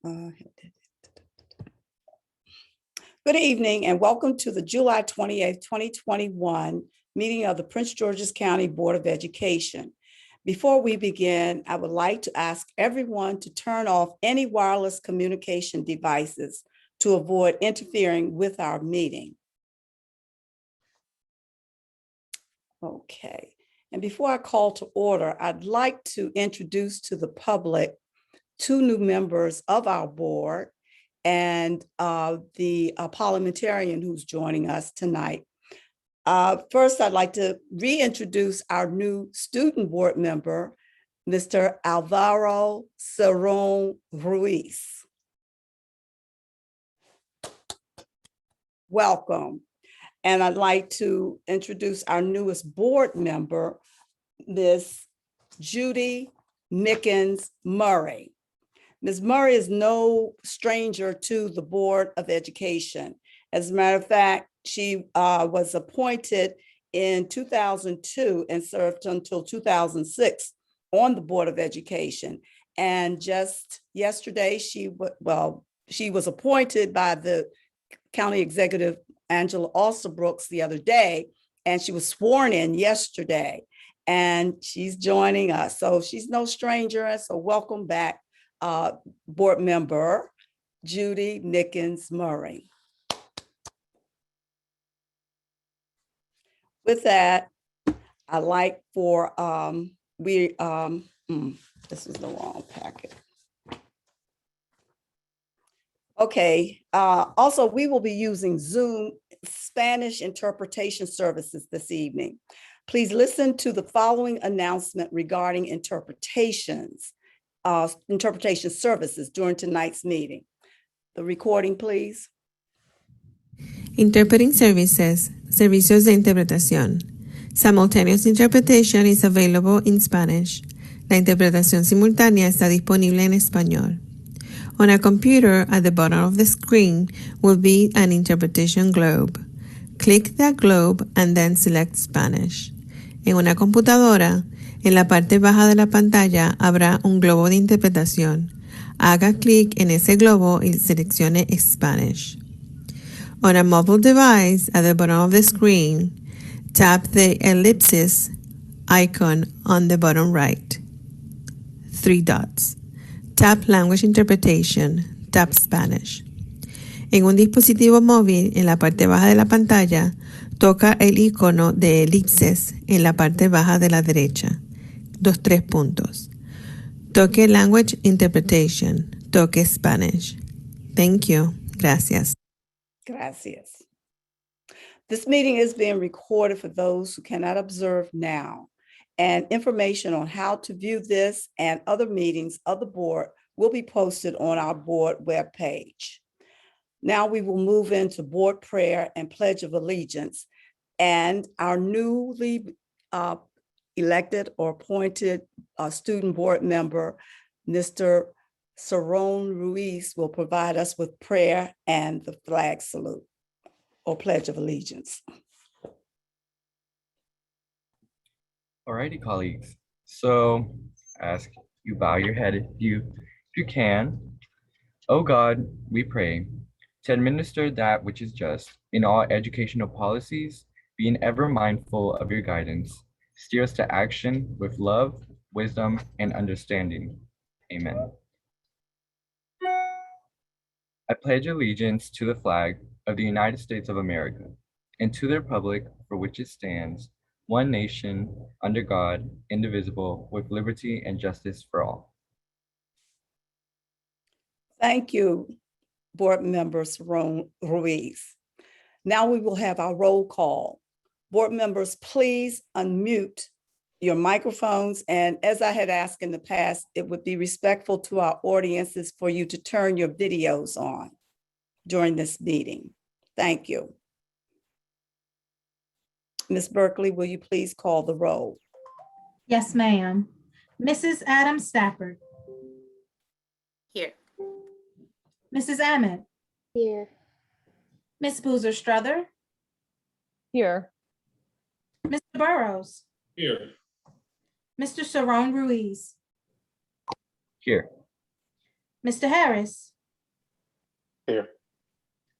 Good evening and welcome to the July 28th, 2021 meeting of the Prince George's County Board of Education. Before we begin, I would like to ask everyone to turn off any wireless communication devices to avoid interfering with our meeting. Okay, and before I call to order, I'd like to introduce to the public two new members of our board and the parliamentarian who's joining us tonight. First, I'd like to reintroduce our new student board member, Mr. Alvaro Cerón Ruiz. Welcome. And I'd like to introduce our newest board member, Ms. Judy Nickens Murray. Ms. Murray is no stranger to the Board of Education. As a matter of fact, she was appointed in 2002 and served until 2006 on the Board of Education. And just yesterday, she was appointed by the County Executive Angela Alsterbrooks the other day, and she was sworn in yesterday, and she's joining us. So she's no stranger, and so welcome back, board member Judy Nickens Murray. With that, I'd like for, this is the wrong packet. Okay, also we will be using Zoom Spanish interpretation services this evening. Please listen to the following announcement regarding interpretation services during tonight's meeting. The recording, please. Interpreting services, servicios de interpretación. Simultaneous interpretation is available in Spanish. La interpretación simultánea está disponible en español. On a computer, at the bottom of the screen will be an interpretation globe. Click that globe and then select Spanish. En una computadora, en la parte baja de la pantalla habrá un globo de interpretación. Haga clic en ese globo y seleccione Spanish. On a mobile device, at the bottom of the screen, tap the ellipsis icon on the bottom right. 3 dots. Tap Language Interpretation, tap Spanish. En un dispositivo móvil, en la parte baja de la pantalla, toca el icono de elipses en la parte baja de la derecha. 3 puntos. Toque Language Interpretation, toque Spanish. Thank you. Gracias. Gracias. This meeting is being recorded for those who cannot observe now. And information on how to view this and other meetings of the board will be posted on our board webpage. Now we will move into board prayer and pledge of allegiance. And our newly elected or appointed student board member, Mr. Cerón Ruiz, will provide us with prayer and the flag salute or pledge of allegiance. Alrighty, colleagues. So ask you bow your head if you can. O God, we pray to administer that which is just in all educational policies, being ever mindful of your guidance, steer us to action with love, wisdom, and understanding. Amen. I pledge allegiance to the flag of the United States of America and to the republic for which it stands, one nation, under God, indivisible, with liberty and justice for all. Thank you, Board Member Cerón Ruiz. Now we will have our roll call. Board members, please unmute your microphones. And as I had asked in the past, it would be respectful to our audiences for you to turn your videos on during this meeting. Thank you. Ms. Berkeley, will you please call the roll? Yes, ma'am. Mrs. Adams Stafford. Here. Mrs. Ammett. Here. Ms. Boozer Strother. Here. Mr. Burrows. Here. Mr. Cerón Ruiz. Here. Mr. Harris. Here.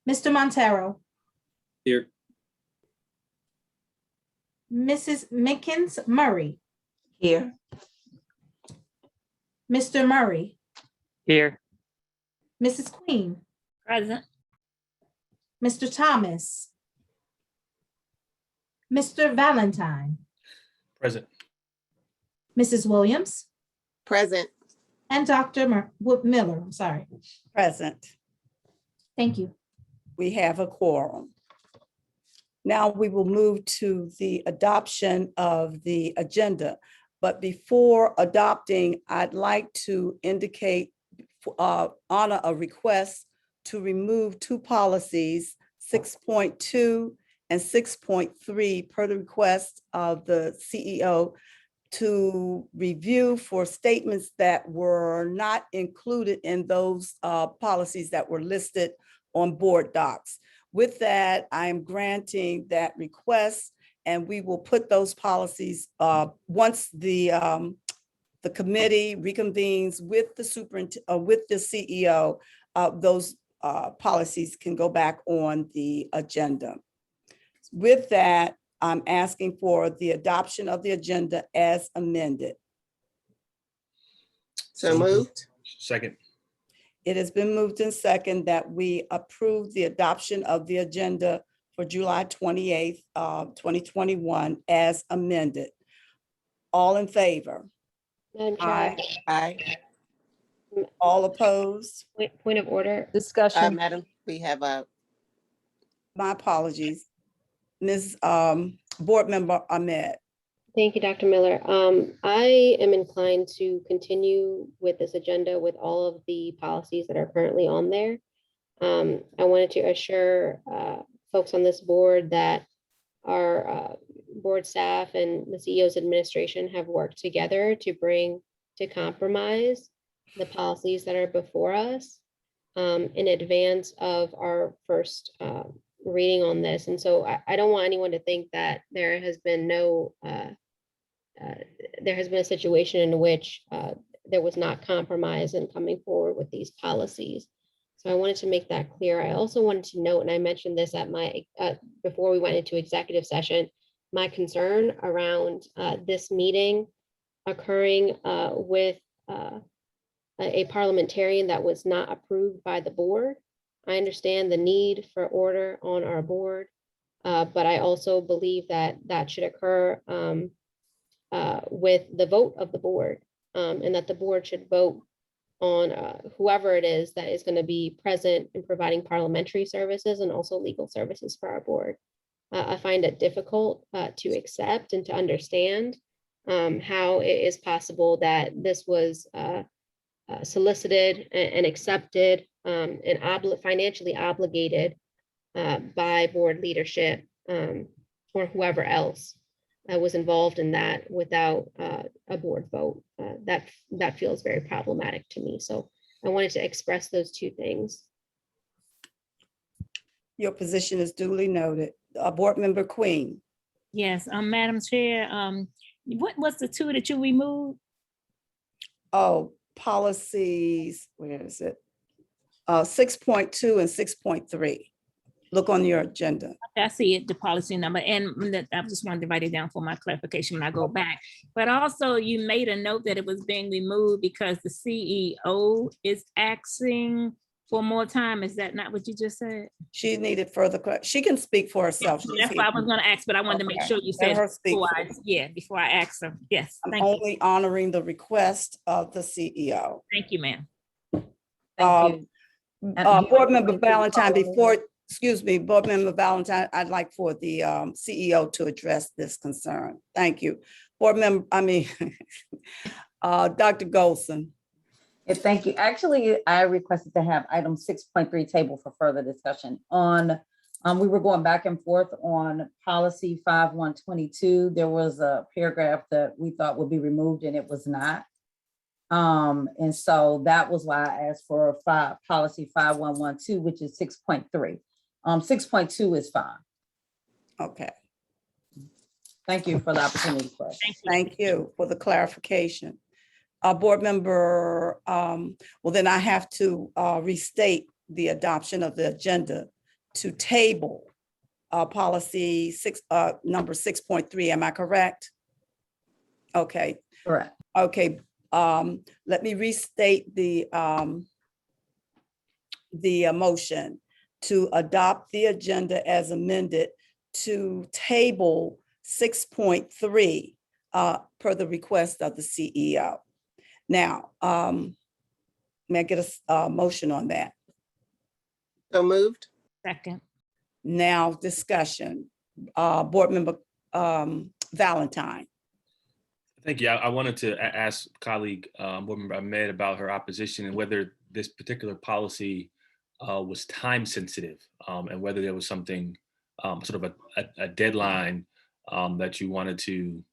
Mr. Montero. Here. Mrs. Mickens Murray. Here. Mr. Murray. Here. Mrs. Queen. Present. Mr. Thomas. Mr. Valentine. Present. Mrs. Williams. Present. And Dr. Miller, I'm sorry. Present. Thank you. We have a quorum. Now we will move to the adoption of the agenda. But before adopting, I'd like to indicate, honor a request to remove two policies, 6.2 and 6.3, per the request of the CEO, to review for statements that were not included in those policies that were listed on board docs. With that, I am granting that request, and we will put those policies once the committee reconvenes with the with the CEO. Those policies can go back on the agenda. With that, I'm asking for the adoption of the agenda as amended. So moved. Second. It has been moved in second that we approve the adoption of the agenda for July 28th, 2021 as amended. All in favor? Madam Aye. Chair, Aye. All opposed? point of order. Discussion. Madam, we have a, My apologies. Ms. Board Member Ahmed. thank you, Dr. Miller. I am inclined to continue with this agenda with all of the policies that are currently on there. I wanted to assure folks on this board that our board staff and the CEO's administration have worked together to bring to compromise the policies that are before us in advance of our first reading on this. And so I don't want anyone to think that there has been no, there has been a situation in which there was not compromise in coming forward with these policies. So I wanted to make that clear. I also wanted to note, and I mentioned this at my, before we went into executive session, my concern around this meeting occurring with a parliamentarian that was not approved by the board. I understand the need for order on our board, but I also believe that that should occur with the vote of the board, and that the board should vote on whoever it is that is going to be present in providing parliamentary services and also legal services for our board. I find it difficult to accept and to understand how it is possible that this was solicited and accepted and financially obligated by board leadership or whoever else was involved in that without a board vote. That feels very problematic to me. So I wanted to express those two things. Your position is duly noted. Board Member Queen. Yes, Madam Chair, what was the two that you removed? Oh, policies, where is it? 6.2 and 6.3. Look on your agenda. I see it, the policy number, and I just wanted to write it down for my clarification when I go back. But also you made a note that it was being removed because the CEO is asking for more time. Is that not what you just said? She needed further, she can speak for herself. She's That's here. what I was gonna ask, but I wanted to make Okay. sure you Let said her speak before for I, yeah, before I ask her. Yes, I'm thank you, only honoring the request of the CEO. thank you, ma'am. Um, Board Member Valentine, excuse me, Board Member Valentine, I'd like for the CEO to address this concern. Thank you. Board Member, Dr. Golson. Thank you. Actually, I requested to have item 6.3 table for further discussion on, we were going back and forth on policy 5122. There was a paragraph that we thought would be removed and it was not. And so that was why I asked for policy 5112, which is 6.3. 6.2 is fine. Okay, Thank you for the opportunity. Thank you. thank you for the clarification. Board member, well, then I have to restate the adoption of the agenda to table policy number 6.3. Am I correct? Okay, Correct. okay. Let me restate the motion to adopt the agenda as amended to table 6.3 per the request of the CEO. Now, may I get a motion on that? So moved. Second. Now, discussion. Board member Valentine. Thank you. I wanted to ask colleague, board member Ahmed about her opposition and whether this particular policy was time sensitive, and whether there was something, sort of a deadline that you wanted to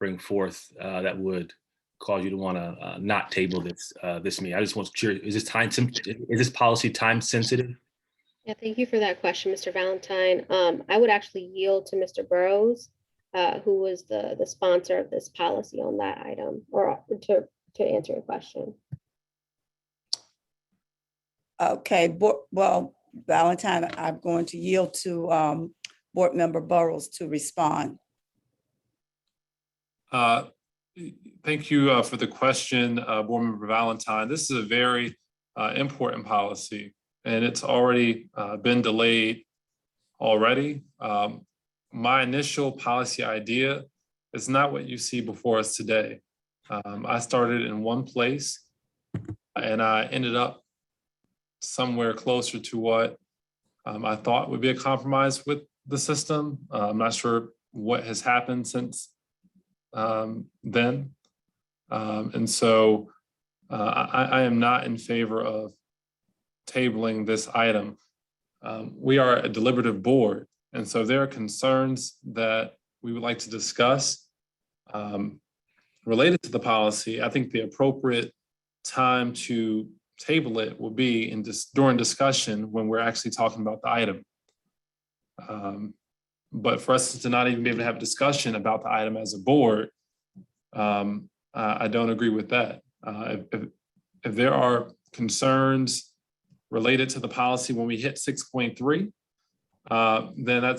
bring forth that would cause you to want to not table this meeting. I just was curious, is this policy time sensitive? Yeah, thank you for that question, Mr. Valentine. I would actually yield to Mr. Burrows, who was the sponsor of this policy on that item, or to answer your question. Okay, well, Valentine, I'm going to yield to Board Member Burrows to respond. Thank you for the question, Board Member Valentine. This is a very important policy, and it's already been delayed already. My initial policy idea is not what you see before us today. I started in one place, and I ended up somewhere closer to what I thought would be a compromise with the system. I'm not sure what has happened since then. And so I am not in favor of tabling this item. We are a deliberative board, and so there are concerns that we would like to discuss related to the policy. I think the appropriate time to table it will be during discussion when we're actually talking about the item. But for us to not even be able to have a discussion about the item as a board, I don't agree with that. If there are concerns related to the policy when we hit 6.3, then I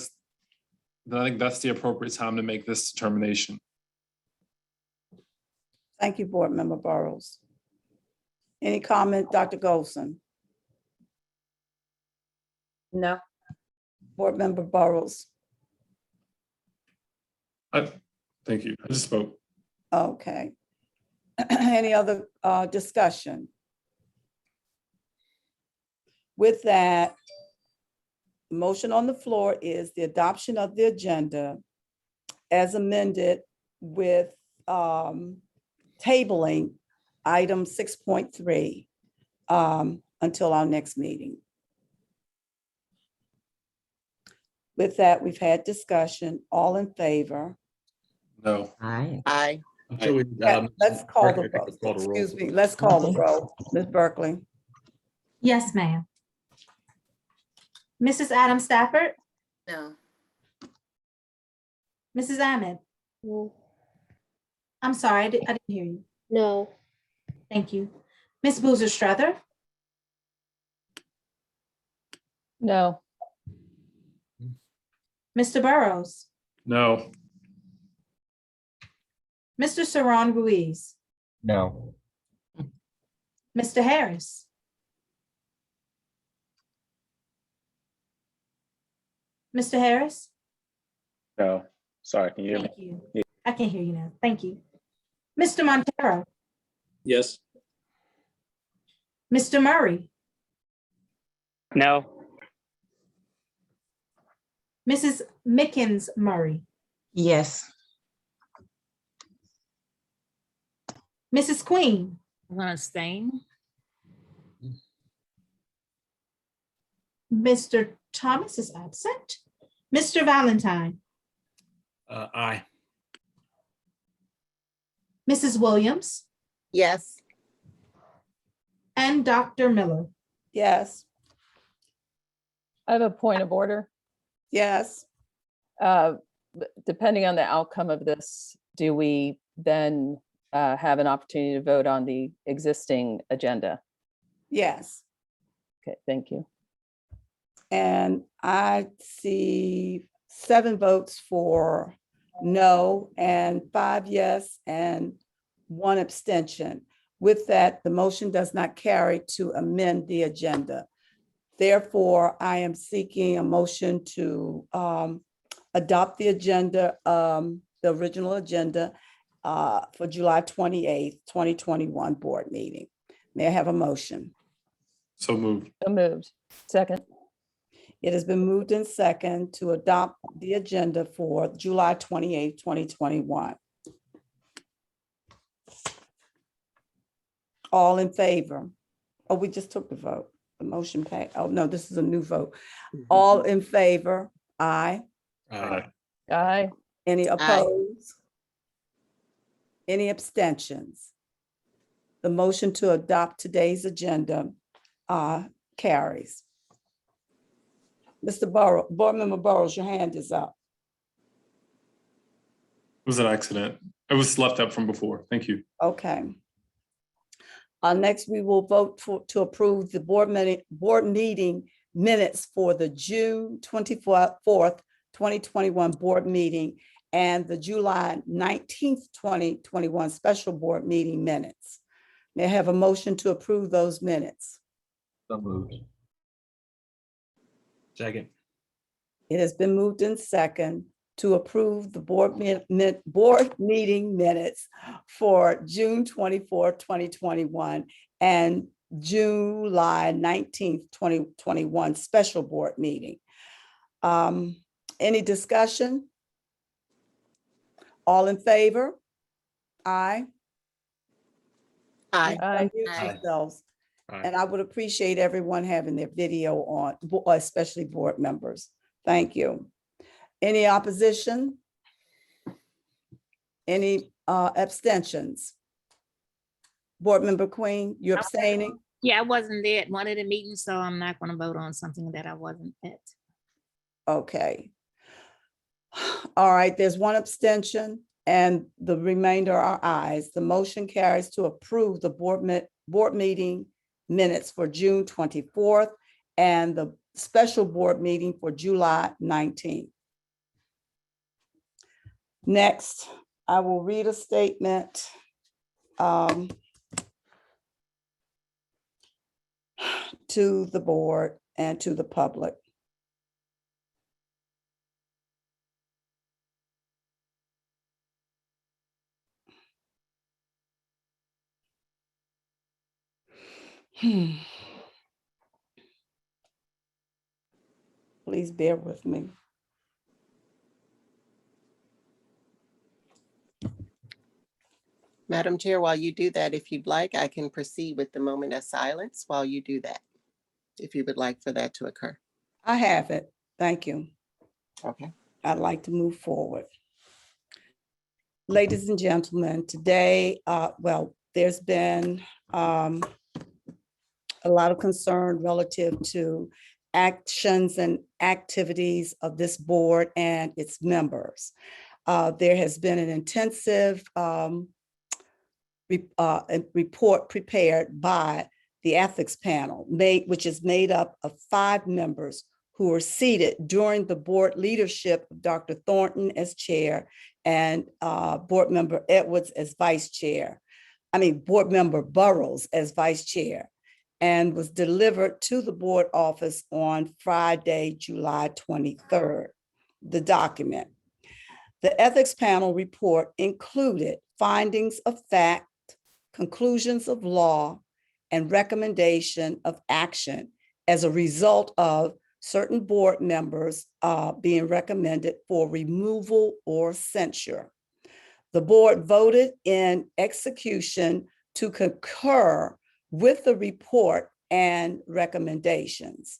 think that's the appropriate time to make this determination. Thank you, Board Member Burrows. Any comment, Dr. Golson? No. Board Member Burrows? Thank you. I just spoke. Okay. Any other discussion? With that, the motion on the floor is the adoption of the agenda as amended with tabling item 6.3 until our next meeting. With that, we've had discussion. All in favor? No. Aye. Let's call the roll. Excuse me, let's call the roll. Ms. Berkeley? Yes, ma'am. Mrs. Adam Stafford? No. Mrs. Ahmed? No. I'm sorry, I didn't hear you. No. Thank you. Ms. Boozer Strother? No. Mr. Burrows? No. Mr. Saran Ruiz? No. Mr. Harris? Mr. Harris? No, sorry, can you hear me? Thank you. I can hear you now. Thank you. Mr. Montero? Yes. Mr. Murray? No. Mrs. Mickens Murray? Yes. Mrs. Queen? I'm gonna abstain. Mr. Thomas is absent. Mr. Valentine? Aye. Mrs. Williams? Yes. And Dr. Miller? Yes, I have a point of order. yes. Depending on the outcome of this, do we then have an opportunity to vote on the existing agenda? Yes. Okay, thank you. And I see 7 votes for no and 5 yes and 1 abstention. With that, the motion does not carry to amend the agenda. Therefore, I am seeking a motion to adopt the agenda, the original agenda for July 28th, 2021 board meeting. May I have a motion? So moved. So moved. Second. It has been moved in second to adopt the agenda for July 28th, 2021. All in favor? Oh, we just took the vote. The motion passed. Oh, no, this is a new vote. All in favor? Aye. Aye. Aye. Any opposed? Any abstentions? The motion to adopt today's agenda carries. Mr. Burrow, Board Member Burrows, your hand is up. It was an accident. It was left up from before. Thank you. Okay. Next, we will vote to approve the board meeting minutes for the June 24th, 2021 board meeting and the July 19th, 2021 special board meeting minutes. May I have a motion to approve those minutes? So moved. Second. It has been moved in second to approve the board meeting minutes for June 24th, 2021 and July 19th, 2021 special board meeting. Any discussion? All in favor? Aye. Aye. Aye. Unmute Aye. yourselves. Aye. And I would appreciate everyone having their video on, especially board members. Thank you. Any opposition? Any abstentions? Board Member Queen, you abstaining? Yeah, I wasn't there at one of the meetings, so I'm not going to vote on something that I wasn't at. Okay. All right, there's 1 abstention and the remainder are ayes. The motion carries to approve the board meeting minutes for June 24th and the special board meeting for July 19th. Next, I will read a statement to the board and to the public. Please bear with me. Madam Chair, while you do that, if you'd like, I can proceed with the moment of silence while you do that, if you would like for that to occur. I have it. Thank you. Okay. I'd like to move forward. Ladies and gentlemen, today, there's been a lot of concern relative to actions and activities of this board and its members. There has been an intensive report prepared by the ethics panel, which is made up of 5 members who were seated during the board leadership of Dr. Thornton as chair and board member Edwards as vice chair. Board member Burrows as vice chair, and was delivered to the board office on Friday, July 23rd, the document. The ethics panel report included findings of fact, conclusions of law, and recommendation of action as a result of certain board members being recommended for removal or censure. The board voted in execution to concur with the report and recommendations.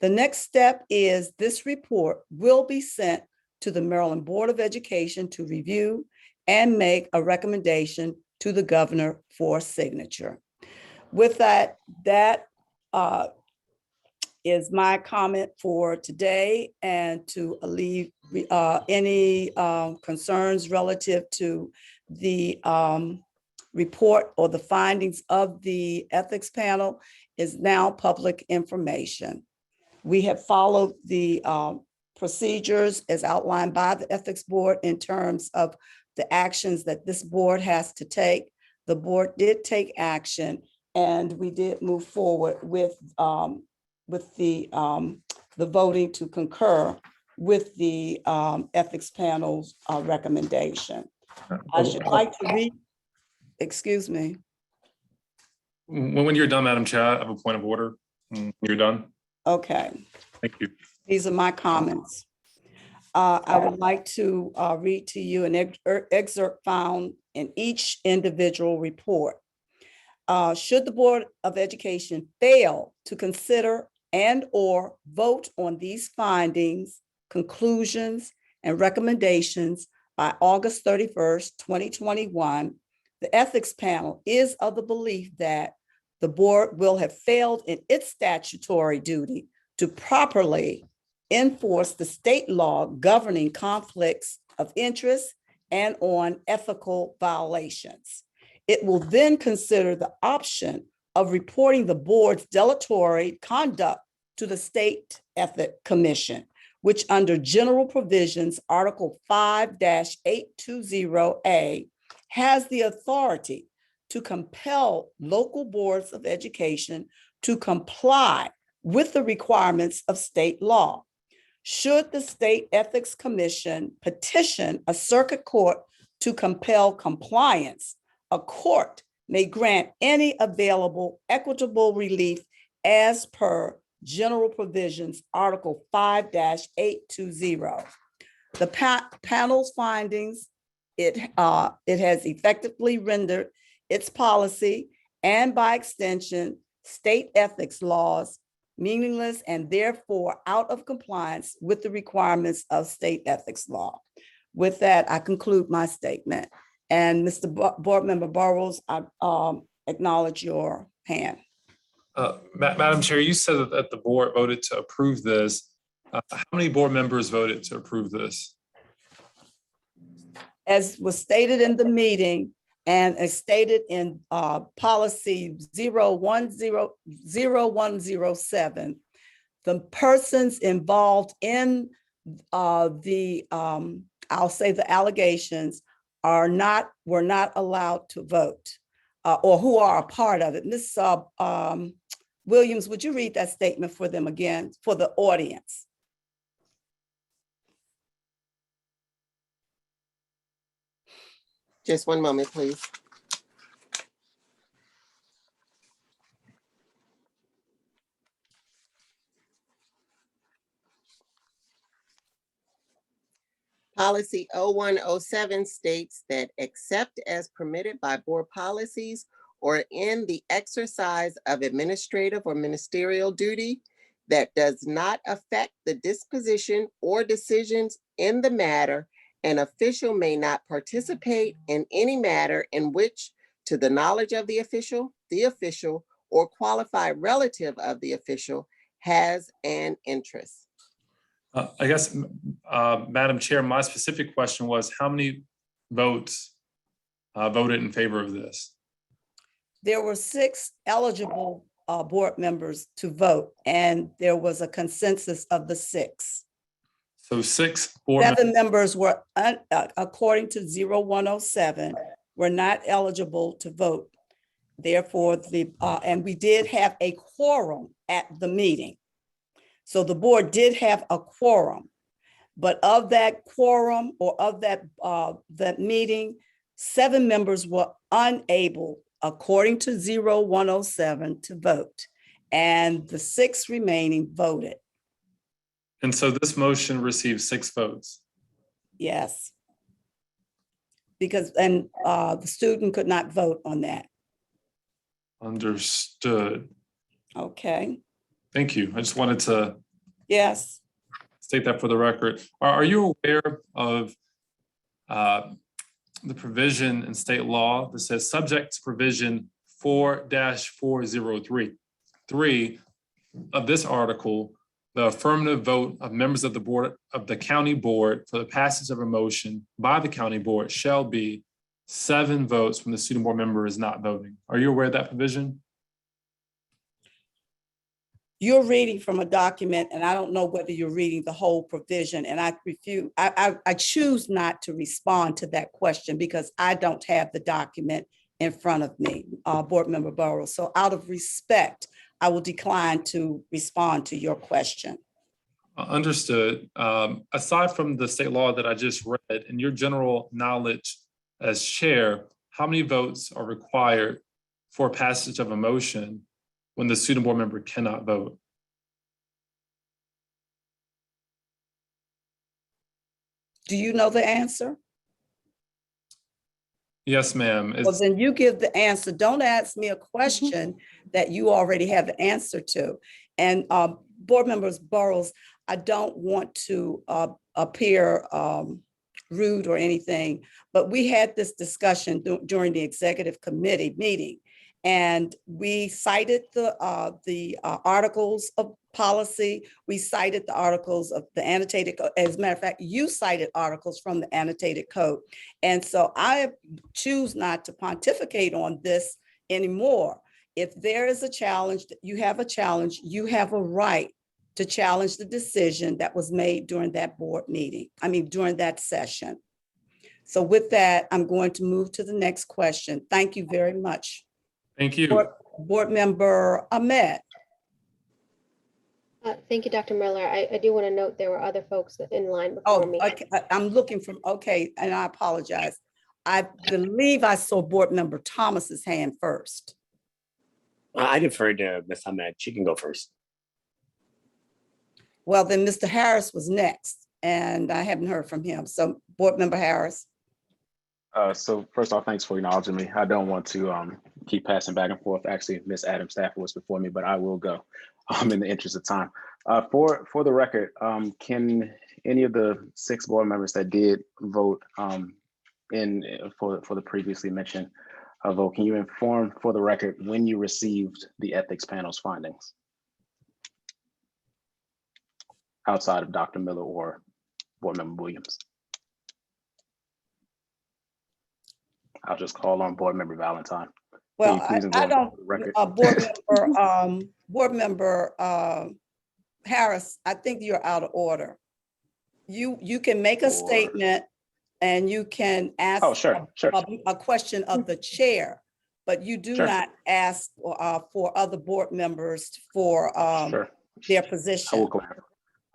The next step is this report will be sent to the Maryland Board of Education to review and make a recommendation to the governor for signature. With that, is my comment for today, and to alleviate any concerns relative to the report or the findings of the ethics panel is now public information. We have followed the procedures as outlined by the ethics board in terms of the actions that this board has to take. The board did take action, and we did move forward with the voting to concur with the ethics panel's recommendation. I should like to read, excuse me. When you're done, Madam Chair, I have a point of order. When you're done. Okay. Thank you. These are my comments. I would like to read to you an excerpt found in each individual report. Should the Board of Education fail to consider and/or vote on these findings, conclusions, and recommendations by August 31st, 2021, the ethics panel is of the belief that the board will have failed in its statutory duty to properly enforce the state law governing conflicts of interest and on ethical violations. It will then consider the option of reporting the board's dilatory conduct to the State Ethics Commission, which under general provisions, Article 5-820A, has the authority to compel local boards of education to comply with the requirements of state law. Should the State Ethics Commission petition a circuit court to compel compliance, a court may grant any available equitable relief as per general provisions, Article 5-820. The panel's findings, it has effectively rendered its policy and by extension, state ethics laws meaningless and therefore out of compliance with the requirements of state ethics law. With that, I conclude my statement. And Mr. Board Member Burrows, I acknowledge your hand. Madam Chair, you said that the board voted to approve this. How many board members voted to approve this? As was stated in the meeting and as stated in policy 0107, the persons involved in I'll say the allegations were not allowed to vote or who are a part of it. Ms. Williams, would you read that statement for them again, for the audience? Just one moment, please. Policy 0107 states that except as permitted by board policies or in the exercise of administrative or ministerial duty that does not affect the disposition or decisions in the matter, an official may not participate in any matter in which, to the knowledge of the official, or qualified relative of the official has an interest. I guess, Madam Chair, my specific question was how many votes voted in favor of this? There were 6 eligible board members to vote, and there was a consensus of the 6. So 6 board 7 members were, according to 0107, were not eligible to vote. Therefore, and we did have a quorum at the meeting. So the board did have a quorum, but of that quorum or of that meeting, 7 members were unable, according to 0107, to vote, and the 6 remaining voted. And so this motion received 6 votes. Yes. Because, and the student could not vote on that. Understood. Okay. Thank you. I just wanted to Yes. state that for the record. Are you aware of the provision in state law that says subject to provision 4-403 of this article, the affirmative vote of members of the board of the county board for the passage of a motion by the county board shall be 7 votes from the student board member is not voting. Are you aware of that provision? You're reading from a document, and I don't know whether you're reading the whole provision, and I refuse, I choose not to respond to that question because I don't have the document in front of me, Board Member Burrows. So out of respect, I will decline to respond to your question. Understood. Aside from the state law that I just read, in your general knowledge as chair, how many votes are required for passage of a motion when the student board member cannot vote? Do you know the answer? Yes, ma'am. Well, then you give the answer. Don't ask me a question that you already have the answer to. And Board Members Burrows, I don't want to appear rude or anything, but we had this discussion during the executive committee meeting. And we cited the articles of policy. We cited the articles of the annotated code. As a matter of fact, you cited articles from the annotated code. And so I choose not to pontificate on this anymore. If there is a challenge, you have a right to challenge the decision that was made during that board meeting. During that session. So with that, I'm going to move to the next question. Thank you very much. Thank you. Board Member Ahmed. Thank you, Dr. Miller. I do want to note there were other folks in line before me. Okay. I'm looking from, okay, and I apologize. I believe I saw Board Member Thomas's hand first. I defer to Ms. Ahmed. She can go first. Well, then Mr. Harris was next, and I haven't heard from him. So Board Member Harris. So first off, thanks for acknowledging me. I don't want to keep passing back and forth. Actually, Ms. Adams Stafford was before me, but I will go in the interest of time. For the record, can any of the 6 board members that did vote for the previously mentioned vote, can you inform for the record when you received the ethics panel's findings? Outside of Dr. Miller or Board Member Williams. I'll just call on Board Member Valentine. Well, I don't, Board Member Harris, I think you're out of order. You can make a statement and you can ask a question of the chair, but you do not ask for other board members for their position.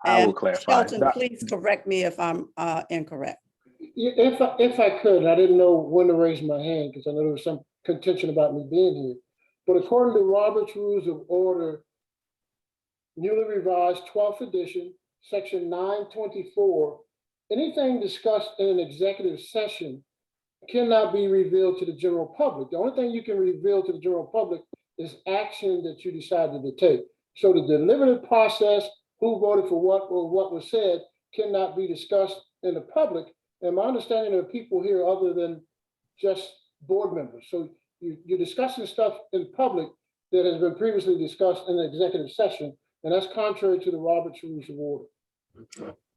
I will clarify. Shelton, please correct me if I'm incorrect. If I could, I didn't know when to raise my hand because I know there was some contention about me being here. But according to Robert's Rules of Order, newly revised 12th edition, section 924, anything discussed in an executive session cannot be revealed to the general public. The only thing you can reveal to the general public is action that you decided to take. So the deliberative process, who voted for what or what was said, cannot be discussed in the public. And my understanding of people here other than just board members. So you're discussing stuff in public that has been previously discussed in the executive session, and that's contrary to the Robert's Rules of Order.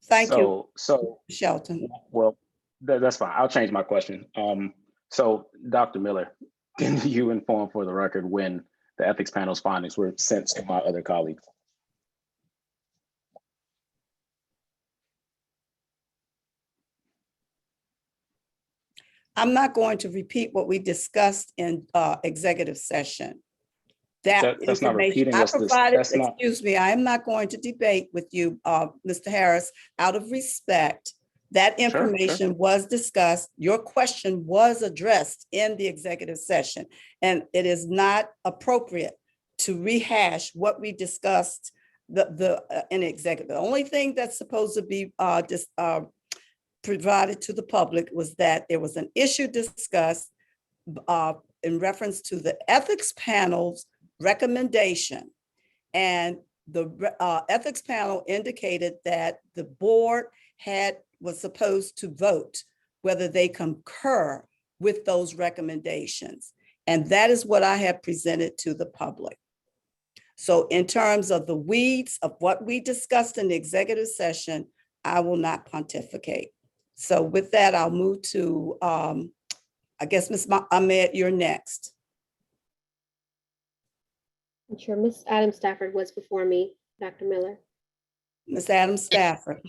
Thank you, so Shelton. Well, that's fine. I'll change my question. So Dr. Miller, can you inform for the record when the ethics panel's findings were sent to my other colleagues? I'm not going to repeat what we discussed in executive session. That's not repeating. I provided, excuse me, I am not going to debate with you, Mr. Harris, out of respect. That information was discussed. Your question was addressed in the executive session, and it is not appropriate to rehash what we discussed in executive. The only thing that's supposed to be provided to the public was that there was an issue discussed in reference to the ethics panel's recommendation. And the ethics panel indicated that the board was supposed to vote whether they concur with those recommendations. And that is what I have presented to the public. So in terms of the weeds of what we discussed in the executive session, I will not pontificate. So with that, I'll move to I guess Ms. Ahmed, you're next. I'm sure Miss Adam Stafford was before me, Dr. Miller. Ms. Adam Stafford.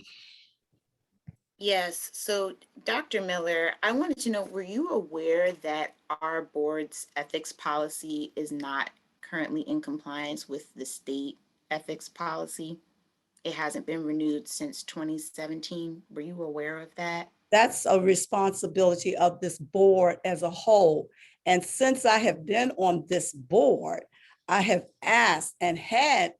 Yes, so Dr. Miller, I wanted to know, were you aware that our board's ethics policy is not currently in compliance with the state ethics policy? It hasn't been renewed since 2017. Were you aware of that? That's a responsibility of this board as a whole. And since I have been on this board, I have asked and had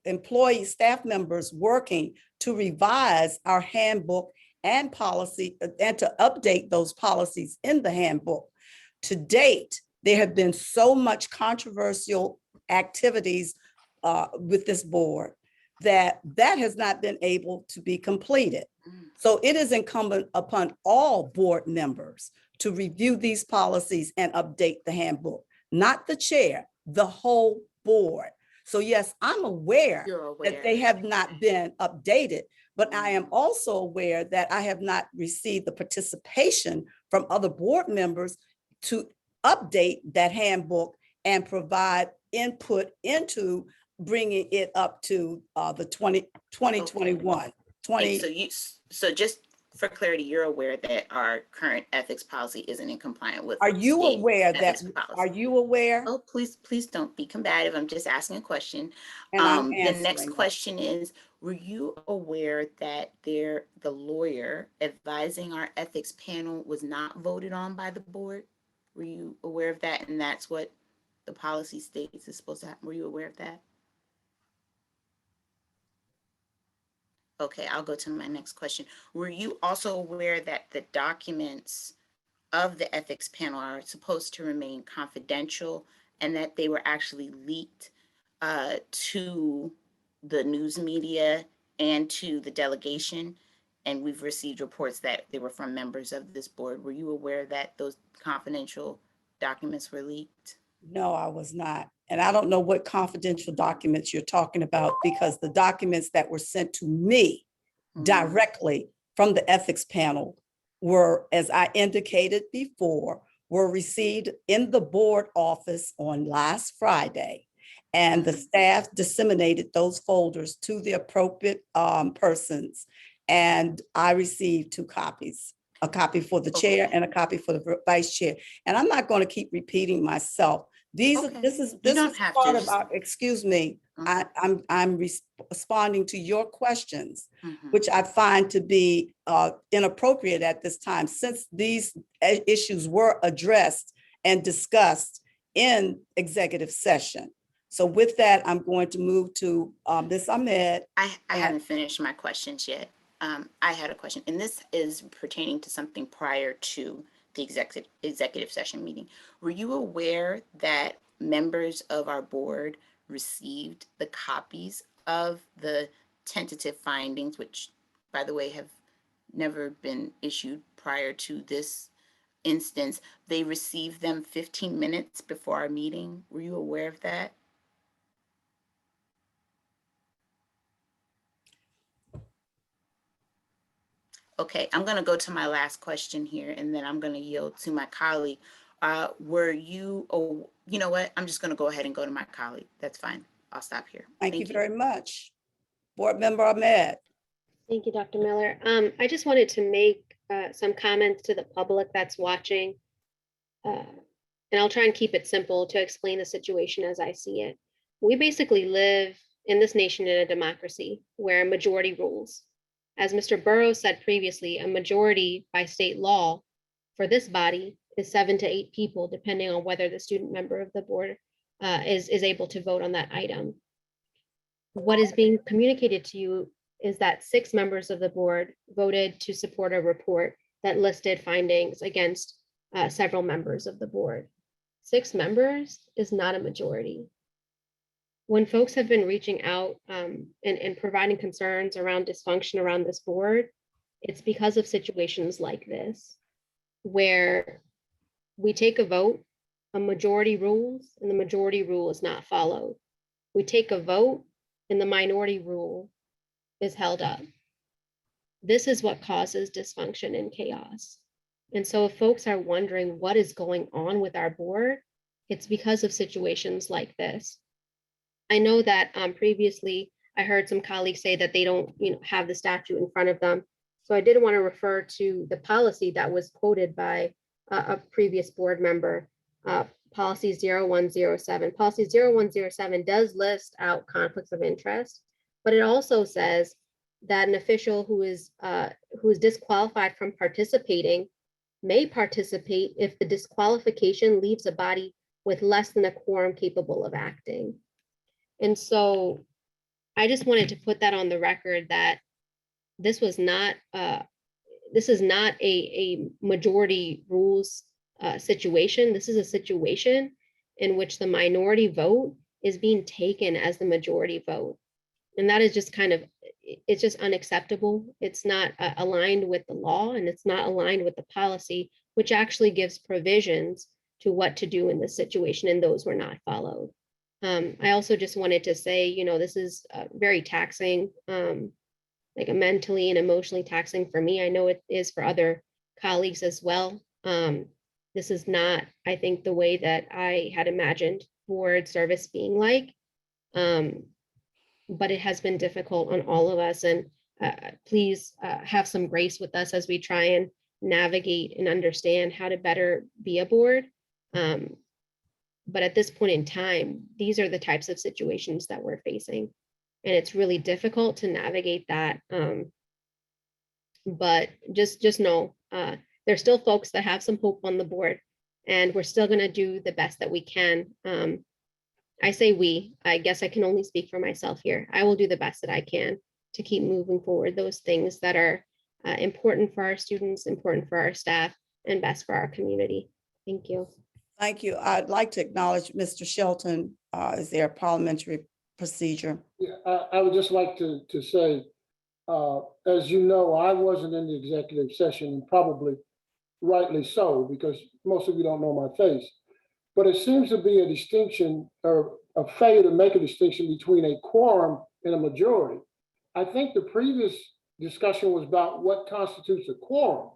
employee staff members working to revise our handbook and policy and to update those policies in the handbook. To date, there have been so much controversial activities with this board that has not been able to be completed. So it is incumbent upon all board members to review these policies and update the handbook, not the chair, the whole board. So yes, I'm aware that they have not been updated, but I am also aware that I have not received the participation from other board members to update that handbook and provide input into bringing it up to the 2021. And so just for clarity, you're aware that our current ethics policy isn't in compliance with. Are you state aware that, ethics policy. are you aware? Oh, please don't be combative. I'm just asking a question. And I'm The next answering. question is, were you aware that the lawyer advising our ethics panel was not voted on by the board? Were you aware of that? And that's what the policy states is supposed to happen. Were you aware of that? Okay, I'll go to my next question. Were you also aware that the documents of the ethics panel are supposed to remain confidential and that they were actually leaked to the news media and to the delegation? And we've received reports that they were from members of this board. Were you aware that those confidential documents were leaked? No, I was not. And I don't know what confidential documents you're talking about, because the documents that were sent to me directly from the ethics panel were, as I indicated before, were received in the board office on last Friday. And the staff disseminated those folders to the appropriate persons. And I received 2 copies, a copy for the chair and a copy for the vice chair. And I'm not going to keep repeating myself. This is part of our, excuse me, I'm responding to your questions, which I find to be inappropriate at this time, since these issues were addressed and discussed in executive session. So with that, I'm going to move to Ms. Ahmed. I haven't finished my questions yet. I had a question, and this is pertaining to something prior to the executive session meeting. Were you aware that members of our board received the copies of the tentative findings, which, by the way, have never been issued prior to this instance? They received them 15 minutes before our meeting. Were you aware of that? Okay, I'm going to go to my last question here, and then I'm going to yield to my colleague. Were you, oh, you know what? I'm just going to go ahead and go to my colleague. That's fine. I'll stop here. Thank you very much. Board Member Ahmed. Thank you, Dr. Miller. I just wanted to make some comments to the public that's watching. And I'll try and keep it simple to explain the situation as I see it. We basically live in this nation in a democracy where majority rules. As Mr. Burrows said previously, a majority by state law for this body is 7 to 8 people, depending on whether the student member of the board is able to vote on that item. What is being communicated to you is that 6 members of the board voted to support a report that listed findings against several members of the board. 6 members is not a majority. When folks have been reaching out and providing concerns around dysfunction around this board, it's because of situations like this, where we take a vote, a majority rules, and the majority rule is not followed. We take a vote, and the minority rule is held up. This is what causes dysfunction and chaos. And so if folks are wondering what is going on with our board, it's because of situations like this. I know that previously I heard some colleagues say that they don't, have the statute in front of them. So I did want to refer to the policy that was quoted by a previous board member, policy 0107. Policy 0107 does list out conflicts of interest, but it also says that an official who is disqualified from participating may participate if the disqualification leaves a body with less than a quorum capable of acting. And so I just wanted to put that on the record that this is not a majority rules situation. This is a situation in which the minority vote is being taken as the majority vote. And that is just it's just unacceptable. It's not aligned with the law, and it's not aligned with the policy, which actually gives provisions to what to do in this situation, and those were not followed. I also just wanted to say, this is very taxing, like mentally and emotionally taxing for me. I know it is for other colleagues as well. This is not, I think, the way that I had imagined board service being like. But it has been difficult on all of us, and please have some grace with us as we try and navigate and understand how to better be a board. But at this point in time, these are the types of situations that we're facing, and it's really difficult to navigate that. But just know there's still folks that have some hope on the board, and we're still going to do the best that we can. I say we, I guess I can only speak for myself here. I will do the best that I can to keep moving forward those things that are important for our students, important for our staff, and best for our community. Thank you. Thank you. I'd like to acknowledge Mr. Shelton. Is there a parliamentary procedure? Yeah, I would just like to say, as you know, I wasn't in the executive session, and probably rightly so, because most of you don't know my face. But it seems to be a distinction, or a failure to make a distinction between a quorum and a majority. I think the previous discussion was about what constitutes a quorum.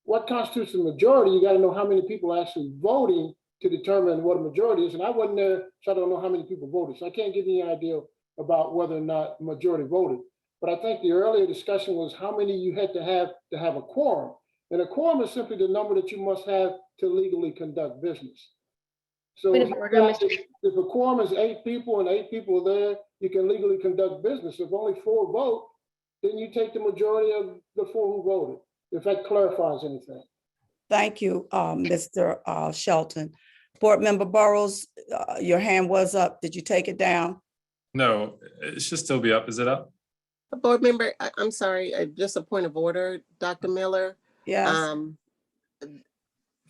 What constitutes a majority, you got to know how many people are actually voting to determine what a majority is. And I wasn't there, so I don't know how many people voted. So I can't give you any idea about whether or not majority voted. But I think the earlier discussion was how many you had to have a quorum. And a quorum is simply the number that you must have to legally conduct business. So if a quorum is 8 people and 8 people are there, you can legally conduct business. If only 4 vote, then you take the majority of the 4 who voted, if that clarifies anything. Thank you, Mr. Shelton. Board Member Burrows, your hand was up. Did you take it down? No, it should still be up. Is it up? Board member, I'm sorry, just a point of order, Dr. Miller. Yes.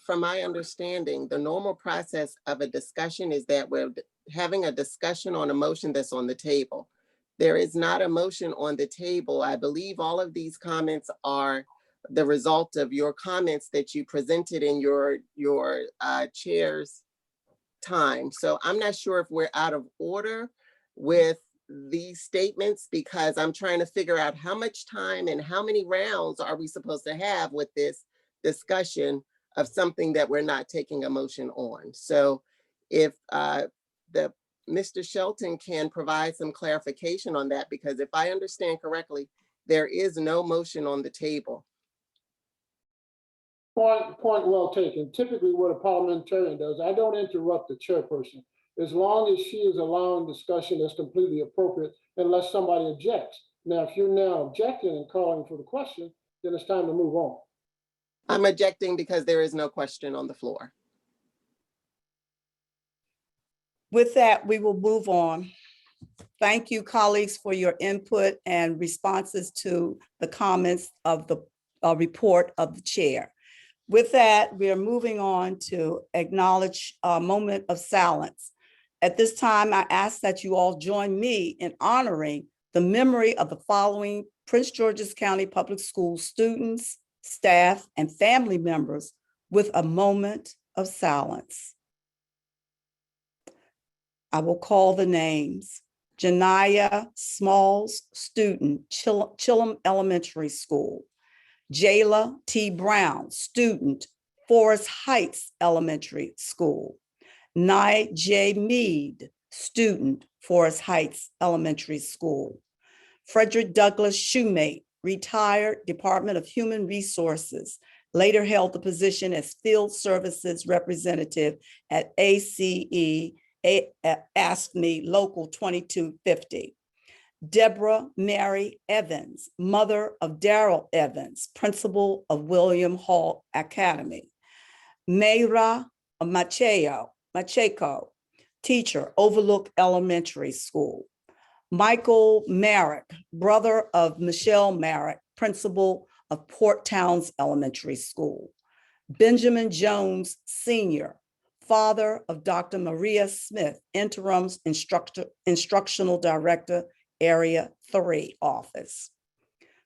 From my understanding, the normal process of a discussion is that we're having a discussion on a motion that's on the table. There is not a motion on the table. I believe all of these comments are the result of your comments that you presented in your chair's time. So I'm not sure if we're out of order with these statements, because I'm trying to figure out how much time and how many rounds are we supposed to have with this discussion of something that we're not taking a motion on. So if Mr. Shelton can provide some clarification on that, because if I understand correctly, there is no motion on the table. Point well taken. Typically what a parliamentarian does, I don't interrupt the chairperson, as long as she is allowing discussion that's completely appropriate, unless somebody objects. Now, if you're now objecting and calling for the question, then it's time to move on. I'm objecting because there is no question on the floor. With that, we will move on. Thank you, colleagues, for your input and responses to the comments of the report of the chair. With that, we are moving on to acknowledge a moment of silence. At this time, I ask that you all join me in honoring the memory of the following Prince George's County Public Schools students, staff, and family members with a moment of silence. I will call the names. Janiyah Smalls, student, Chillum Elementary School. Jayla T. Brown, student, Forest Heights Elementary School. Nye J. Mead, student, Forest Heights Elementary School. Frederick Douglass Shoemate, retired Department of Human Resources, later held the position as Field Services Representative at ACE, AFSCME Local 2250. Deborah Mary Evans, mother of Darrell Evans, principal of William Hall Academy. Mayra Macheco, teacher, Overlook Elementary School. Michael Merrick, brother of Michelle Merrick, principal of Port Towns Elementary School. Benjamin Jones Sr., father of Dr. Maria Smith, interim instructional director, Area 3 office.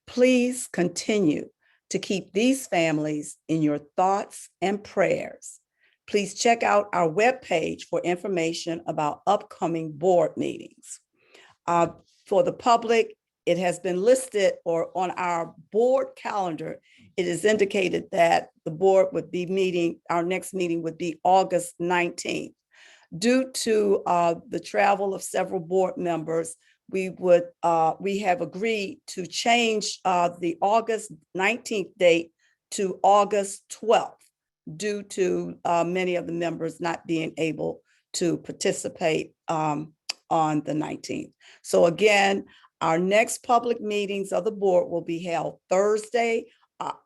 Please continue to keep these families in your thoughts and prayers. Please check out our webpage for information about upcoming board meetings. For the public, it has been listed, or on our board calendar, it is indicated that the board would be meeting, our next meeting would be August 19th. Due to the travel of several board members, we have agreed to change the August 19th date to August 12th, due to many of the members not being able to participate on the 19th. So again, our next public meetings of the board will be held Thursday,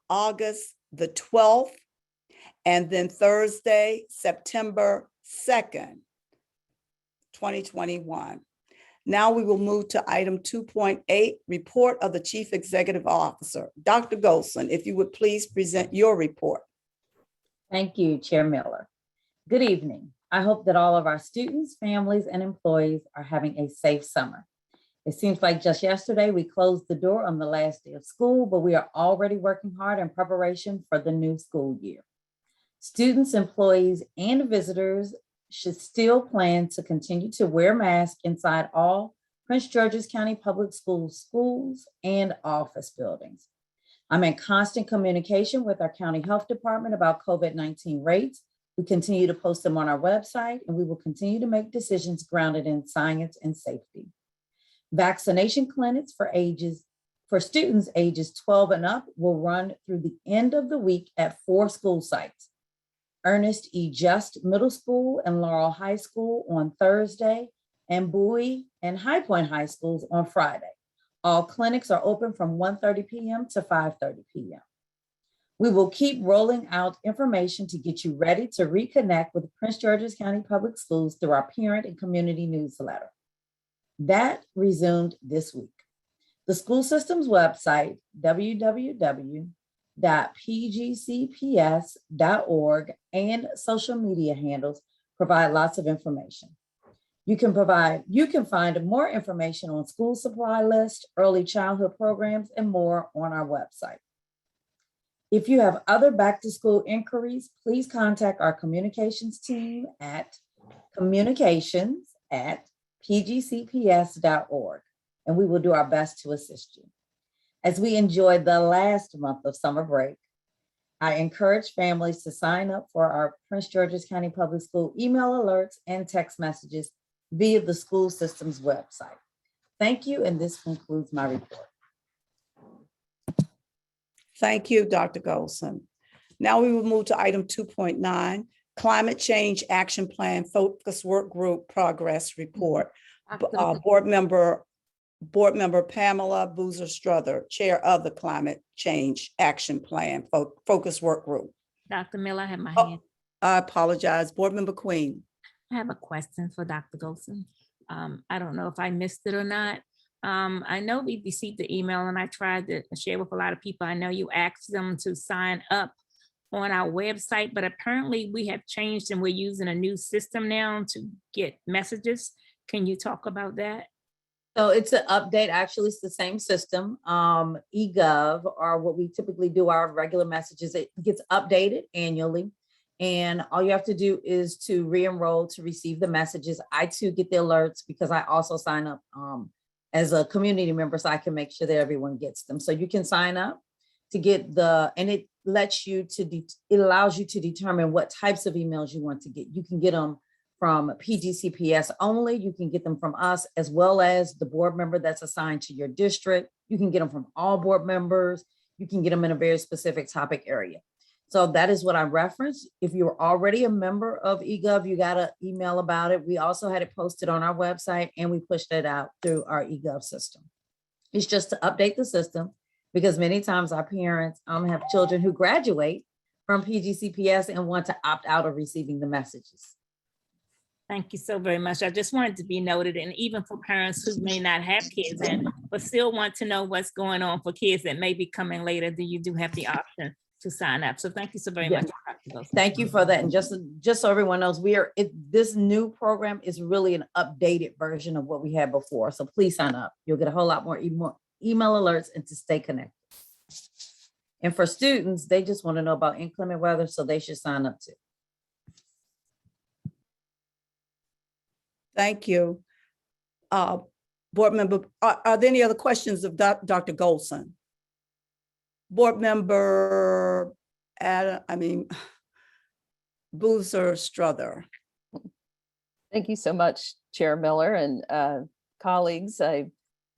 August the 12th, and then Thursday, September 2nd, 2021. Now we will move to item 2.8, report of the Chief Executive Officer. Dr. Golson, if you would please present your report. Thank you, Chair Miller. Good evening. I hope that all of our students, families, and employees are having a safe summer. It seems like just yesterday we closed the door on the last day of school, but we are already working hard in preparation for the new school year. Students, employees, and visitors should still plan to continue to wear masks inside all Prince George's County Public schools and office buildings. I'm in constant communication with our county health department about COVID-19 rates. We continue to post them on our website, and we will continue to make decisions grounded in science and safety. Vaccination clinics for students ages 12 and up will run through the end of the week at 4 school sites: Ernest E. Just Middle School and Laurel High School on Thursday, and Bowie and High Point High Schools on Friday. All clinics are open from 1:30 p.m. to 5:30 p.m. We will keep rolling out information to get you ready to reconnect with Prince George's County Public Schools through our parent and community newsletter. That resumed this week. The school system's website, www.pgcps.org, and social media handles provide lots of information. You can find more information on school supply list, early childhood programs, and more on our website. If you have other back to school inquiries, please contact our communications team at communications@pgcps.org, and we will do our best to assist you. As we enjoy the last month of summer break, I encourage families to sign up for our Prince George's County Public School email alerts and text messages via the school system's website. Thank you, and this concludes my report. Thank you, Dr. Golson. Now we will move to item 2.9, Climate Change Action Plan Focus Work Group Progress Report. Board member Pamela Boozer Strother, Chair of the Climate Change Action Plan Focus Work Group. Dr. Miller, I have my hand. I apologize. Board Member Queen. I have a question for Dr. Golson. I don't know if I missed it or not. I know we received the email, and I tried to share with a lot of people. I know you asked them to sign up on our website, but apparently we have changed and we're using a new system now to get messages. Can you talk about that? So it's an update. Actually, it's the same system. eGov, or what we typically do our regular messages, it gets updated annually. And all you have to do is to re-enroll to receive the messages. I too get the alerts because I also sign up as a community member, so I can make sure that everyone gets them. So you can sign up to get and it lets you it allows you to determine what types of emails you want to get. You can get them from PGCPS only. You can get them from us, as well as the board member that's assigned to your district. You can get them from all board members. You can get them in a very specific topic area. So that is what I referenced. If you're already a member of eGov, you got an email about it. We also had it posted on our website, and we pushed it out through our eGov system. It's just to update the system, because many times our parents have children who graduate from PGCPS and want to opt out of receiving the messages. Thank you so very much. I just wanted to be noted, and even for parents who may not have kids in, but still want to know what's going on for kids that may be coming later, then you do have the option to sign up. So thank you so very much. Thank you for that. And just so everyone knows, this new program is really an updated version of what we had before. So please sign up. You'll get a whole lot more email alerts and to stay connected. And for students, they just want to know about inclement weather, so they should sign up too. Thank you. Board member, are there any other questions of Dr. Golson? Board member, Boozer Strother. Thank you so much, Chair Miller and colleagues. I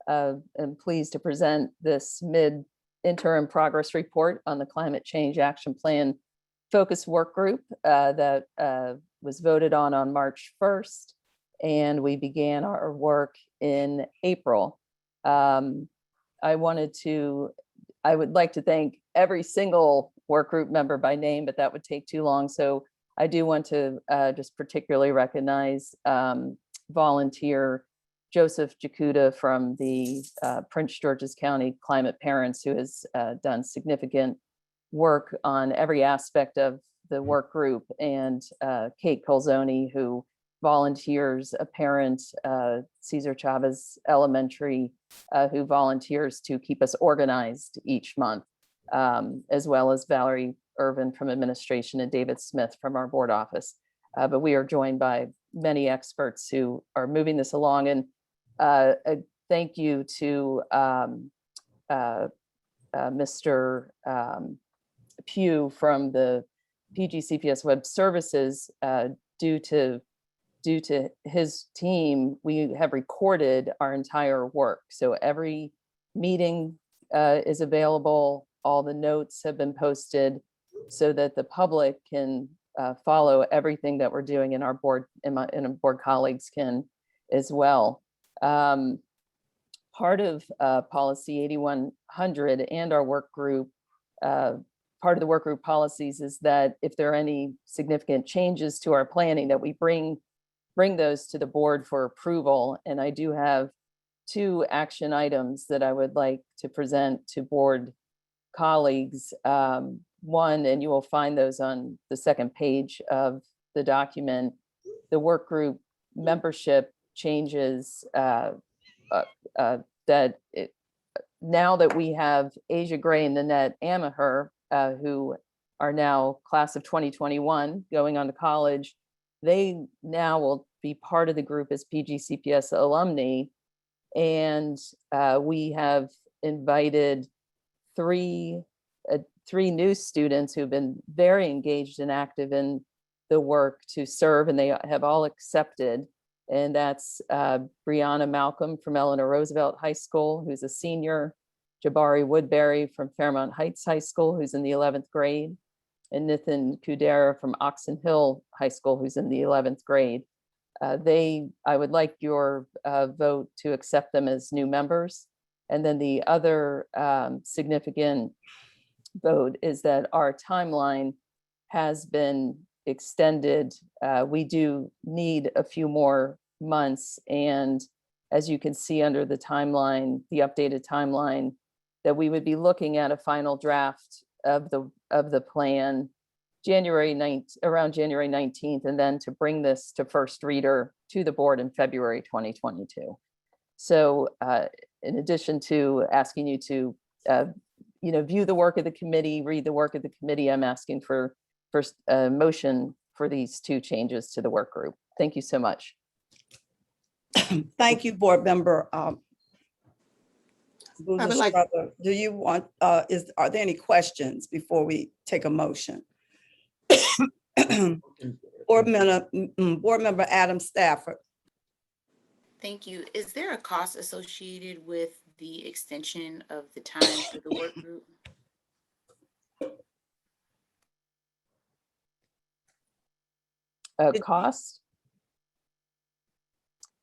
am pleased to present this mid-interim progress report on the Climate Change Action Plan Focus Work Group that was voted on March 1st, and we began our work in April. I would like to thank every single work group member by name, but that would take too long. So I do want to just particularly recognize volunteer Joseph Jakuda from the Prince George's County Climate Parents, who has done significant work on every aspect of the work group, and Kate Colzoni, who volunteers, a parent, Cesar Chavez Elementary, who volunteers to keep us organized each month, as well as Valerie Irvin from administration and David Smith from our board office. But we are joined by many experts who are moving this along. And a thank you to Mr. Pugh from the PGCPS Web Services. Due to his team, we have recorded our entire work. So every meeting is available. All the notes have been posted so that the public can follow everything that we're doing, and our board and board colleagues can as well. Part of policy 8100 and our work group, part of the work group policies is that if there are any significant changes to our planning, that we bring those to the board for approval. And I do have 2 action items that I would like to present to board colleagues. One, and you will find those on the second page of the document, the work group membership changes now that we have Asia Gray and Nanette Amaher, who are now class of 2021 going on to college, they now will be part of the group as PGCPS alumni. And we have invited 3 new students who've been very engaged and active in the work to serve, and they have all accepted. And that's Brianna Malcolm from Eleanor Roosevelt High School, who's a senior, Jabari Woodbury from Fairmount Heights High School, who's in the 11th grade, and Nathan Kudera from Oxon Hill High School, who's in the 11th grade. I would like your vote to accept them as new members. And then the other significant vote is that our timeline has been extended. We do need a few more months. And as you can see under the timeline, the updated timeline, that we would be looking at a final draft of the plan around January 19th, and then to bring this to first reader to the board in February 2022. So in addition to asking you to view the work of the committee, read the work of the committee, I'm asking for first motion for these 2 changes to the work group. Thank you so much. Thank you, board member I would like- Strother, do you want, are there any questions before we take a motion? Board Member Adam Stafford. Thank you. Is there a cost associated with the extension of the time for the work group? Cost?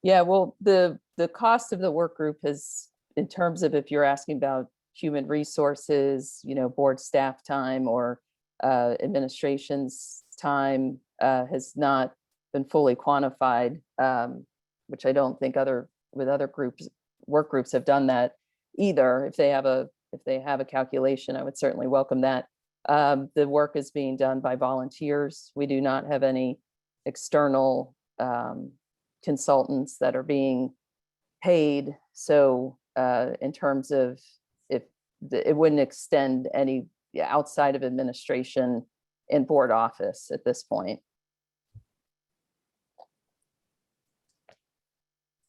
Yeah, well, the cost of the work group is, in terms of if you're asking about human resources, board staff time or administration's time, has not been fully quantified, which I don't think other work groups have done that either. If they have a calculation, I would certainly welcome that. The work is being done by volunteers. We do not have any external consultants that are being paid. So in terms of it wouldn't extend any outside of administration in board office at this point.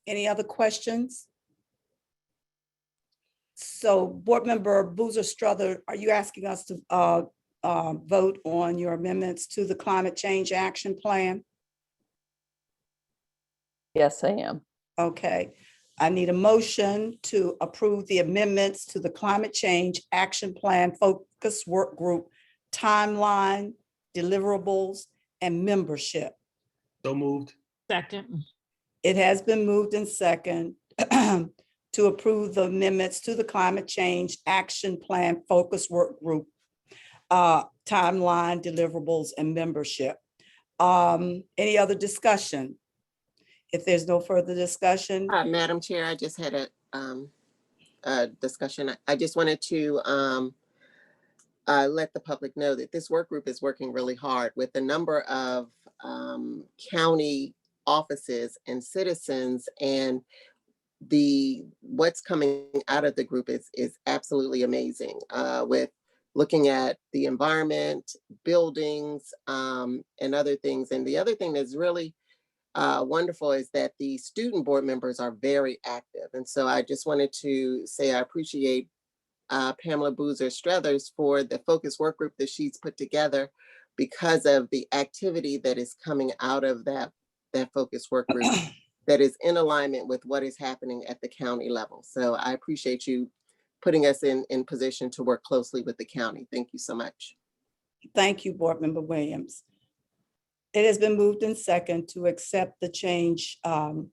Any other questions? So Board Member Boozer Strother, are you asking us to vote on your amendments to the Climate Change Action Plan? Yes, I am. Okay, I need a motion to approve the amendments to the Climate Change Action Plan Focus Work Group timeline, deliverables, and membership. So moved. Second. It has been moved in second to approve the amendments to the Climate Change Action Plan Focus Work Group timeline, deliverables, and membership. Any other discussion? If there's no further discussion. Madam Chair, I just had a discussion. I just wanted to let the public know that this work group is working really hard with a number of county offices and citizens, and what's coming out of the group is absolutely amazing, with looking at the environment, buildings, and other things. And the other thing that's really wonderful is that the student board members are very active. And so I just wanted to say I appreciate Pamela Boozer Struthers for the focus work group that she's put together, because of the activity that is coming out of that focus work group that is in alignment with what is happening at the county level. So I appreciate you putting us in position to work closely with the county. Thank you so much. Thank you, Board Member Williams. It has been moved in second to accept the change from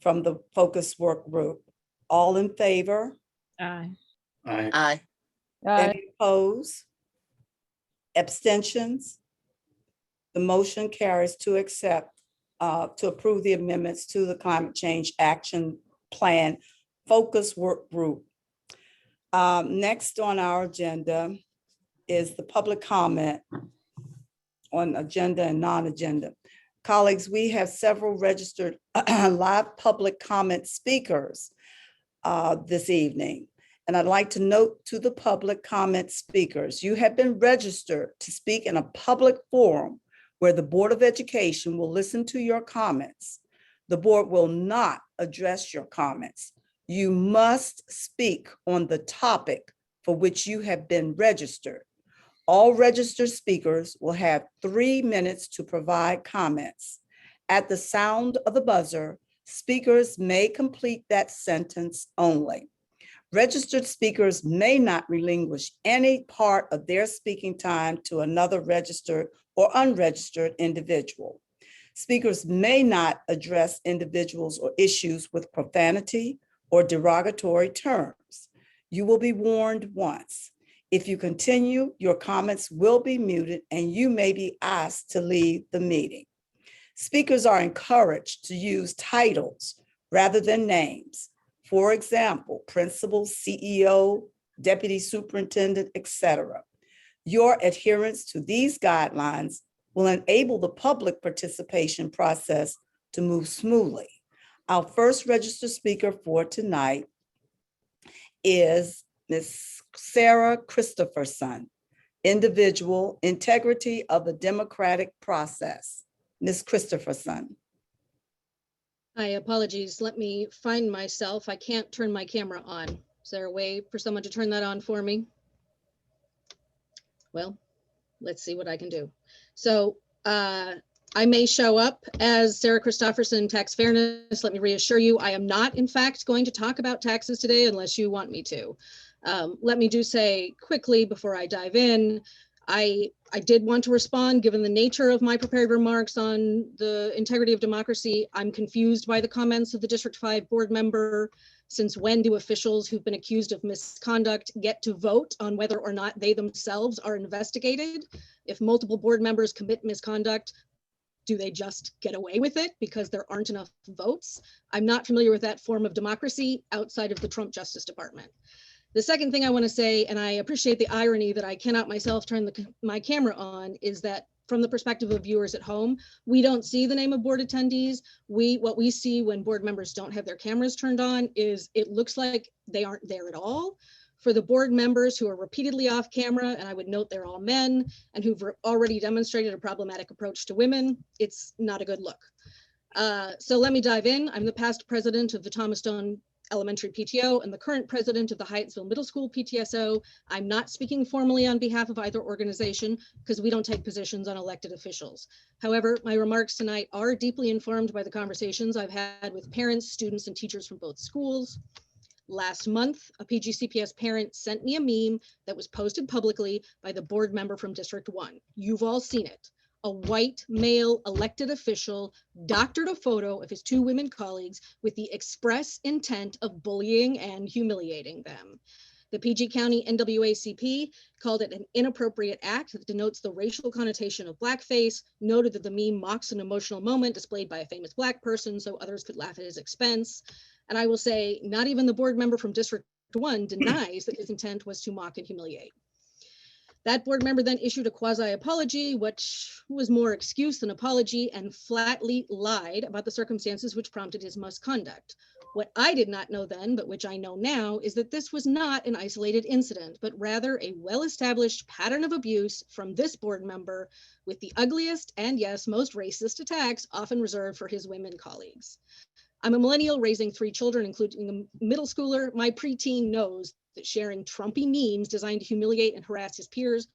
the focus work group. All in favor? Aye. Aye. Aye. Any opposed? Abstentions? The motion carries to accept, to approve the amendments to the Climate Change Action Plan Focus Work Group. Next on our agenda is the public comment on agenda and non-agenda. Colleagues, we have several registered live public comment speakers this evening. And I'd like to note to the public comment speakers, you have been registered to speak in a public forum where the Board of Education will listen to your comments. The board will not address your comments. You must speak on the topic for which you have been registered. All registered speakers will have 3 minutes to provide comments. At the sound of the buzzer, speakers may complete that sentence only. Registered speakers may not relinquish any part of their speaking time to another registered or unregistered individual. Speakers may not address individuals or issues with profanity or derogatory terms. You will be warned once. If you continue, your comments will be muted and you may be asked to leave the meeting. Speakers are encouraged to use titles rather than names. For example, principal, CEO, deputy superintendent, etc. Your adherence to these guidelines will enable the public participation process to move smoothly. Our first registered speaker for tonight is Ms. Sarah Christopherson, individual, integrity of the democratic process. Ms. Christopherson. Hi, apologies. Let me find myself. I can't turn my camera on. Is there a way for someone to turn that on for me? Well, let's see what I can do. So I may show up as Sarah Christopherson, Tax Fairness. Let me reassure you, I am not, in fact, going to talk about taxes today unless you want me to. Let me do say quickly before I dive in, I did want to respond, given the nature of my prepared remarks on the integrity of democracy. I'm confused by the comments of the District 5 board member. Since when do officials who've been accused of misconduct get to vote on whether or not they themselves are investigated? If multiple board members commit misconduct, do they just get away with it because there aren't enough votes? I'm not familiar with that form of democracy outside of the Trump Justice Department. The second thing I want to say, and I appreciate the irony that I cannot myself turn my camera on, is that from the perspective of viewers at home, we don't see the name of board attendees. What we see when board members don't have their cameras turned on is it looks like they aren't there at all. For the board members who are repeatedly off camera, and I would note they're all men and who've already demonstrated a problematic approach to women, it's not a good look. So let me dive in. I'm the past president of the Thomas Stone Elementary PTO and the current president of the Hyattsville Middle School PTSO. I'm not speaking formally on behalf of either organization because we don't take positions on elected officials. However, my remarks tonight are deeply informed by the conversations I've had with parents, students, and teachers from both schools. Last month, a PGCPS parent sent me a meme that was posted publicly by the board member from District 1. You've all seen it. A white male elected official doctored a photo of his two women colleagues with the express intent of bullying and humiliating them. The PG County NAACP called it an inappropriate act that denotes the racial connotation of blackface, noted that the meme mocks an emotional moment displayed by a famous Black person so others could laugh at his expense. And I will say, not even the board member from District 1 denies that his intent was to mock and humiliate. That board member then issued a quasi-apology, which was more excuse than apology, and flatly lied about the circumstances which prompted his misconduct. What I did not know then, but which I know now, is that this was not an isolated incident, but rather a well-established pattern of abuse from this board member, with the ugliest and, yes, most racist attacks often reserved for his women colleagues. I'm a millennial raising 3 children, including a middle schooler. My preteen knows that sharing Trumpy memes designed to humiliate and harass his peers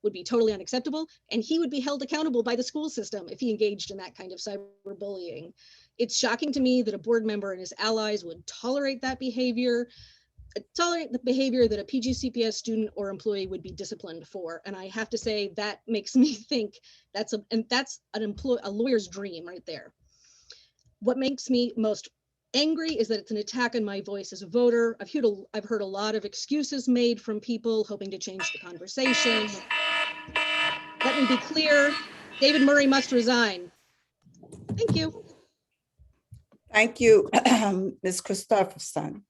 would be totally unacceptable, and he would be held accountable by the school system if he engaged in that kind of cyberbullying. It's shocking to me that a board member and his allies would tolerate that behavior, tolerate the behavior that a PGCPS student or employee would be disciplined for. And I have to say that makes me think that's a lawyer's dream right there. What makes me most angry is that it's an attack on my voice as a voter. I've heard a lot of excuses made from people hoping to change the conversation. Let me be clear, David Murray must resign. Thank you. Thank you, Ms. Christopherson.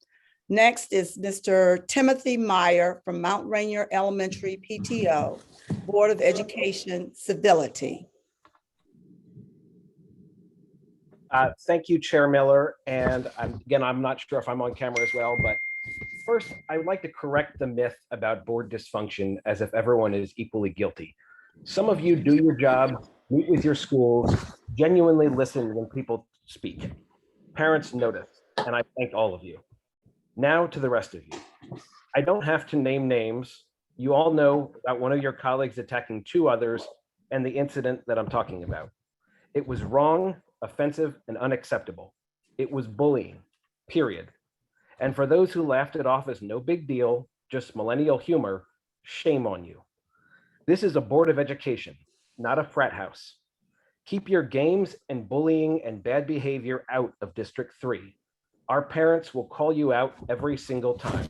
Next is Mr. Timothy Meyer from Mount Rainier Elementary PTO, Board of Education Civility. Thank you, Chair Miller. And again, I'm not sure if I'm on camera as well, but first, I would like to correct the myth about board dysfunction as if everyone is equally guilty. Some of you do your job, meet with your schools, genuinely listen when people speak. Parents notice, and I thank all of you. Now to the rest of you. I don't have to name names. You all know about one of your colleagues attacking 2 others and the incident that I'm talking about. It was wrong, offensive, and unacceptable. It was bullying, period. And for those who laughed it off as no big deal, just millennial humor, shame on you. This is a board of education, not a frat house. Keep your games and bullying and bad behavior out of District 3. Our parents will call you out every single time.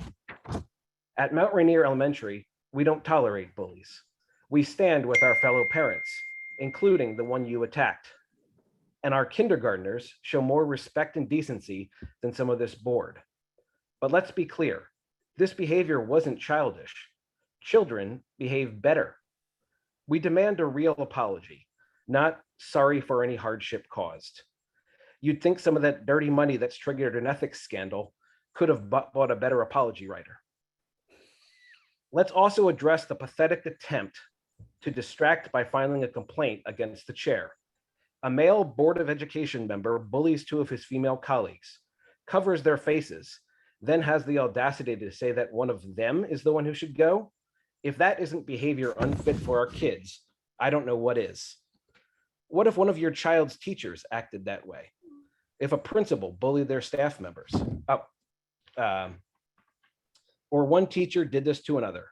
At Mount Rainier Elementary, we don't tolerate bullies. We stand with our fellow parents, including the one you attacked. And our kindergartners show more respect and decency than some of this board. But let's be clear, this behavior wasn't childish. Children behave better. We demand a real apology, not sorry for any hardship caused. You'd think some of that dirty money that's triggered an ethics scandal could have bought a better apology writer. Let's also address the pathetic attempt to distract by filing a complaint against the chair. A male Board of Education member bullies 2 of his female colleagues, covers their faces, then has the audacity to say that one of them is the one who should go. If that isn't behavior unfit for our kids, I don't know what is. What if one of your child's teachers acted that way? If a principal bullied their staff members? Or one teacher did this to another?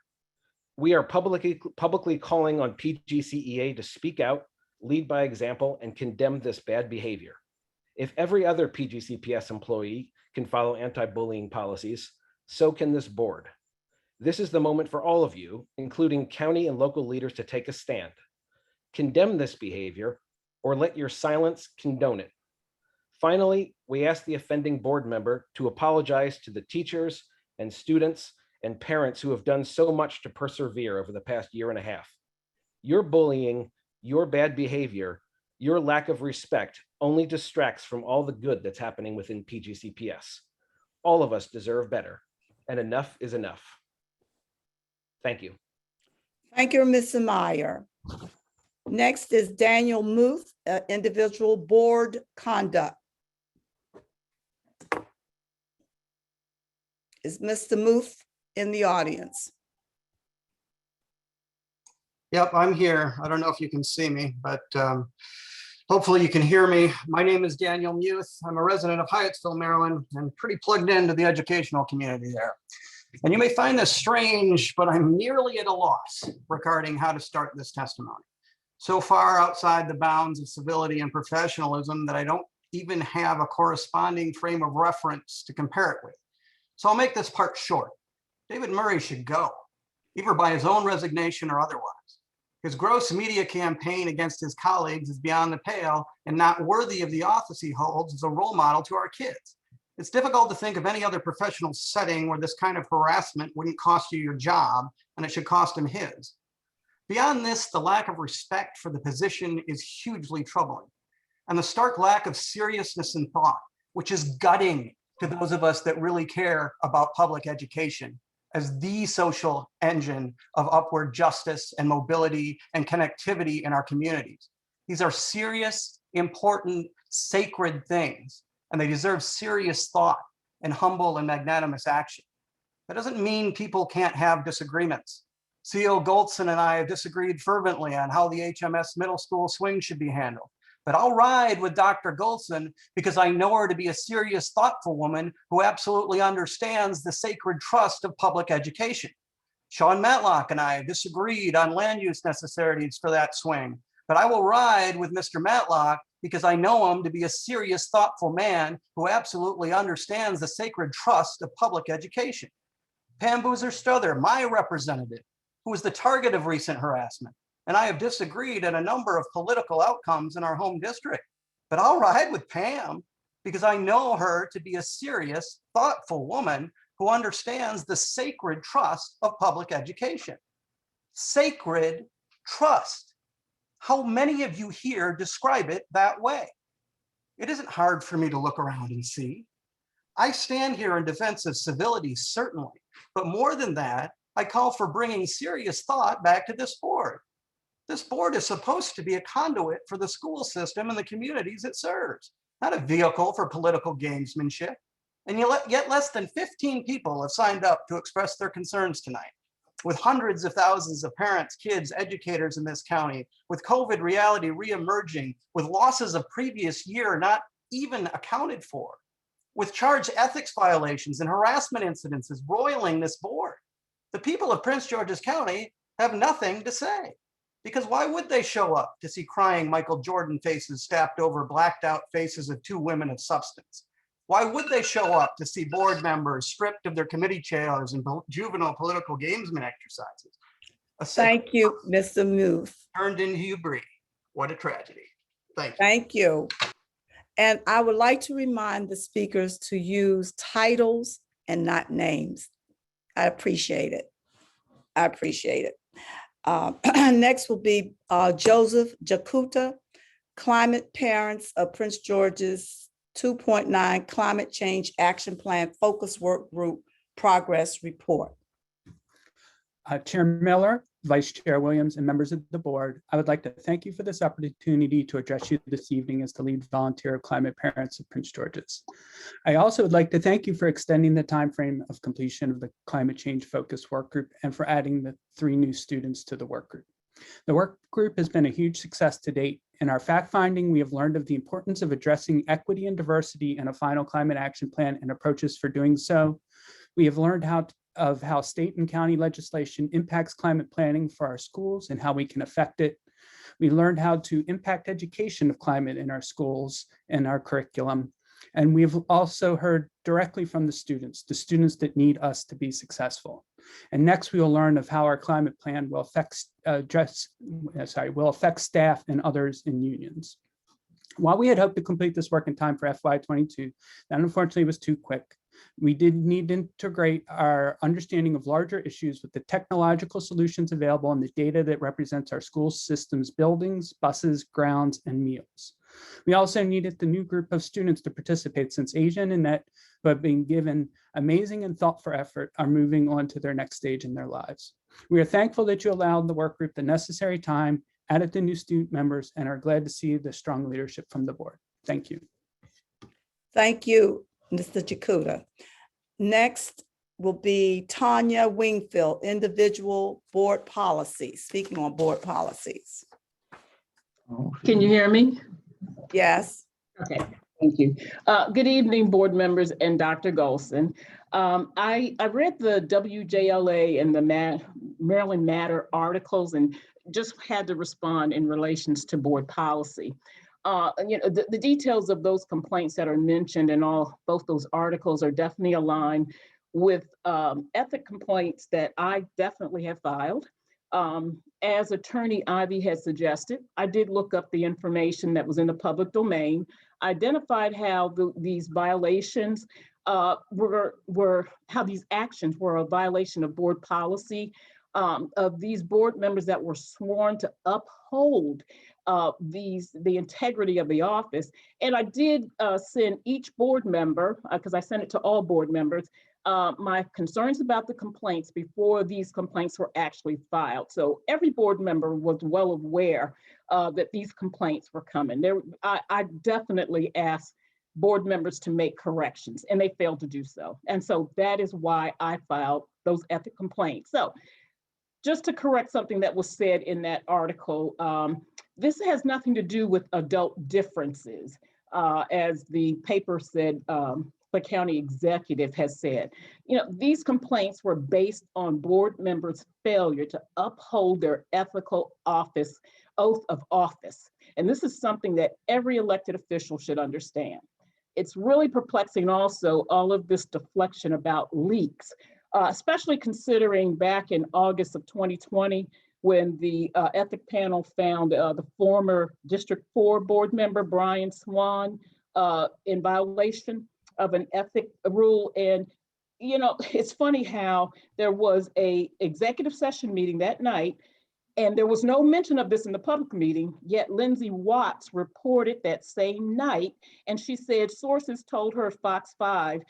We are publicly calling on PGCEA to speak out, lead by example, and condemn this bad behavior. If every other PGCPS employee can follow anti-bullying policies, so can this board. This is the moment for all of you, including county and local leaders, to take a stand. Condemn this behavior, or let your silence condone it. Finally, we ask the offending board member to apologize to the teachers and students and parents who have done so much to persevere over the past year and a half. Your bullying, your bad behavior, your lack of respect only distracts from all the good that's happening within PGCPS. All of us deserve better, and enough is enough. Thank you. Thank you, Mr. Meyer. Next is Daniel Muth, individual board conduct. Is Mr. Muth in the audience? Yep, I'm here. I don't know if you can see me, but hopefully you can hear me. My name is Daniel Muth. I'm a resident of Hyattsville, Maryland, and pretty plugged into the educational community there. And you may find this strange, but I'm nearly at a loss regarding how to start this testimony. So far outside the bounds of civility and professionalism that I don't even have a corresponding frame of reference to compare it with. So I'll make this part short. David Murray should go, either by his own resignation or otherwise. His gross media campaign against his colleagues is beyond the pale and not worthy of the office he holds as a role model to our kids. It's difficult to think of any other professional setting where this kind of harassment wouldn't cost you your job, and it should cost him his. Beyond this, the lack of respect for the position is hugely troubling, and the stark lack of seriousness and thought, which is gutting to those of us that really care about public education as the social engine of upward justice and mobility and connectivity in our communities. These are serious, important, sacred things, and they deserve serious thought and humble and magnanimous action. That doesn't mean people can't have disagreements. CEO Goldson and I have disagreed fervently on how the HMS middle school swing should be handled. But I'll ride with Dr. Goldson because I know her to be a serious, thoughtful woman who absolutely understands the sacred trust of public education. Sean Matlock and I have disagreed on land use necessities for that swing, but I will ride with Mr. Matlock because I know him to be a serious, thoughtful man who absolutely understands the sacred trust of public education. Pam Boozer-Strother, my representative, who was the target of recent harassment, and I have disagreed on a number of political outcomes in our home district. But I'll ride with Pam because I know her to be a serious, thoughtful woman who understands the sacred trust of public education. Sacred trust. How many of you here describe it that way? It isn't hard for me to look around and see. I stand here in defense of civility, certainly, but more than that, I call for bringing serious thought back to this board. This board is supposed to be a conduit for the school system and the communities it serves, not a vehicle for political gamesmanship. And yet less than 15 people have signed up to express their concerns tonight, with hundreds of thousands of parents, kids, educators in this county, with COVID reality reemerging, with losses of previous year not even accounted for, with charged ethics violations and harassment incidences roiling this board. The people of Prince George's County have nothing to say. Because why would they show up to see crying Michael Jordan faces stacked over blacked out faces of two women of substance? Why would they show up to see board members stripped of their committee chairs and juvenile political gamesman exercises? Thank you, Mr. Muth. Turned into hubris. What a tragedy. Thank you. Thank you. And I would like to remind the speakers to use titles and not names. I appreciate it. I appreciate it. Next will be Joseph Jakuta, Climate Parents of Prince George's 2.9 Climate Change Action Plan Focus Work Group Progress Report. Chair Miller, Vice Chair Williams, and members of the board, I would like to thank you for this opportunity to address you this evening as the lead volunteer of Climate Parents of Prince George's. I also would like to thank you for extending the timeframe of completion of the climate change focused work group and for adding the 3 new students to the work group. The work group has been a huge success to date. In our fact finding, we have learned of the importance of addressing equity and diversity in a final climate action plan and approaches for doing so. We have learned of how state and county legislation impacts climate planning for our schools and how we can affect it. We learned how to impact education of climate in our schools and our curriculum. And we've also heard directly from the students that need us to be successful. And next, we will learn of how our climate plan will affect staff and others in unions. While we had hoped to complete this work in time for FY22, that unfortunately was too quick. We did need to integrate our understanding of larger issues with the technological solutions available and the data that represents our school systems, buildings, buses, grounds, and meals. We also needed the new group of students to participate since Asia and Annette, who have been given amazing and thoughtful effort, are moving on to their next stage in their lives. We are thankful that you allowed the work group the necessary time, added the new student members, and are glad to see the strong leadership from the board. Thank you. Thank you, Mr. Jakuta. Next will be Tanya Wingfield, individual board policies, speaking on board policies. Can you hear me? Yes. Okay, thank you. Good evening, board members and Dr. Golson. I read the WJLA and the Maryland Matter articles and just had to respond in relations to board policy. The details of those complaints that are mentioned in both those articles are definitely aligned with ethic complaints that I definitely have filed. As Attorney Ivy has suggested, I did look up the information that was in the public domain, identified how these violations how these actions were a violation of board policy of these board members that were sworn to uphold the integrity of the office. And I did send each board member, because I sent it to all board members, my concerns about the complaints before these complaints were actually filed. So every board member was well aware that these complaints were coming. I definitely asked board members to make corrections and they failed to do so. And so that is why I filed those ethic complaints. So just to correct something that was said in that article, this has nothing to do with adult differences, as the paper said, the county executive has said. These complaints were based on board members' failure to uphold their ethical oath of office. And this is something that every elected official should understand. It's really perplexing also, all of this deflection about leaks, especially considering back in August of 2020, when the ethic panel found the former District 4 board member, Brian Swan, in violation of an ethic rule. And, it's funny how there was a executive session meeting that night, and there was no mention of this in the public meeting, yet Lindsay Watts reported that same night, and she said sources told her Fox 5,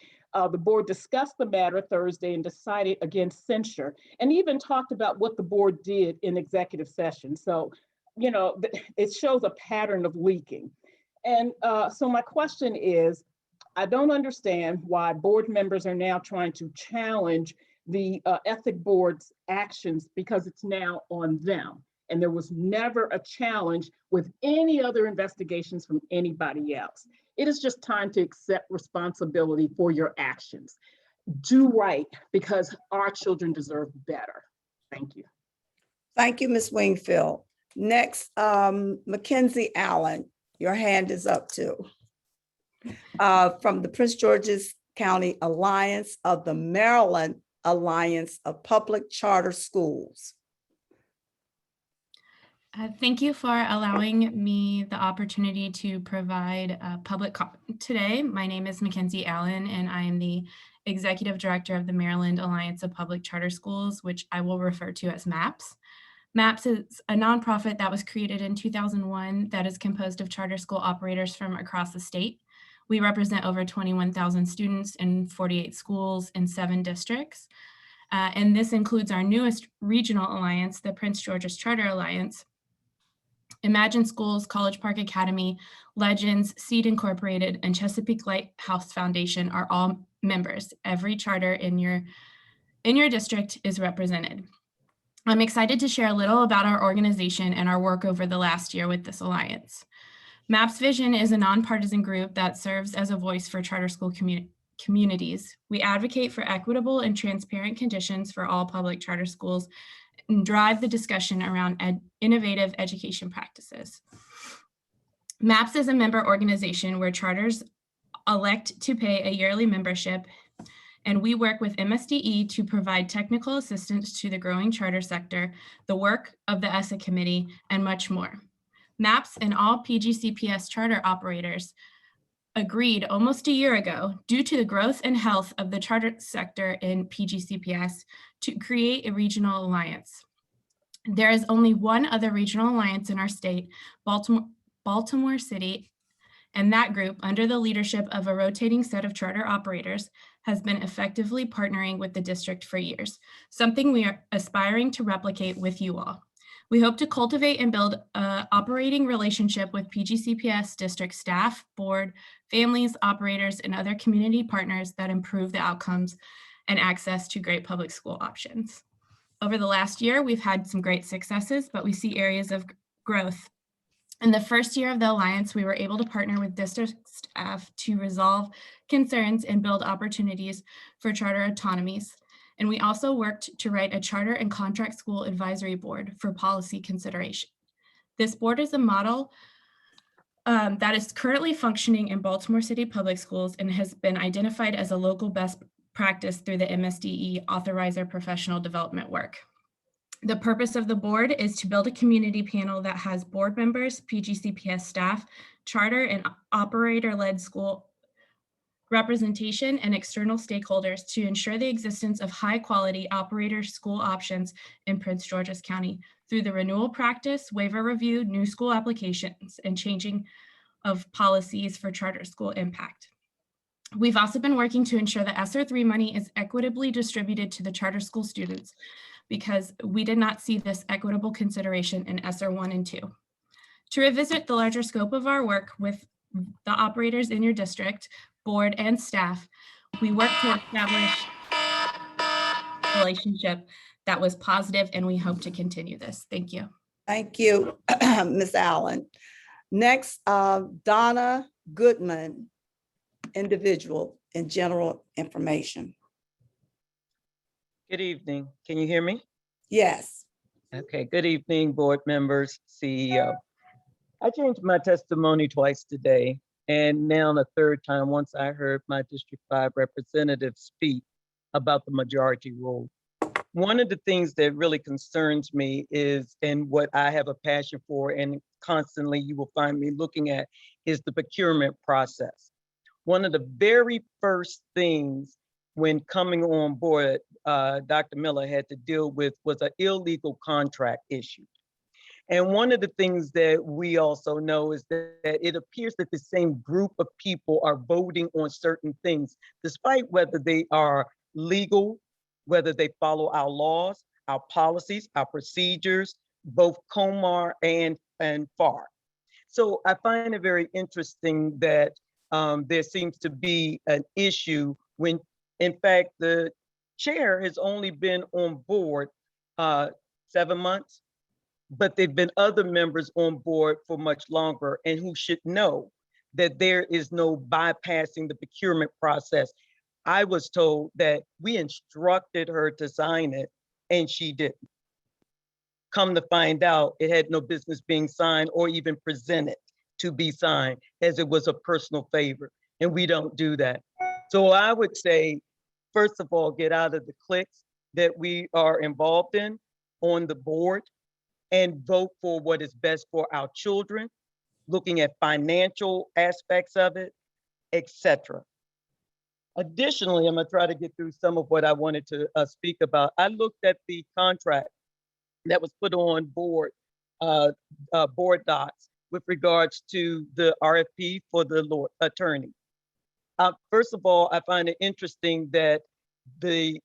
the board discussed the matter Thursday and decided against censure, and even talked about what the board did in executive session. So, it shows a pattern of leaking. And so my question is, I don't understand why board members are now trying to challenge the ethic board's actions because it's now on them. And there was never a challenge with any other investigations from anybody else. It is just time to accept responsibility for your actions. Do right, because our children deserve better. Thank you. Thank you, Ms. Wingfield. Next, Mackenzie Allen, your hand is up too. From the Prince George's County Alliance of the Maryland Alliance of Public Charter Schools. Thank you for allowing me the opportunity to provide public comment today. My name is Mackenzie Allen, and I am the Executive Director of the Maryland Alliance of Public Charter Schools, which I will refer to as MAPS. MAPS is a nonprofit that was created in 2001 that is composed of charter school operators from across the state. We represent over 21,000 students in 48 schools in 7 districts. And this includes our newest regional alliance, the Prince George's Charter Alliance. Imagine Schools, College Park Academy, Legends, Seed Incorporated, and Chesapeake Lighthouse Foundation are all members. Every charter in your district is represented. I'm excited to share a little about our organization and our work over the last year with this alliance. MAPS Vision is a nonpartisan group that serves as a voice for charter school communities. We advocate for equitable and transparent conditions for all public charter schools and drive the discussion around innovative education practices. MAPS is a member organization where charters elect to pay a yearly membership, and we work with MSDE to provide technical assistance to the growing charter sector, the work of the ESSA committee, and much more. MAPS and all PGCPS charter operators agreed almost a year ago, due to the growth and health of the charter sector in PGCPS, to create a regional alliance. There is only one other regional alliance in our state, Baltimore City, and that group, under the leadership of a rotating set of charter operators, has been effectively partnering with the district for years, something we are aspiring to replicate with you all. We hope to cultivate and build an operating relationship with PGCPS district staff, board, families, operators, and other community partners that improve the outcomes and access to great public school options. Over the last year, we've had some great successes, but we see areas of growth. In the first year of the Alliance, we were able to partner with district staff to resolve concerns and build opportunities for charter autonomies. And we also worked to write a charter and contract school advisory board for policy consideration. This board is a model that is currently functioning in Baltimore City Public Schools and has been identified as a local best practice through the MSDE Authorizer professional development work. The purpose of the board is to build a community panel that has board members, PGCPS staff, charter and operator-led school representation, and external stakeholders to ensure the existence of high-quality operator school options in Prince George's County through the renewal practice, waiver review, new school applications, and changing of policies for charter school impact. We've also been working to ensure that ESSER 3 money is equitably distributed to the charter school students, because we did not see this equitable consideration in ESSER 1 and 2. To revisit the larger scope of our work with the operators in your district, board, and staff, we worked to establish a relationship that was positive, and we hope to continue this. Thank you. Thank you, Ms. Allen. Next, Donna Goodman, individual and general information. Good evening. Can you hear me? Yes. Okay, good evening, board members, CEO. I changed my testimony twice today, and now the third time once I heard my District 5 representative speak about the majority rule. One of the things that really concerns me is, and what I have a passion for, and constantly you will find me looking at, is the procurement process. One of the very first things when coming on board, Dr. Miller had to deal with was an illegal contract issue. And one of the things that we also know is that it appears that the same group of people are voting on certain things, despite whether they are legal, whether they follow our laws, our policies, our procedures, both COMAR and FAR. So I find it very interesting that there seems to be an issue when, in fact, the chair has only been on board 7 months, but there've been other members on board for much longer, and who should know that there is no bypassing the procurement process. I was told that we instructed her to sign it, and she didn't. Come to find out, it had no business being signed or even presented to be signed, as it was a personal favor, and we don't do that. So I would say, first of all, get out of the cliques that we are involved in on the board and vote for what is best for our children, looking at financial aspects of it, etc. Additionally, I'm gonna try to get through some of what I wanted to speak about. I looked at the contract that was put on board, board docs with regards to the RFP for the attorney. First of all, I find it interesting that the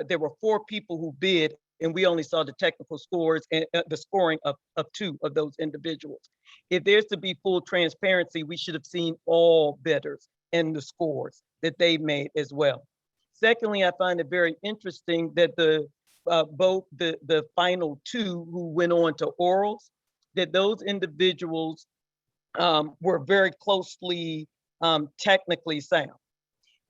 there were 4 people who bid, and we only saw the technical scores and the scoring of 2 of those individuals. If there's to be full transparency, we should have seen all bidders and the scores that they made as well. Secondly, I find it very interesting that both the final 2 who went on to orals, that those individuals were very closely technically sound.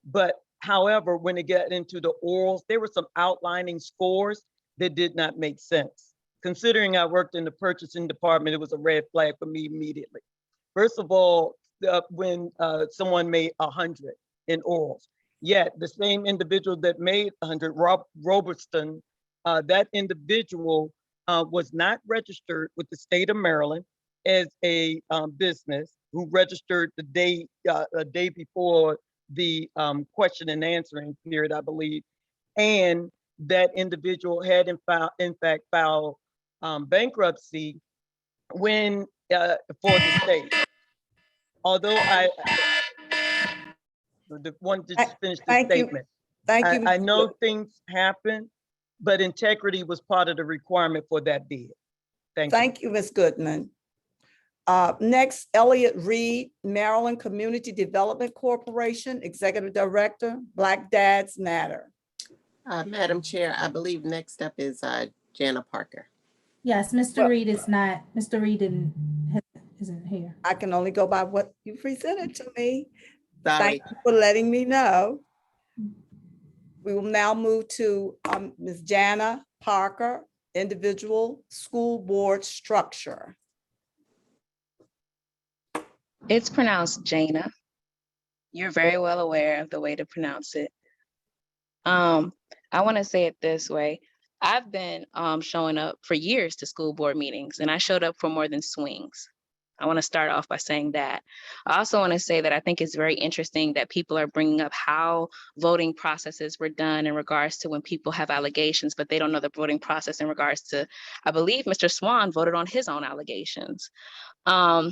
But however, when it got into the orals, there were some outlining scores that did not make sense. Considering I worked in the purchasing department, it was a red flag for me immediately. First of all, when someone made 100 in orals, yet the same individual that made 100, Robertson, that individual was not registered with the state of Maryland as a business, who registered the day a day before the question and answering period, I believe, and that individual had in fact filed bankruptcy when for the state. Although I wanted to finish the statement. Thank you. I know things happen, but integrity was part of the requirement for that bid. Thank you, Ms. Goodman. Next, Elliott Reed, Maryland Community Development Corporation, Executive Director, Black Dads Matter. Madam Chair, I believe next up is Jana Parker. Yes, Mr. Reed is not, Mr. Reed isn't here. I can only go by what you presented to me. Sorry. Thank you for letting me know. We will now move to Ms. Jana Parker, Individual School Board Structure. It's pronounced Jana. You're very well aware of the way to pronounce it. I want to say it this way. I've been showing up for years to school board meetings, and I showed up for more than swings. I want to start off by saying that. I also want to say that I think it's very interesting that people are bringing up how voting processes were done in regards to when people have allegations, but they don't know the voting process in regards to, I believe Mr. Swan voted on his own allegations. I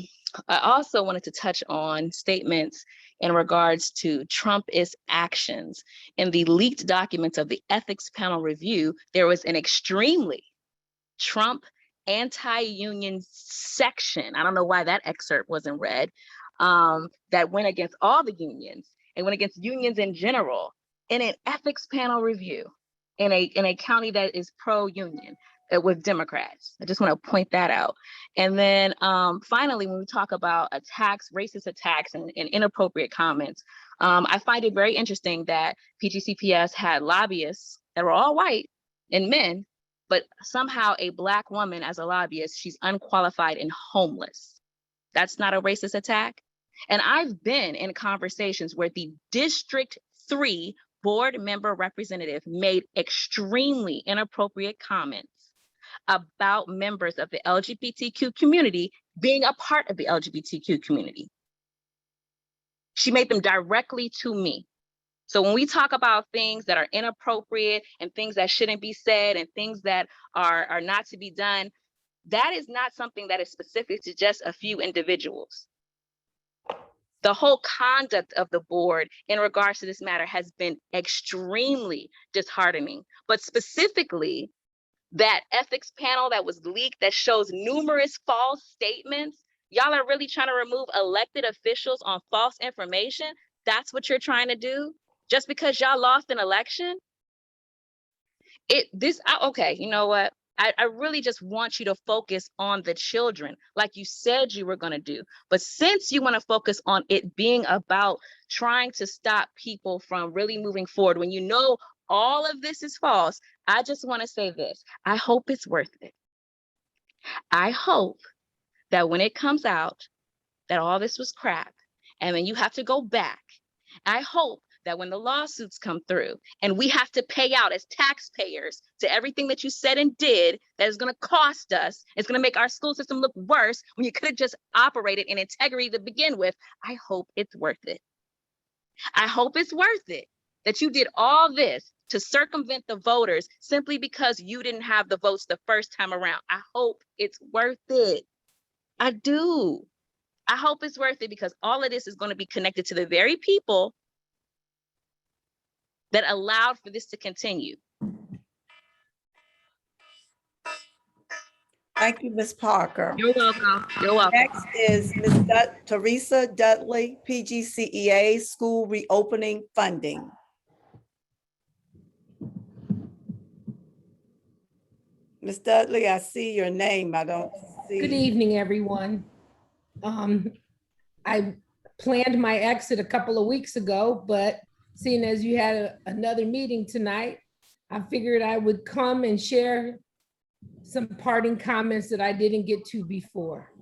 also wanted to touch on statements in regards to Trumpist actions. In the leaked documents of the ethics panel review, there was an extremely Trump anti-union section. I don't know why that excerpt wasn't read, that went against all the unions and went against unions in general in an ethics panel review in a county that is pro-union with Democrats. I just want to point that out. And then finally, when we talk about attacks, racist attacks and inappropriate comments, I find it very interesting that PGCPS had lobbyists that were all white and men, but somehow a Black woman as a lobbyist, she's unqualified and homeless. That's not a racist attack. And I've been in conversations where the District 3 board member representative made extremely inappropriate comments about members of the LGBTQ community being a part of the LGBTQ community. She made them directly to me. So when we talk about things that are inappropriate and things that shouldn't be said and things that are not to be done, that is not something that is specific to just a few individuals. The whole conduct of the board in regards to this matter has been extremely disheartening, but specifically that ethics panel that was leaked that shows numerous false statements. Y'all are really trying to remove elected officials on false information? That's what you're trying to do? Just because y'all lost an election? Okay, you know what? I really just want you to focus on the children like you said you were gonna do. But since you wanna focus on it being about trying to stop people from really moving forward, when you know all of this is false, I just wanna say this. I hope it's worth it. I hope that when it comes out that all this was crap, and then you have to go back, I hope that when the lawsuits come through and we have to pay out as taxpayers to everything that you said and did that is going to cost us, it's going to make our school system look worse when you could have just operated in integrity to begin with. I hope it's worth it. I hope it's worth it that you did all this to circumvent the voters simply because you didn't have the votes the first time around. I hope it's worth it. I do. I hope it's worth it because all of this is going to be connected to the very people that allowed for this to continue. Thank you, Ms. Parker. You're welcome. You're welcome. Next is Ms. Teresa Dudley, PGCEA, School Reopening Funding. Ms. Dudley, I see your name. I don't see. Good evening, everyone. I planned my exit a couple of weeks ago, but seeing as you had another meeting tonight, I figured I would come and share some parting comments that I didn't get to before.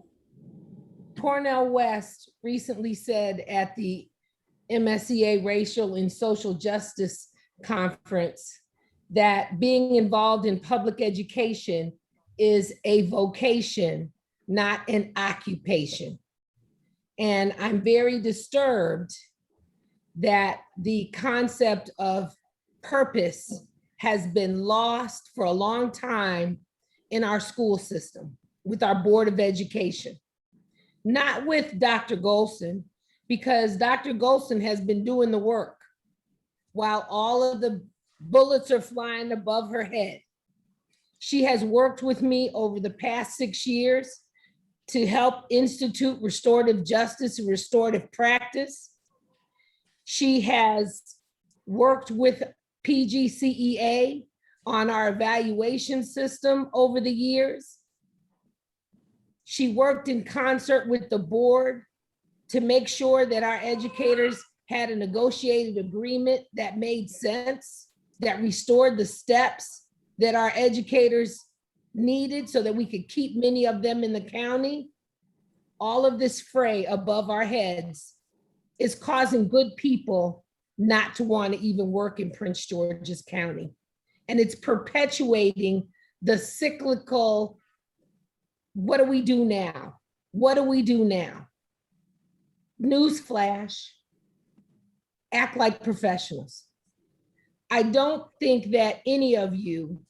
Cornell West recently said at the MSEA Racial and Social Justice Conference that being involved in public education is a vocation, not an occupation. And I'm very disturbed that the concept of purpose has been lost for a long time in our school system with our Board of Education. Not with Dr. Golson, because Dr. Golson has been doing the work while all of the bullets are flying above her head. She has worked with me over the past 6 years to help institute restorative justice and restorative practice. She has worked with PGCEA on our evaluation system over the years. She worked in concert with the board to make sure that our educators had a negotiated agreement that made sense, that restored the steps that our educators needed so that we could keep many of them in the county. All of this fray above our heads is causing good people not to want to even work in Prince George's County. And it's perpetuating the cyclical, what do we do now? What do we do now? Newsflash, act like professionals. I don't think that any of you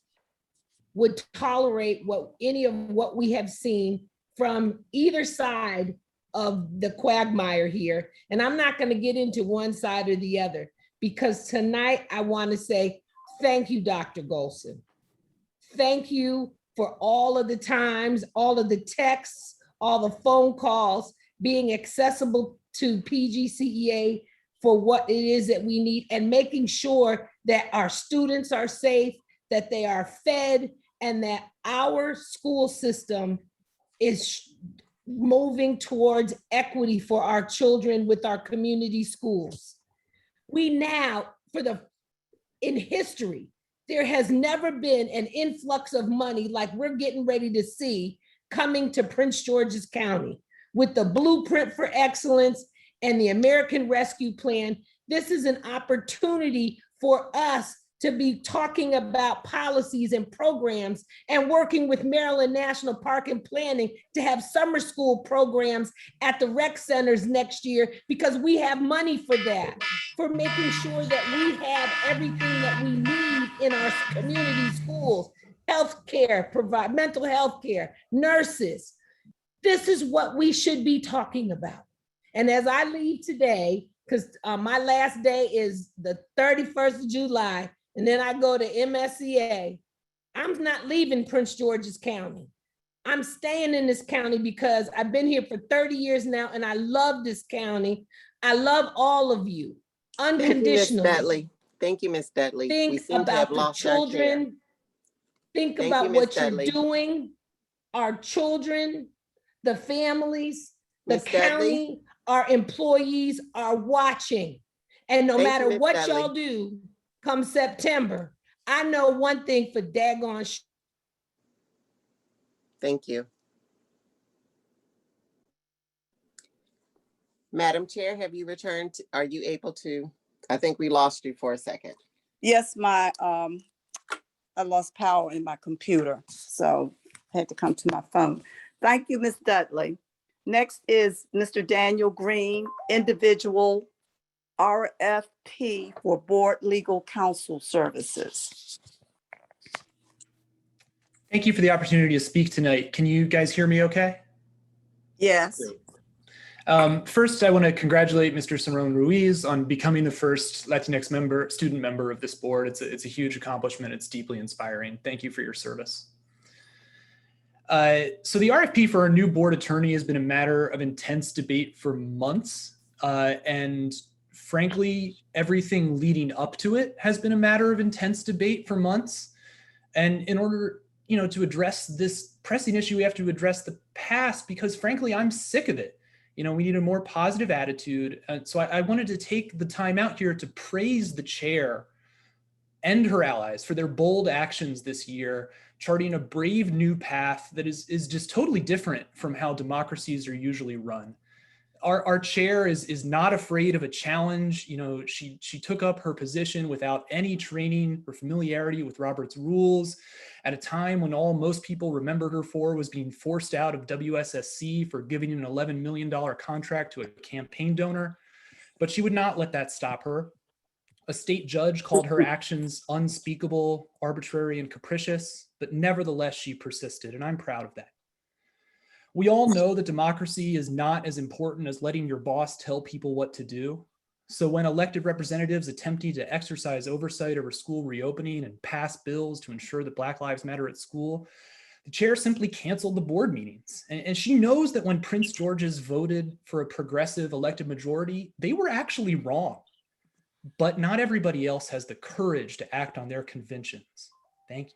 would tolerate any of what we have seen from either side of the quagmire here. And I'm not going to get into one side or the other, because tonight I want to say thank you, Dr. Golson. Thank you for all of the times, all of the texts, all the phone calls, being accessible to PGCEA for what it is that we need, and making sure that our students are safe, that they are fed, and that our school system is moving towards equity for our children with our community schools. We now, in history, there has never been an influx of money like we're getting ready to see coming to Prince George's County with the Blueprint for Excellence and the American Rescue Plan. This is an opportunity for us to be talking about policies and programs and working with Maryland National Park and Planning to have summer school programs at the rec centers next year, because we have money for that, for making sure that we have everything that we need in our community schools, healthcare, provide mental health care, nurses. This is what we should be talking about. And as I leave today, because my last day is the 31st of July, and then I go to MSEA, I'm not leaving Prince George's County. I'm staying in this county because I've been here for 30 years now, and I love this county. I love all of you unconditionally. Thank you, Ms. Dudley. Think about the children. Think about what you're doing. Our children, the families, the county, our employees are watching. And no matter what y'all do come September, I know one thing for daggone sure. Thank you. Madam Chair, have you returned? Are you able to? I think we lost you for a second. Yes, I lost power in my computer, so I had to come to my phone. Thank you, Ms. Dudley. Next is Mr. Daniel Green, individual RFP for Board Legal Counsel Services. Thank you for the opportunity to speak tonight. Can you guys hear me okay? Yes. First, I want to congratulate Mr. Simone Ruiz on becoming the first Latinx student member of this board. It's a huge accomplishment. It's deeply inspiring. Thank you for your service. So the RFP for our new board attorney has been a matter of intense debate for months. And frankly, everything leading up to it has been a matter of intense debate for months. And in order, to address this pressing issue, we have to address the past because frankly, I'm sick of it. We need a more positive attitude. So I wanted to take the time out here to praise the chair and her allies for their bold actions this year, charting a brave new path that is just totally different from how democracies are usually run. Our chair is not afraid of a challenge. She took up her position without any training or familiarity with Robert's rules at a time when all most people remembered her for was being forced out of WSSC for giving an $11 million contract to a campaign donor. But she would not let that stop her. A state judge called her actions unspeakable, arbitrary, and capricious, but nevertheless, she persisted, and I'm proud of that. We all know that democracy is not as important as letting your boss tell people what to do. So when elected representatives attempting to exercise oversight over school reopening and pass bills to ensure that Black Lives Matter at school, the chair simply canceled the board meetings. And she knows that when Prince George's voted for a progressive elected majority, they were actually wrong. But not everybody else has the courage to act on their convictions. Thank you.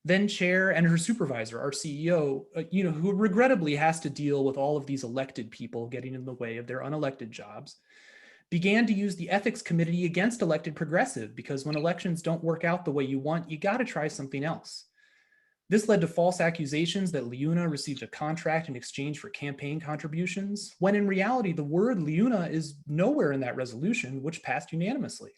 Then chair and her supervisor, our CEO, who regrettably has to deal with all of these elected people getting in the way of their unelected jobs, began to use the ethics committee against elected progressive because when elections don't work out the way you want, you got to try something else. This led to false accusations that Leuna received a contract in exchange for campaign contributions, when in reality, the word Leuna is nowhere in that resolution, which passed unanimously.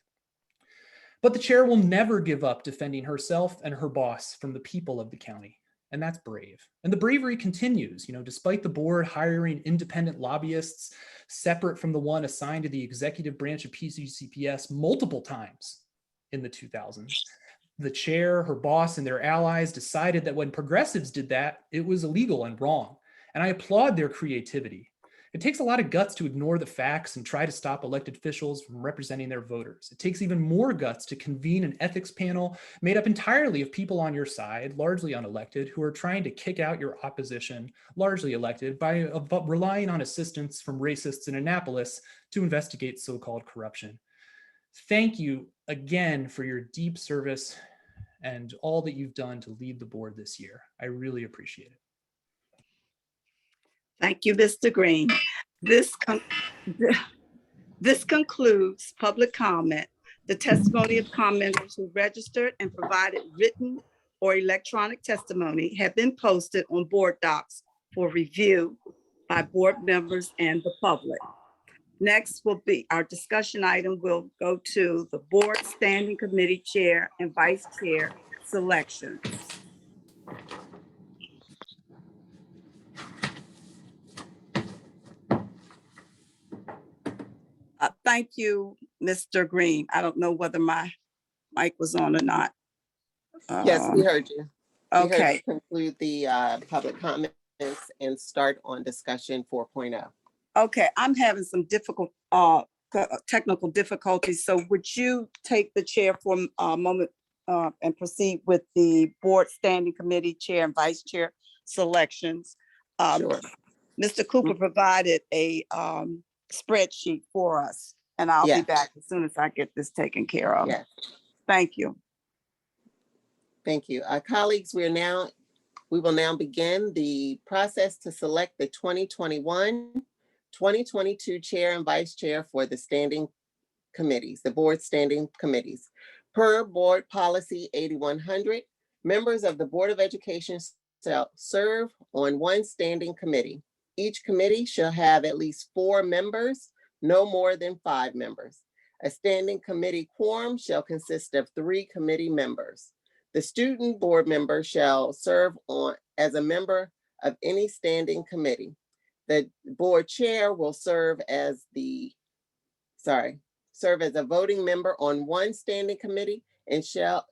But the chair will never give up defending herself and her boss from the people of the county, and that's brave. And the bravery continues, despite the board hiring independent lobbyists separate from the one assigned to the executive branch of PCCPS multiple times in the 2000s. The chair, her boss, and their allies decided that when progressives did that, it was illegal and wrong. And I applaud their creativity. It takes a lot of guts to ignore the facts and try to stop elected officials from representing their voters. It takes even more guts to convene an ethics panel made up entirely of people on your side, largely unelected, who are trying to kick out your opposition, largely elected, by relying on assistance from racists in Annapolis to investigate so-called corruption. Thank you again for your deep service and all that you've done to lead the board this year. I really appreciate it. Thank you, Mr. Green. This concludes public comment. The testimony of commenters who registered and provided written or electronic testimony have been posted on board docs for review by board members and the public. Next will be our discussion item will go to the board standing committee chair and vice chair selections. Thank you, Mr. Green. I don't know whether my mic was on or not. Yes, we heard you. We heard Okay. you conclude the public comments and start on discussion 4.0. Okay, I'm having some difficult technical difficulties. So would you take the chair for a moment and proceed with the board standing committee chair and vice chair selections? Sure. Mr. Cooper provided a spreadsheet for us, and I'll be back as soon as I get this taken care of. Yes. Thank you. Thank you. Colleagues, we will now begin the process to select the 2021-2022 chair and vice chair for the standing committees, the board standing committees. Per board policy 8100, members of the Board of Education shall serve on one standing committee. Each committee shall have at least 4 members, no more than 5 members. A standing committee quorum shall consist of 3 committee members. The student board member shall serve as a member of any standing committee. The board chair will serve as a voting member on one standing committee and shall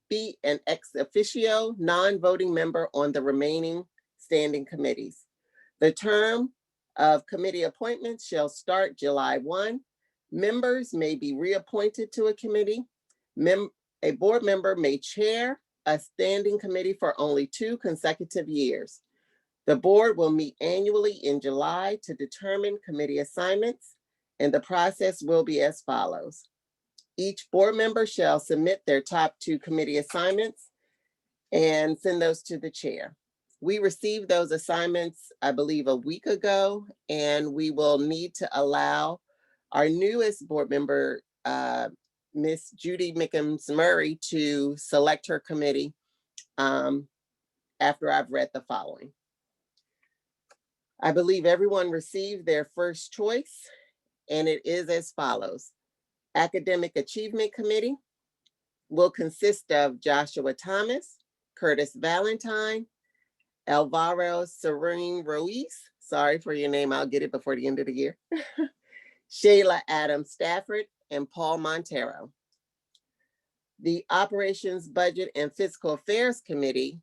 be an ex officio non-voting member on the remaining standing committees. The term of committee appointments shall start July 1. Members may be reappointed to a committee. A board member may chair a standing committee for only 2 consecutive years. The board will meet annually in July to determine committee assignments, and the process will be as follows. Each board member shall submit their top 2 committee assignments and send those to the chair. We received those assignments, I believe, a week ago, and we will need to allow our newest board member, Miss Judy Mickens-Murray, to select her committee after I've read the following. I believe everyone received their first choice, and it is as follows. Academic Achievement Committee will consist of Joshua Thomas, Curtis Valentine, Alvaro Serene Ruiz, sorry for your name, I'll get it before the end of the year, Shayla Adams Stafford, and Paul Montero. The Operations, Budget, and Fiscal Affairs Committee,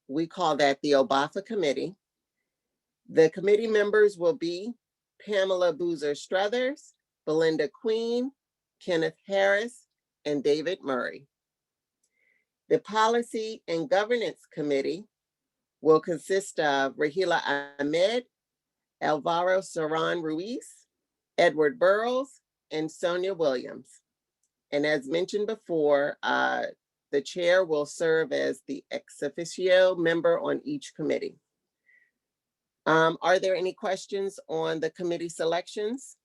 we call that the OBAFA Committee. The committee members will be Pamela Boozer Struthers, Belinda Queen, Kenneth Harris, and David Murray. The Policy and Governance Committee will consist of Rahila Ahmed, Alvaro Serran Ruiz, Edward Burrows, and Sonia Williams. And as mentioned before, the chair will serve as the ex officio member on each committee. Are there any questions on the committee selections?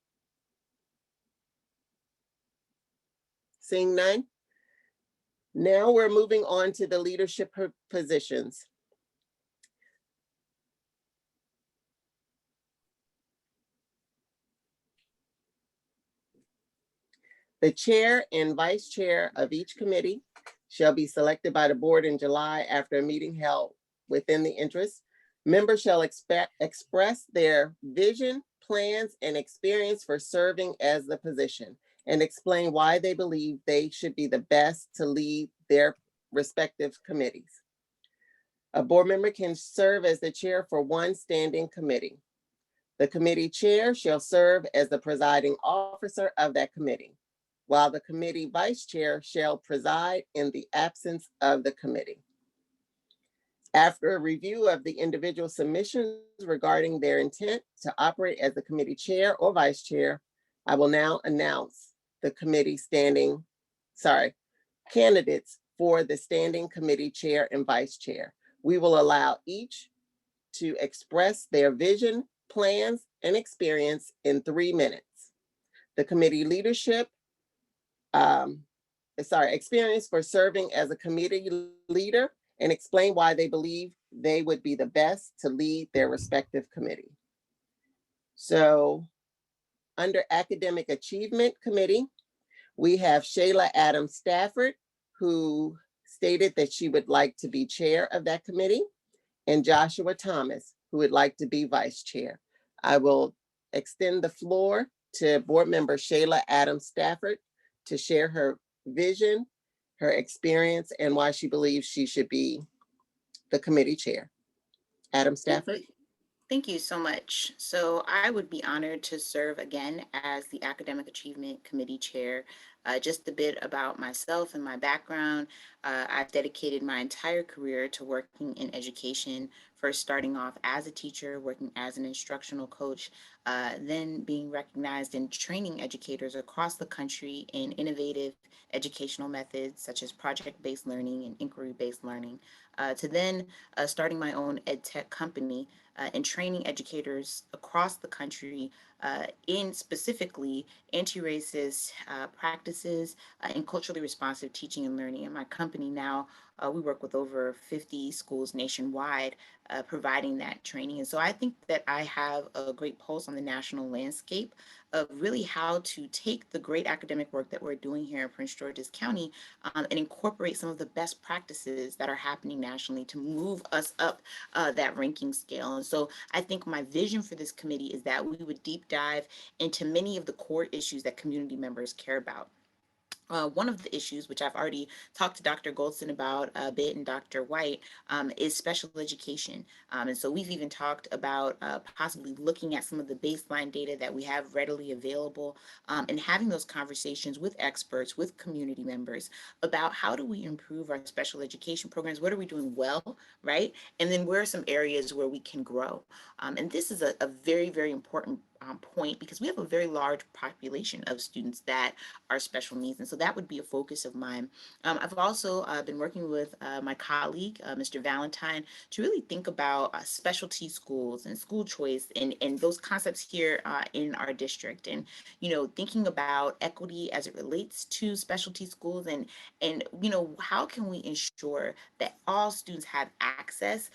Seeing none. Now we're moving on to the leadership positions. The chair and vice chair of each committee shall be selected by the board in July after a meeting held within the interest. Members shall express their vision, plans, and experience for serving as the position and explain why they believe they should be the best to lead their respective committees. A board member can serve as the chair for one standing committee. The committee chair shall serve as the presiding officer of that committee, while the committee vice chair shall preside in the absence of the committee. After a review of the individual submissions regarding their intent to operate as the committee chair or vice chair, I will now announce the committee candidates for the standing committee chair and vice chair. We will allow each to express their vision, plans, and experience in 3 minutes. The committee leadership, experience for serving as a committee leader, and explain why they believe they would be the best to lead their respective committee. So under Academic Achievement Committee, we have Shayla Adams Stafford, who stated that she would like to be chair of that committee, and Joshua Thomas, who would like to be vice chair. I will extend the floor to board member Shayla Adams Stafford to share her vision, her experience, and why she believes she should be the committee chair. Adam Stafford. Thank you so much. So I would be honored to serve again as the Academic Achievement Committee Chair. Just a bit about myself and my background. I've dedicated my entire career to working in education, first starting off as a teacher, working as an instructional coach, then being recognized in training educators across the country in innovative educational methods such as project-based learning and inquiry-based learning, to then starting my own ed tech company and training educators across the country in specifically anti-racist practices and culturally responsive teaching and learning. In my company now, we work with over 50 schools nationwide providing that training. And so I think that I have a great pulse on the national landscape of really how to take the great academic work that we're doing here in Prince George's County and incorporate some of the best practices that are happening nationally to move us up that ranking scale. And so I think my vision for this committee is that we would deep dive into many of the core issues that community members care about. One of the issues, which I've already talked to Dr. Goldson about a bit and Dr. White, is special education. And so we've even talked about possibly looking at some of the baseline data that we have readily available, and having those conversations with experts, with community members about how do we improve our special education programs? What are we doing well, right? And then where are some areas where we can grow? And this is a very, very important point, because we have a very large population of students that are special needs. And so that would be a focus of mine. I've also been working with my colleague, Mr. Valentine, to really think about specialty schools and school choice and those concepts here in our district. And, you know, thinking about equity as it relates to specialty schools and you know, how can we ensure that all students have access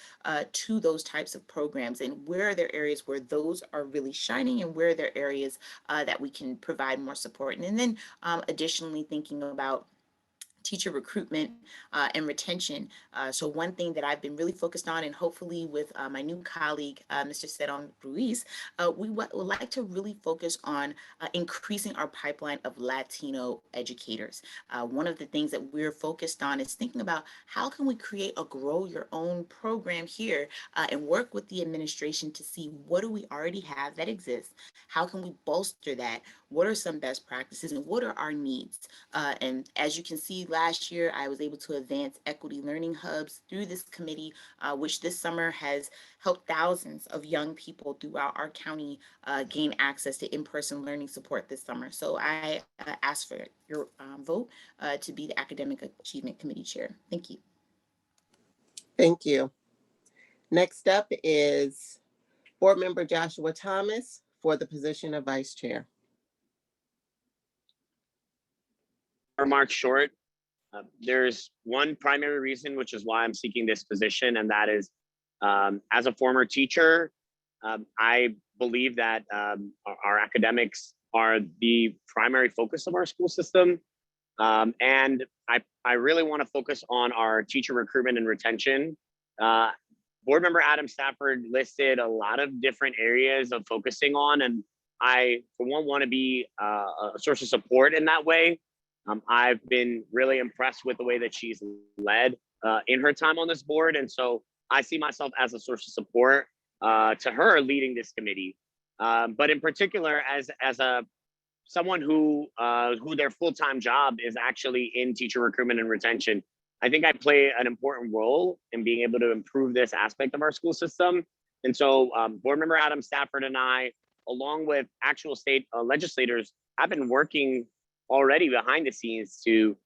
to those types of programs, and where are there areas where those are really shining, and where are there areas that we can provide more support. And then additionally, thinking about teacher recruitment and retention. So one thing that I've been really focused on, and hopefully with my new colleague, Mr. Ceron Ruiz, we would like to really focus on increasing our pipeline of Latino educators. One of the things that we're focused on is thinking about how can we create a grow your own program here and work with the administration to see what do we already have that exists, how can we bolster that, what are some best practices, and what are our needs. And as you can see, last year I was able to advance equity learning hubs through this committee, which this summer has helped thousands of young people throughout our county gain access to in-person learning support this summer. So I ask for your vote to be the Academic Achievement Committee Chair. Thank you. Thank you. Next up is Board Member Joshua Thomas for the position of Vice Chair. Remarks short. There's one primary reason, which is why I'm seeking this position, and that is, as a former teacher, I believe that our academics are the primary focus of our school system, and I really want to focus on our teacher recruitment and retention. Board Member Adam Stafford listed a lot of different areas of focusing on, and I, for one, want to be a source of support in that way. I've been really impressed with the way that she's led in her time on this board. And so I see myself as a source of support to her leading this committee. But in particular, as someone who their full-time job is actually in teacher recruitment and retention, I think I play an important role in being able to improve this aspect of our school system. And so Board Member Adam Stafford and I, along with actual state legislators, have been working already behind the scenes to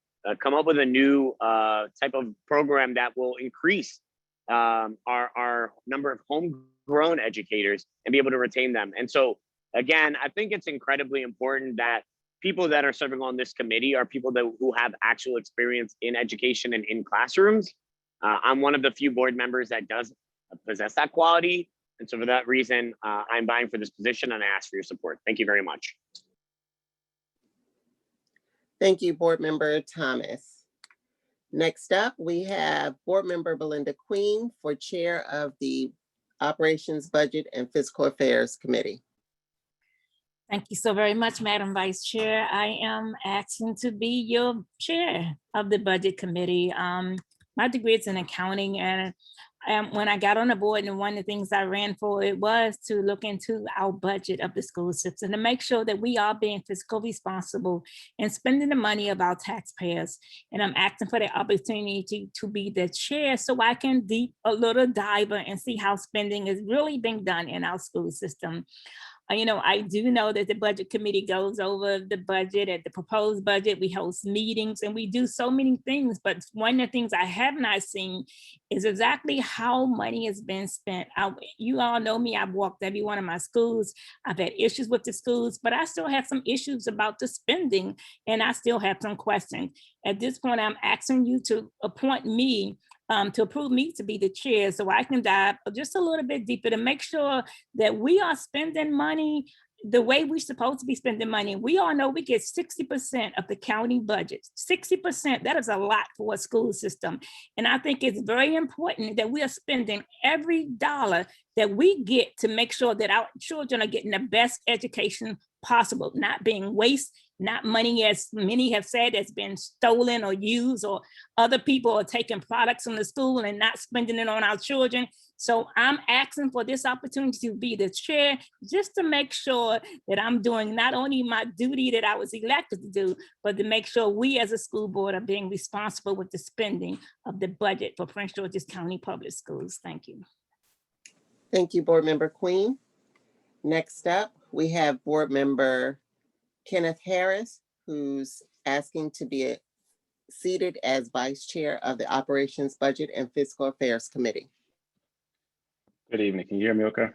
come up with a new type of program that will increase our number of homegrown educators and be able to retain them. And so, again, I think it's incredibly important that people that are serving on this committee are people who have actual experience in education and in classrooms. I'm one of the few board members that does possess that quality. And so for that reason, I'm vying for this position and I ask for your support. Thank you very much. Thank you, Board Member Thomas. Next up, we have Board Member Belinda Queen for Chair of the Operations, Budget, and Fiscal Affairs Committee. Thank you so very much, Madam Vice Chair. I am asking to be your chair of the Budget Committee. My degree is in accounting, and when I got on the board, and one of the things I ran for, it was to look into our budget of the school system to make sure that we are being fiscally responsible and spending the money of our taxpayers. And I'm asking for the opportunity to be the chair so I can deep a little diver and see how spending is really being done in our school system. You know, I do know that the budget committee goes over the budget and the proposed budget. We host meetings and we do so many things. But one of the things I have not seen is exactly how money has been spent. You all know me, I've walked every one of my schools. I've had issues with the schools, but I still have some issues about the spending and I still have some questions. At this point, I'm asking you to appoint me to approve me to be the chair so I can dive just a little bit deeper to make sure that we are spending money the way we're supposed to be spending money. We all know we get 60% of the county budget. 60%, that is a lot for a school system. And I think it's very important that we are spending every dollar that we get to make sure that our children are getting the best education possible, not being waste, not money, as many have said, that's been stolen or used, or other people are taking products from the school and not spending it on our children. So I'm asking for this opportunity to be the chair, just to make sure that I'm doing not only my duty that I was elected to do, but to make sure we as a school board are being responsible with the spending of the budget for Prince George's County Public Schools. Thank you. Thank you, Board Member Queen. Next up, we have Board Member Kenneth Harris, who's asking to be seated as Vice Chair of the Operations, Budget, and Fiscal Affairs Committee. Good evening. Can you hear me okay?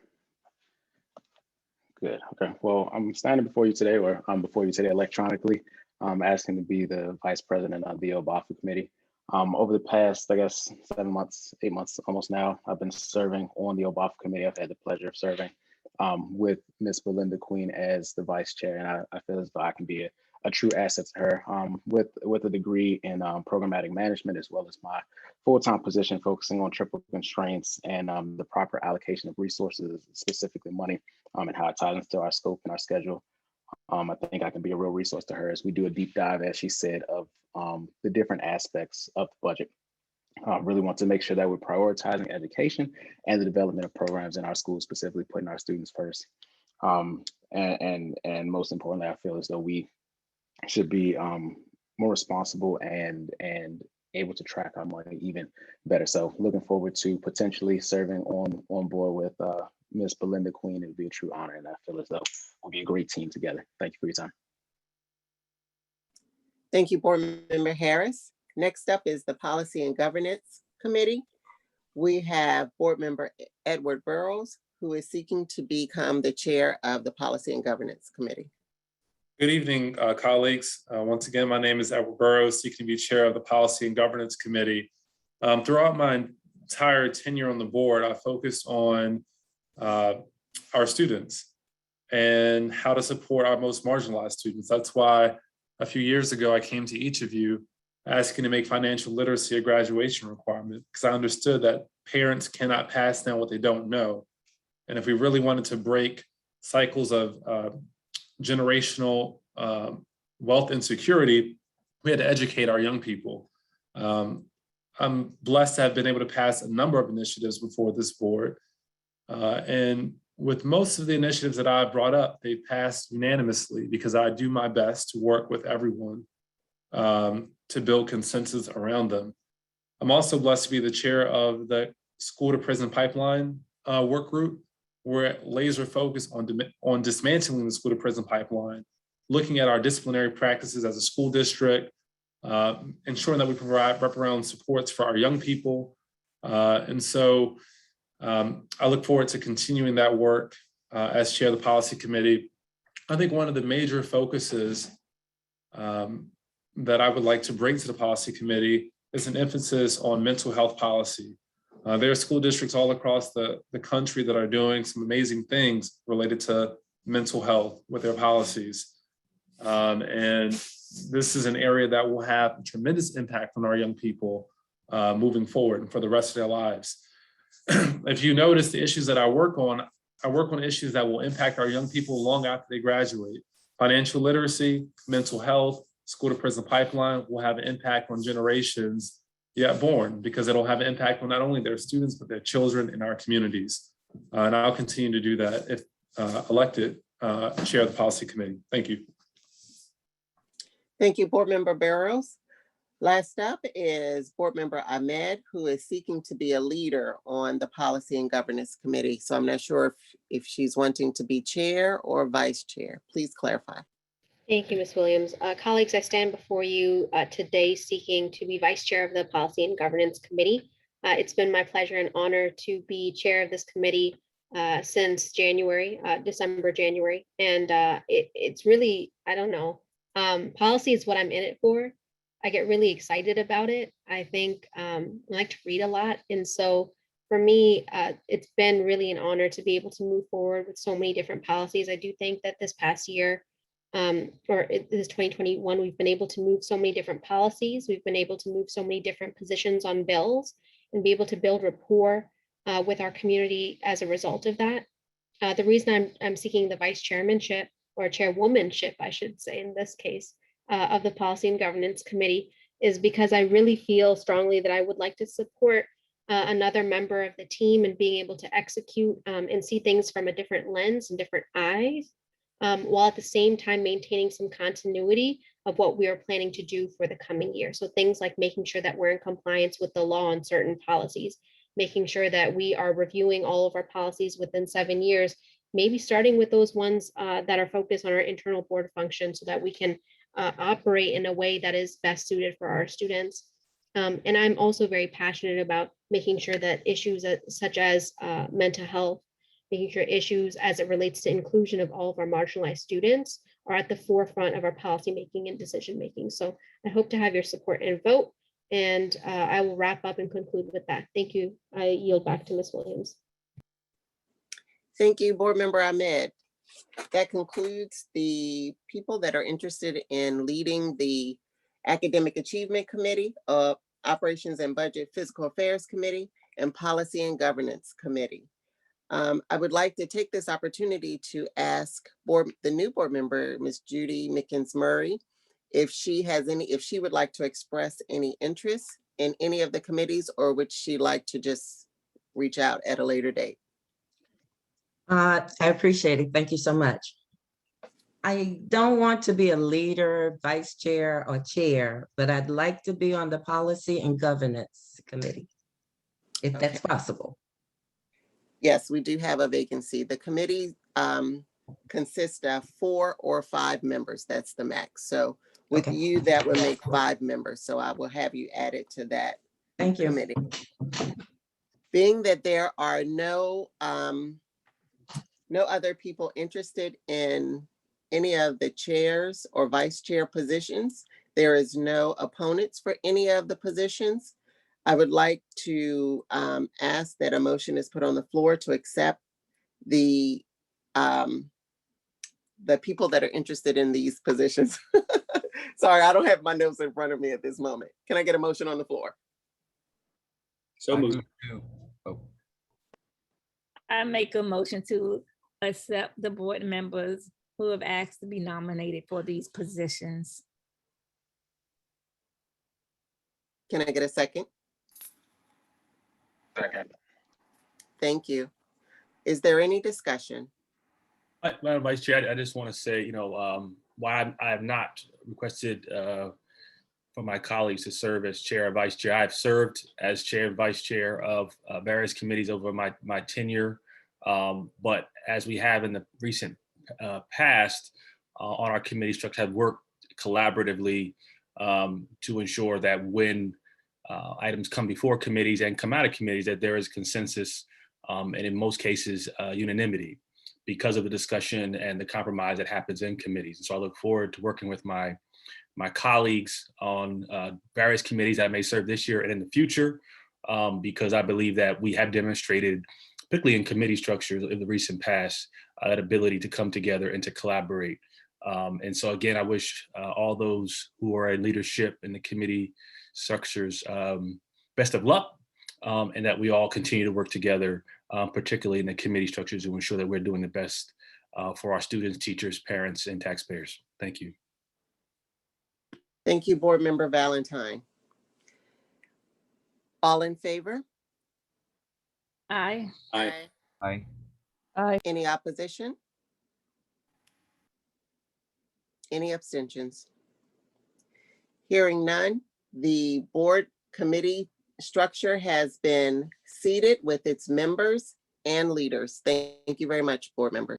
Good. Okay. Well, I'm standing before you today, or I'm before you today electronically. I'm asking to be the Vice President of the OBAFA Committee. Over the past, I guess, 7 months, 8 months almost now, I've been serving on the OBAFA Committee. I've had the pleasure of serving with Ms. Belinda Queen as the Vice Chair, and I feel as though I can be a true asset to her with a degree in programmatic management, as well as my full-time position focusing on triple constraints and the proper allocation of resources, specifically money, and how it ties into our scope and our schedule. I think I can be a real resource to her as we do a deep dive, as she said, of the different aspects of the budget. Really want to make sure that we're prioritizing education and the development of programs in our schools, specifically putting our students first. And most importantly, I feel as though we should be more responsible and able to track our money even better. So looking forward to potentially serving on board with Ms. Belinda Queen. It would be a true honor, and I feel as though we'll be a great team together. Thank you for your time. Thank you, Board Member Harris. Next up is the Policy and Governance Committee. We have Board Member Edward Burrows, who is seeking to become the Chair of the Policy and Governance Committee. Good evening, colleagues. Once again, my name is Edward Burrows, seeking to be Chair of the Policy and Governance Committee. Throughout my entire tenure on the board, I focused on our students and how to support our most marginalized students. That's why a few years ago, I came to each of you asking to make financial literacy a graduation requirement, because I understood that parents cannot pass down what they don't know. And if we really wanted to break cycles of generational wealth insecurity, we had to educate our young people. I'm blessed to have been able to pass a number of initiatives before this board. And with most of the initiatives that I've brought up, they passed unanimously because I do my best to work with everyone to build consensus around them. I'm also blessed to be the chair of the School to Prison Pipeline work group. We're laser focused on dismantling the school to prison pipeline, looking at our disciplinary practices as a school district, ensuring that we provide wraparound supports for our young people. And so I look forward to continuing that work as chair of the policy committee. I think one of the major focuses that I would like to bring to the policy committee is an emphasis on mental health policy. There are school districts all across the country that are doing some amazing things related to mental health with their policies. And this is an area that will have a tremendous impact on our young people moving forward and for the rest of their lives. If you notice the issues that I work on issues that will impact our young people long after they graduate. Financial literacy, mental health, school to prison pipeline will have an impact on generations yet born, because it'll have an impact on not only their students, but their children in our communities. And I'll continue to do that if elected chair of the policy committee. Thank you. Thank you, Board Member Burrows. Last up is Board Member Ahmed, who is seeking to be a leader on the Policy and Governance Committee. So I'm not sure if she's wanting to be chair or vice chair. Please clarify. Thank you, Ms. Williams. Colleagues, I stand before you today seeking to be vice chair of the Policy and Governance Committee. It's been my pleasure and honor to be chair of this committee since December, January. And it's really, I don't know, policy is what I'm in it for. I get really excited about it. I think I like to read a lot. And so for me, it's been really an honor to be able to move forward with so many different policies. I do think that this past year, this 2021, we've been able to move so many different policies. We've been able to move so many different positions on bills and be able to build rapport with our community as a result of that. The reason I'm seeking the vice chairmanship or chairwomanship, I should say, in this case, of the Policy and Governance Committee is because I really feel strongly that I would like to support another member of the team and being able to execute and see things from a different lens and different eyes, while at the same time maintaining some continuity of what we are planning to do for the coming year. So things like making sure that we're in compliance with the law on certain policies, making sure that we are reviewing all of our policies within 7 years, maybe starting with those ones that are focused on our internal board function so that we can operate in a way that is best suited for our students. And I'm also very passionate about making sure that issues such as mental health, making sure issues as it relates to inclusion of all of our marginalized students are at the forefront of our policymaking and decision-making. So I hope to have your support and vote. And I will wrap up and conclude with that. Thank you. I yield back to Ms. Williams. Thank you, Board Member Ahmed. That concludes the people that are interested in leading the Academic Achievement Committee, Operations and Budget Fiscal Affairs Committee, and Policy and Governance Committee. I would like to take this opportunity to ask the new board member, Ms. Judy Mickens Murray, if she would like to express any interest in any of the committees, or would she like to just reach out at a later date? I appreciate it. Thank you so much. I don't want to be a leader, vice chair, or chair, but I'd like to be on the Policy and Governance Committee, if that's possible. Yes, we do have a vacancy. The committee consists of 4 or 5 members. That's the max. So with you, that would make 5 members. So I will have you added to that committee. Being that there are no other people interested in any of the chairs or vice chair positions, there is no opponents for any of the positions. I would like to ask that a motion is put on the floor to accept the people that are interested in these positions. Sorry, I don't have my notes in front of me at this moment. Can I get a motion on the floor? So moved. I make a motion to accept the board members who have asked to be nominated for these positions. Can I get a second? Second. Thank you. Is there any discussion? Madam Vice Chair, I just want to say, why I have not requested for my colleagues to serve as chair or vice chair. I've served as chair and vice chair of various committees over my tenure. But as we have in the recent past on our committee structure, have worked collaboratively to ensure that when items come before committees and come out of committees, that there is consensus and in most cases unanimity because of the discussion and the compromise that happens in committees. And so I look forward to working with my colleagues on various committees that I may serve this year and in the future, because I believe that we have demonstrated, particularly in committee structures in the recent past, that ability to come together and to collaborate. And so again, I wish all those who are in leadership in the committee structures best of luck, and that we all continue to work together, particularly in the committee structures, to ensure that we're doing the best for our students, teachers, parents, and taxpayers. Thank you. Thank you, Board Member Valentine. All in favor? Aye. Aye. Aye. Aye. Any opposition? Any abstentions? Hearing none, the board committee structure has been seated with its members and leaders. Thank you very much, board member.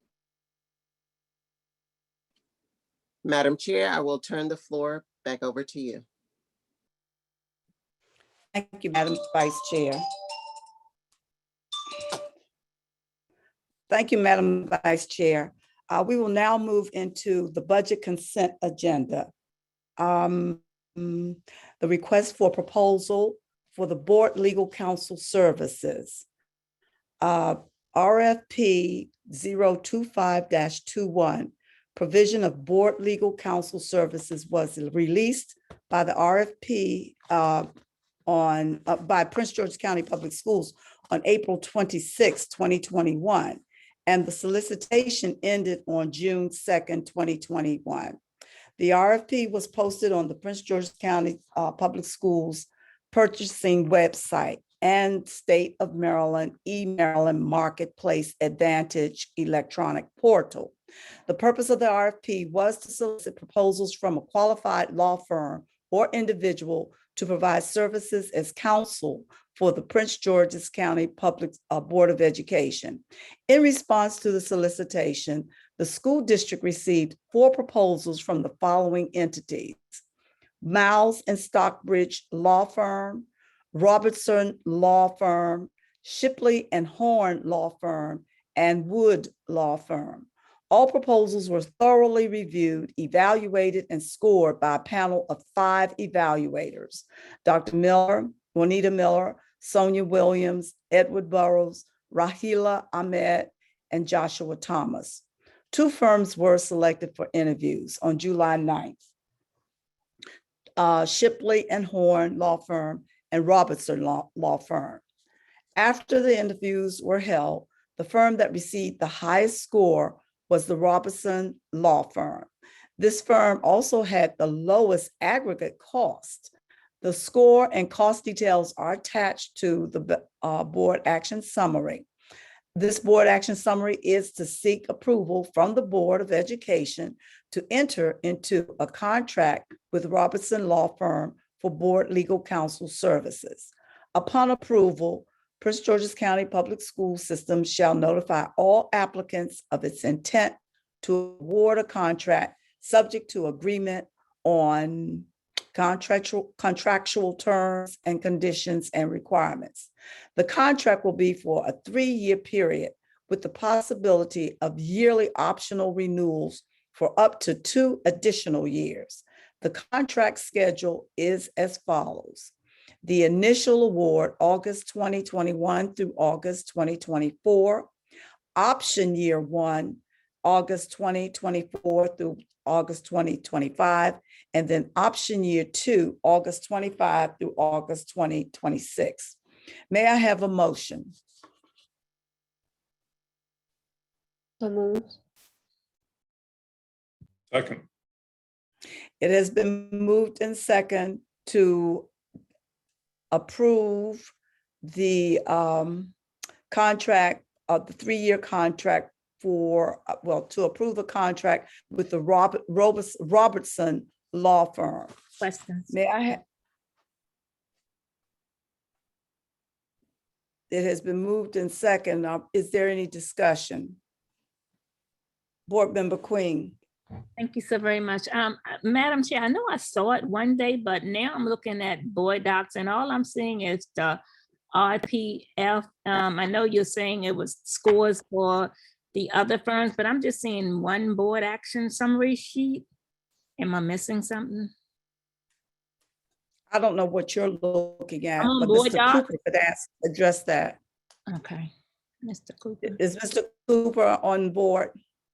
Madam Chair, I will turn the floor back over to you. Thank you, Madam Vice Chair. Thank you, Madam Vice Chair. We will now move into the budget consent agenda. The request for proposal for the Board Legal Counsel Services. RFP 025-21, provision of Board Legal Counsel Services was released by the RFP by Prince George's County Public Schools on April 26, 2021. and the solicitation ended on June 2nd, 2021. The RFP was posted on the Prince George's County Public Schools purchasing website and State of Maryland eMaryland Marketplace Advantage electronic portal. The purpose of the RFP was to solicit proposals from a qualified law firm or individual to provide services as counsel for the Prince George's County Public Board of Education. In response to the solicitation, the school district received 4 proposals from the following entities: Miles and Stockbridge Law Firm, Robertson Law Firm, Shipley and Horn Law Firm, and Wood Law Firm. All proposals were thoroughly reviewed, evaluated, and scored by a panel of 5 evaluators: Dr. Miller, Juanita Miller, Sonia Williams, Edward Burrows, Rahila Ahmed, and Joshua Thomas. 2 firms were selected for interviews on July 9th. Shipley and Horn Law Firm and Robertson Law Firm. After the interviews were held, the firm that received the highest score was the Robertson Law Firm. This firm also had the lowest aggregate cost. The score and cost details are attached to the board action summary. This board action summary is to seek approval from the Board of Education to enter into a contract with Robertson Law Firm for board legal counsel services. Upon approval, Prince George's County Public School System shall notify all applicants of its intent to award a contract subject to agreement on contractual terms and conditions and requirements. The contract will be for a 3-year period with the possibility of yearly optional renewals for up to 2 additional years. The contract schedule is as follows: the initial award, August 2021 through August 2024, option year 1, August 2024 through August 2025, and then option year 2, August 25 through August 2026. May I have a motion? So moved. Second. It has been moved and second to approve the contract, the 3-year contract for, to approve a contract with the Robertson Law Firm. Questions? May I have? It has been moved and second. Is there any discussion? Board Member Queen. Thank you so very much. Madam Chair, I know I saw it one day, but now I'm looking at board docs and all I'm seeing is the RPF. I know you're saying it was scores for the other firms, but I'm just seeing one board action summary sheet. Am I missing something? I don't know what you're looking at, I'm on but board Mr. doc. Cooper could address that. Okay, Mr. Cooper. Is Mr. Cooper on board?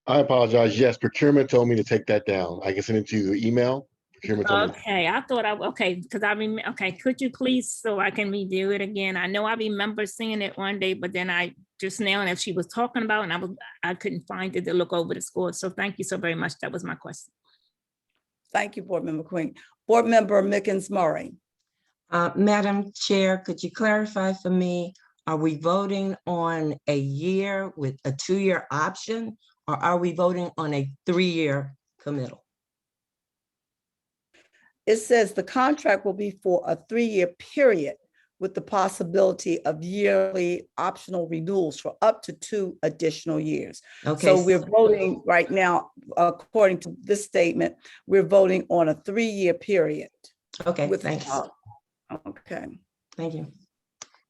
I apologize. Yes, procurement told me to take that down. I can send it to you the email. Procurement told me. Okay, I thought okay, because I remember, okay, could you please, so I can review it again? I know I remember seeing it one day, but then I just now, and if she was talking about, and I couldn't find it to look over the score. So thank you so very much. That was my question. Thank you, Board Member Queen. Board Member Mickens Murray. Madam Chair, could you clarify for me, are we voting on a year with a 2-year option, or are we voting on a 3-year committal? It says the contract will be for a 3-year period with the possibility of yearly optional renewals for up to 2 additional years. Okay. So we're voting right now, according to this statement, we're voting on a 3-year period. Okay, thanks. Okay. Thank you.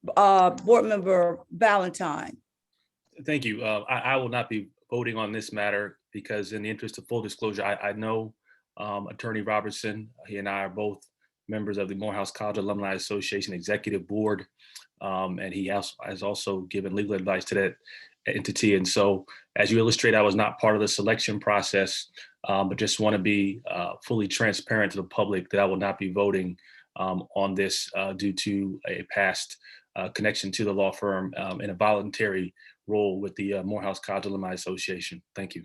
Board Member Valentine. Thank you. I will not be voting on this matter because in the interest of full disclosure, I know Attorney Robertson. He and I are both members of the Morehouse College Alumni Association Executive Board. And he has also given legal advice to that entity. And so as you illustrate, I was not part of the selection process, but just want to be fully transparent to the public that I will not be voting on this due to a past connection to the law firm in a voluntary role with the Morehouse College Alumni Association. Thank you.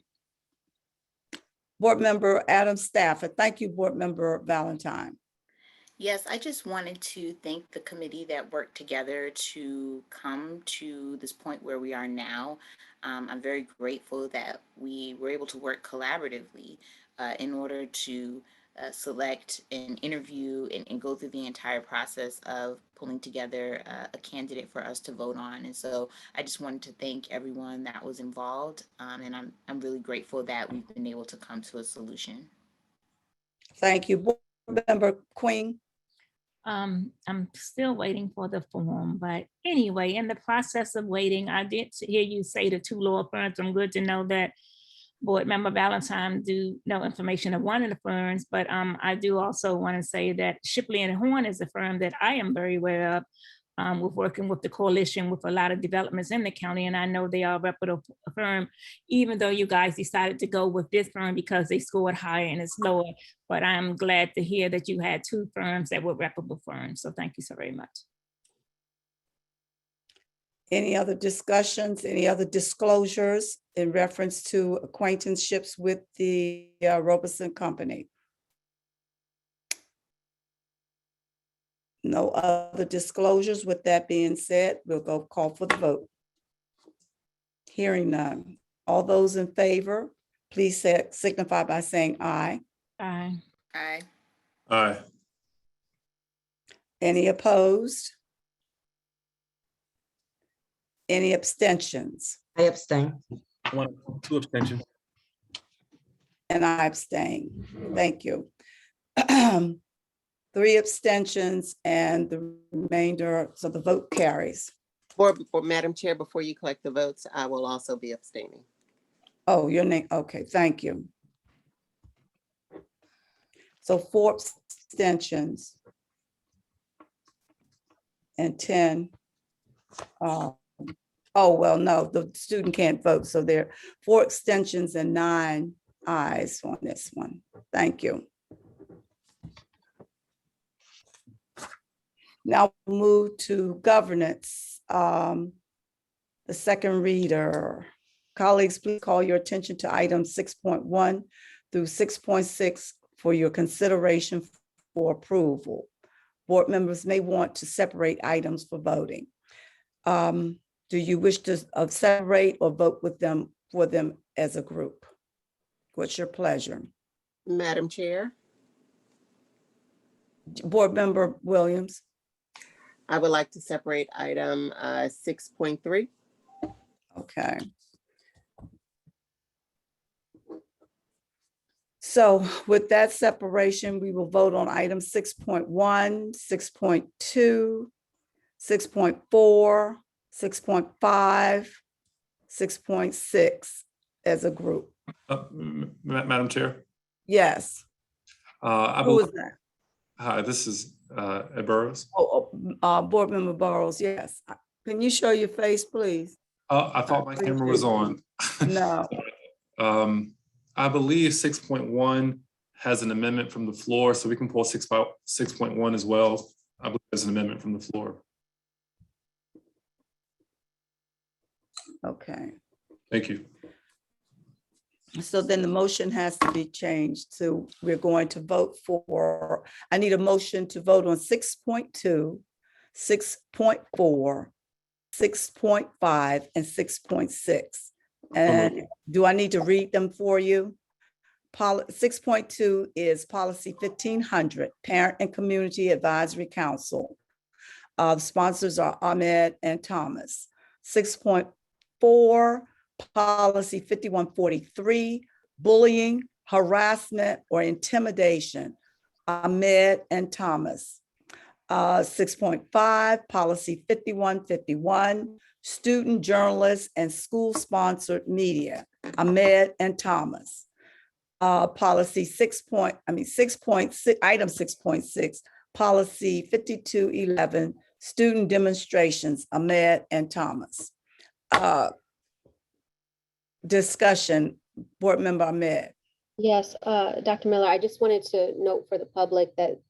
Board Member Adam Stafford. Thank you, Board Member Valentine. Yes, I just wanted to thank the committee that worked together to come to this point where we are now. I'm very grateful that we were able to work collaboratively in order to select and interview and go through the entire process of pulling together a candidate for us to vote on. And so I just wanted to thank everyone that was involved. And I'm really grateful that we've been able to come to a solution. Thank you. Board Member Queen. I'm still waiting for the form, but anyway, in the process of waiting, I did hear you say the 2 law firms. I'm good to know that Board Member Valentine do know information of one of the firms, but I do also want to say that Shipley and Horn is a firm that I am very aware of. We're working with the coalition with a lot of developments in the county, and I know they are a reputable firm, even though you guys decided to go with this firm because they scored higher and it's lower. But I'm glad to hear that you had 2 firms that were reputable firms. So thank you so very much. Any other discussions, any other disclosures in reference to acquaintanceships with the Robeson Company? No other disclosures. With that being said, we'll go call for the vote. Hearing none. All those in favor, please signify by saying aye. Aye. Aye. Aye. Any opposed? Any abstentions? I abstain. 2 abstentions. And I abstain. Thank you. 3 abstentions and the remainder, so the vote carries. Madam Chair, before you collect the votes, I will also be abstaining. Oh, your name, okay, thank you. So 4 abstentions and 10. Oh, well, no, the student can't vote. So there are 4 abstentions and 9 ayes on this one. Thank you. Now we'll move to governance. The second reader. Colleagues, please call your attention to items 6.1 through 6.6 for your consideration for approval. Board members may want to separate items for voting. Do you wish to separate or vote with them for them as a group? What's your pleasure? Madam Chair, Board Member Williams. I would like to separate item 6.3. Okay. So with that separation, we will vote on item 6.1, 6.2, 6.4, 6.5, 6.6 as a group. Madam Chair. Yes. Who is that? Hi, this is Ed Burrows. Board Member Burrows, yes. Can you show your face, please? I thought my camera was on. No. I believe 6.1 has an amendment from the floor, so we can pull 6.1 as well. I believe there's an amendment from the floor. Okay. Thank you. So then the motion has to be changed. So we're going to vote for, I need a motion to vote on 6.2, 6.4, 6.5, and 6.6. And do I need to read them for you? 6.2 is policy 1500, Parent and Community Advisory Council. The sponsors are Ahmed and Thomas. 6.4, policy 5143, bullying, harassment, or intimidation, Ahmed and Thomas. 6.5, policy 5151, student journalists and school-sponsored media, Ahmed and Thomas. Policy 6.6, item 6.6, policy 5211, student demonstrations, Ahmed and Thomas. Discussion, Board Member Ahmed. Yes, Dr. Miller, I just wanted to note for the public that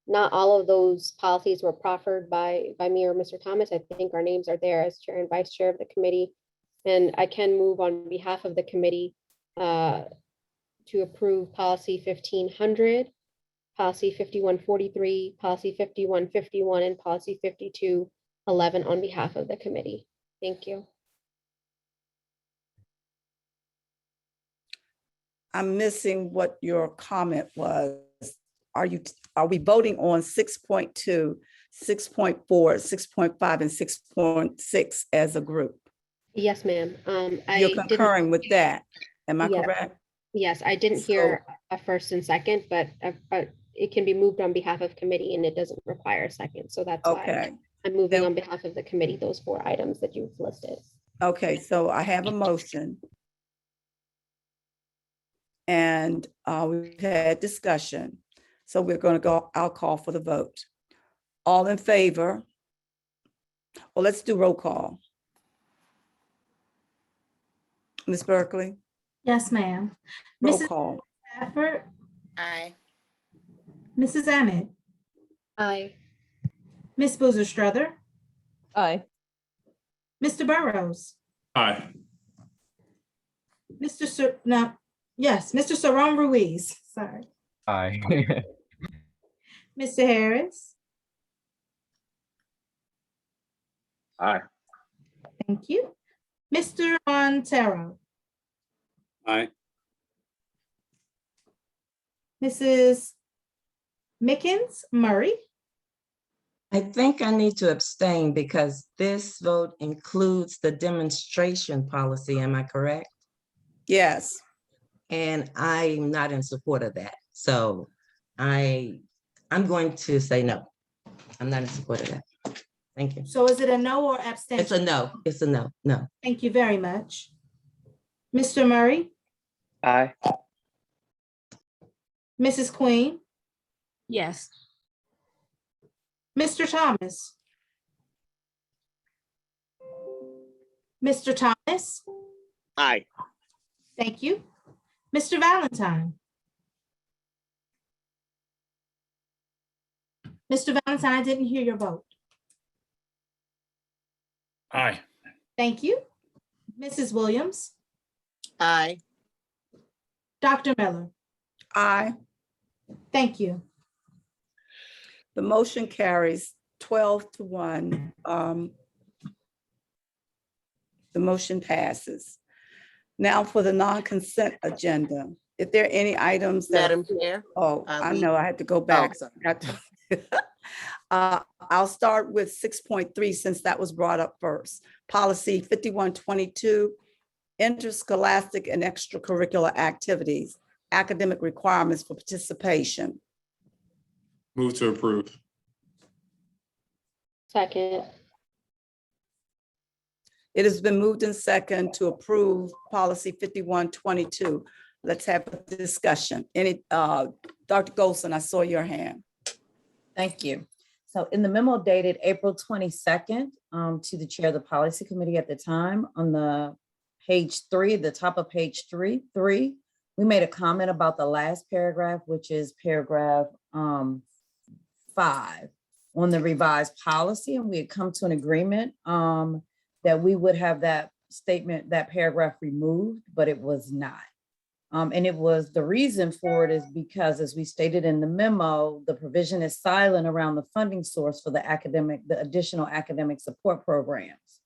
Not all of those policies were proffered by me or Mr. Thomas. I think our names are there as chair and vice chair of the committee. And I can move on behalf of the committee to approve policy 1500, policy 5143, policy 5151, and policy 5211 on behalf of the committee. Thank you. I'm missing what your comment was. Are we voting on 6.2, 6.4, 6.5, and 6.6 as a group? Yes, ma'am. You're concurring with that. Am I Yes. correct? Yes, I didn't hear a first and second, but it can be moved on behalf of committee and it doesn't require a second. So that's why Okay. I'm moving on behalf of the committee, those 4 items that you've listed. Okay, so I have a motion. And we've had discussion. So we're going to go, I'll call for the vote. All in favor? Well, let's do roll call. Ms. Berkeley, Yes, ma'am. roll Mrs. call. Stafford, Aye. Mrs. Ahmed, Aye. Ms. Boozer Strother, Aye. Mr. Burrows, Aye. Mr. Saram Ruiz, sorry, Aye. Mr. Harris. Aye. Thank you. Mr. Montero, Aye. Mrs. Mickens Murray. I think I need to abstain because this vote includes the demonstration policy. Am I correct? Yes. And I'm not in support of that. So I'm going to say no. I'm not in support of that. Thank you. So is it a no or abstention? It's a no. It's a no. No. Thank you very much. Mr. Murray, Aye. Mrs. Queen, Yes. Mr. Thomas. Mr. Thomas, Aye. thank you. Mr. Valentine. Mr. Valentine, I didn't hear your vote. Aye. Thank you. Mrs. Williams, Aye. Dr. Miller, Aye. thank you. The motion carries 12-1. The motion passes. Now for the non-consent agenda. If there are any items that. Madam Chair. Oh, I know, I had to go back. sorry. I'll start with 6.3 since that was brought up first. Policy 5122, interscholastic and extracurricular activities, academic requirements for participation. Move to approve. Second. It has been moved in second to approve policy 5122. Let's have a discussion. Dr. Golson, I saw your hand. Thank you. So in the memo dated April 22nd to the chair of the policy committee at the time, on the page 3, the top of page 3, we made a comment about the last paragraph, which is paragraph 5 on the revised policy. And we had come to an agreement that we would have that statement, that paragraph removed, but it was not. And it was, the reason for it is because, as we stated in the memo, the provision is silent around the funding source for the additional academic support programs.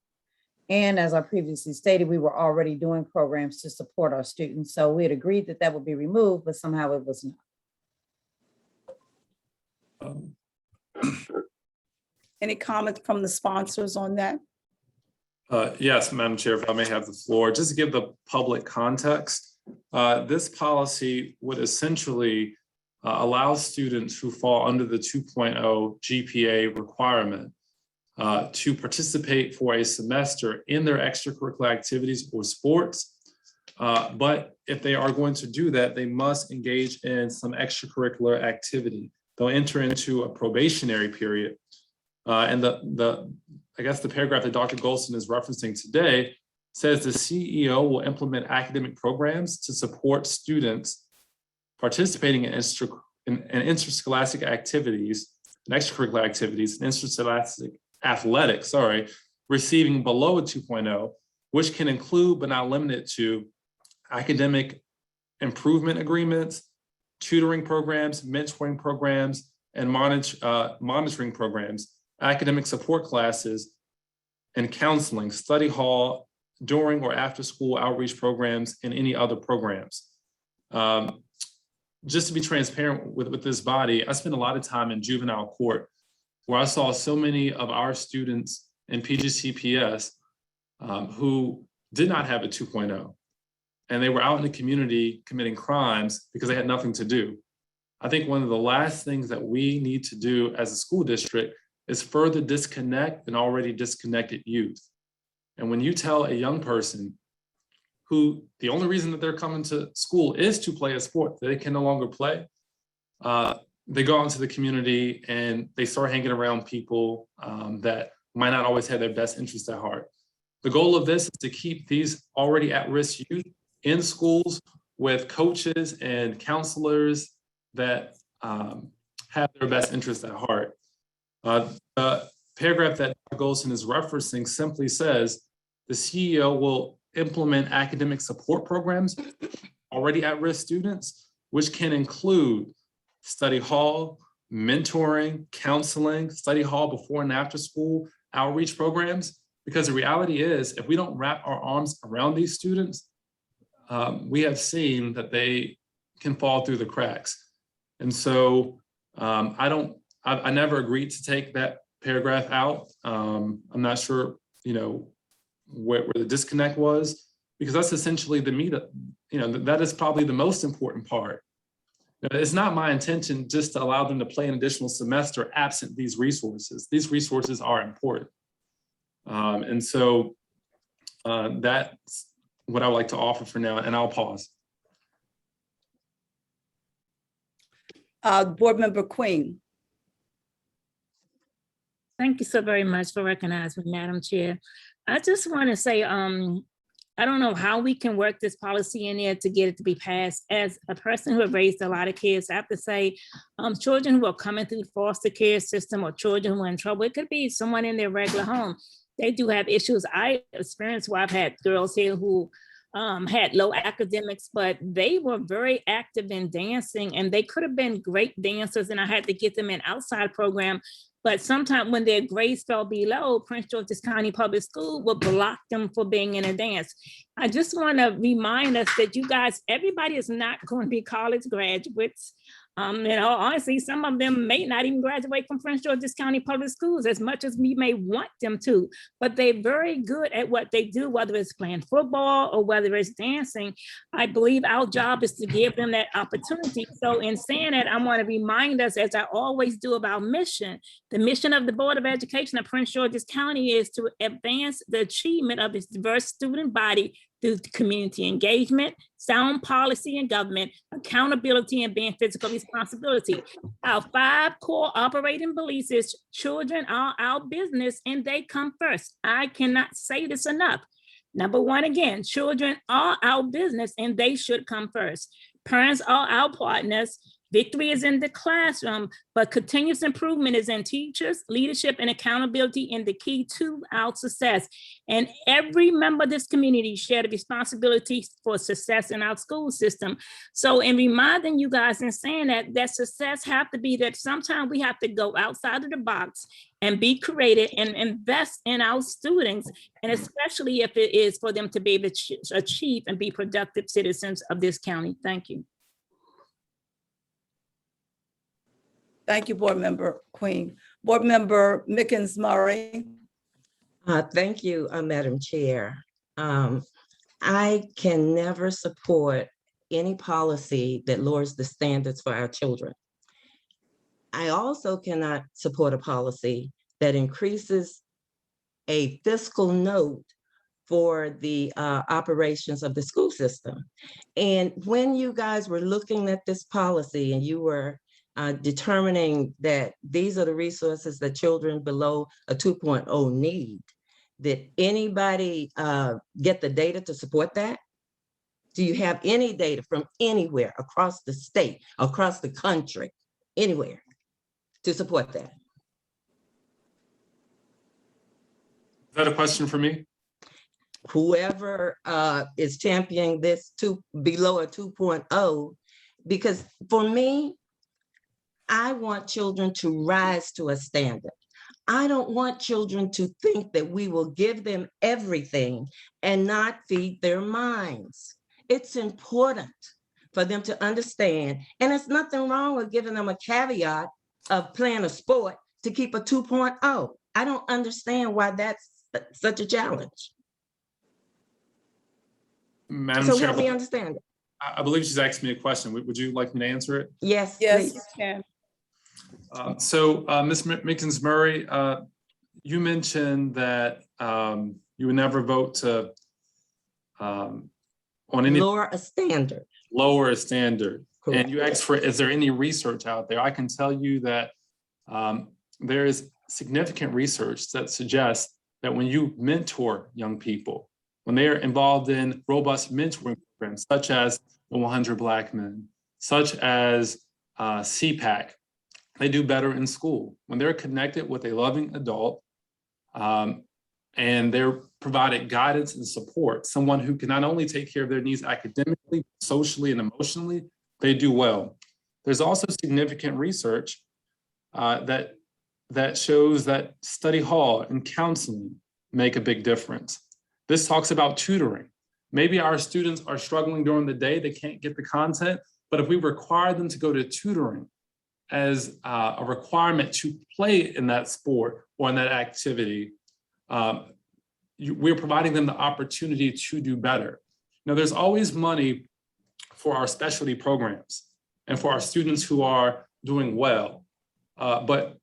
And as I previously stated, we were already doing programs to support our students. So we had agreed that that would be removed, but somehow it was not. Any comments from the sponsors on that? Yes, Madam Chair, if I may have the floor, just to give the public context. This policy would essentially allow students who fall under the 2.0 GPA requirement to participate for a semester in their extracurricular activities or sports. But if they are going to do that, they must engage in some extracurricular activity. They'll enter into a probationary period. And I guess the paragraph that Dr. Golson is referencing today says the CEO will implement academic programs to support students participating in interscholastic activities and extracurricular activities and interscholastic athletics, receiving below a 2.0, which can include but not limited to academic improvement agreements, tutoring programs, mentoring programs, and monitoring programs, academic support classes, and counseling, study hall, during or after school outreach programs, and any other programs. Just to be transparent with this body, I spent a lot of time in juvenile court where I saw so many of our students in PGCPS who did not have a 2.0. And they were out in the community committing crimes because they had nothing to do. I think one of the last things that we need to do as a school district is further disconnect an already disconnected youth. And when you tell a young person who the only reason that they're coming to school is to play a sport that they can no longer play, they go out into the community and they start hanging around people that might not always have their best interests at heart. The goal of this is to keep these already at-risk youth in schools with coaches and counselors that have their best interests at heart. The paragraph that Dr. Golson is referencing simply says the CEO will implement academic support programs already at-risk students, which can include study hall, mentoring, counseling, study hall before and after school outreach programs. Because the reality is, if we don't wrap our arms around these students, we have seen that they can fall through the cracks. And so I never agreed to take that paragraph out. I'm not sure, where the disconnect was, because that's essentially the meat of, that is probably the most important part. It's not my intention just to allow them to play an additional semester absent these resources. These resources are important. And so that's what I would like to offer for now, and I'll pause. Board Member Queen. Thank you so very much for recognizing me, Madam Chair. I just want to say, I don't know how we can work this policy in there to get it to be passed. As a person who have raised a lot of kids, I have to say, children who are coming through the foster care system or children who are in trouble, it could be someone in their regular home. They do have issues. I experienced where I've had girls here who had low academics, but they were very active in dancing and they could have been great dancers, and I had to get them in outside program. But sometimes when their grades fell below, Prince George's County Public School would block them for being in a dance. I just want to remind us that you guys, everybody is not going to be college graduates. Honestly, some of them may not even graduate from Prince George's County Public Schools as much as we may want them to, but they're very good at what they do, whether it's playing football or whether it's dancing. I believe our job is to give them that opportunity. So in saying that, I want to remind us, as I always do, of our mission. The mission of the Board of Education of Prince George's County is to advance the achievement of its diverse student body through community engagement, sound policy and government, accountability, and being physical responsibility. Our 5 core operating beliefs is children are our business and they come first. I cannot say this enough. Number 1, again, children are our business and they should come first. Parents are our partners. Victory is in the classroom, but continuous improvement is in teachers, leadership, and accountability in the key to our success. And every member of this community share the responsibility for success in our school system. So in reminding you guys and saying that success have to be that sometimes we have to go outside of the box and be creative and invest in our students, and especially if it is for them to be able to achieve and be productive citizens of this county. Thank you. Thank you, Board Member Queen. Board Member Mickens Murray. Thank you, Madam Chair. I can never support any policy that lowers the standards for our children. I also cannot support a policy that increases a fiscal note for the operations of the school system. And when you guys were looking at this policy and you were determining that these are the resources that children below a 2.0 need, did anybody get the data to support that? Do you have any data from anywhere across the state, across the country, anywhere? to support that. Is that a question for me? Whoever is championing this below a 2.0, because for me, I want children to rise to a standard. I don't want children to think that we will give them everything and not feed their minds. It's important for them to understand, and there's nothing wrong with giving them a caveat of playing a sport to keep a 2.0. I don't understand why that's such a challenge. Madam So Chair, help me understand it. I believe she's asked me a question. Would you like me to answer it? Yes, Yes, please. you can. Ms. Mickens-Murray, you mentioned that you would never vote to on any Lower a standard. lower a standard. Correct. And you asked for, is there any research out there? I can tell you that there is significant research that suggests that when you mentor young people, when they are involved in robust mentoring programs, such as the 100 Black Men, such as CPAC, they do better in school. When they're connected with a loving adult and they're provided guidance and support, someone who can not only take care of their needs academically, socially, and emotionally, they do well. There's also significant research that shows that study hall and counseling make a big difference. This talks about tutoring. Maybe our students are struggling during the day, they can't get the content, but if we require them to go to tutoring as a requirement to play in that sport or in that activity, we're providing them the opportunity to do better. Now, there's always money for our specialty programs and for our students who are doing well, but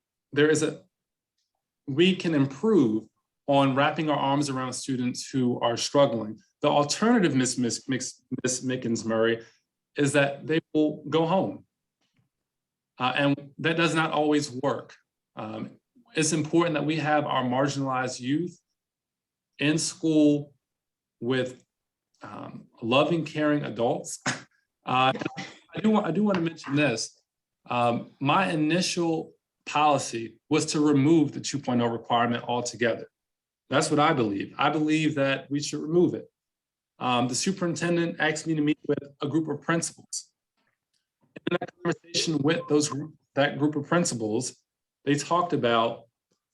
we can improve on wrapping our arms around students who are struggling. The alternative, Ms. Mickens-Murray, is that they will go home. And that does not always work. It's important that we have our marginalized youth in school with loving, caring adults. I do want to mention this. My initial policy was to remove the 2.0 requirement altogether. That's what I believe. I believe that we should remove it. The superintendent asked me to meet with a group of principals. In that conversation with that group of principals, they talked about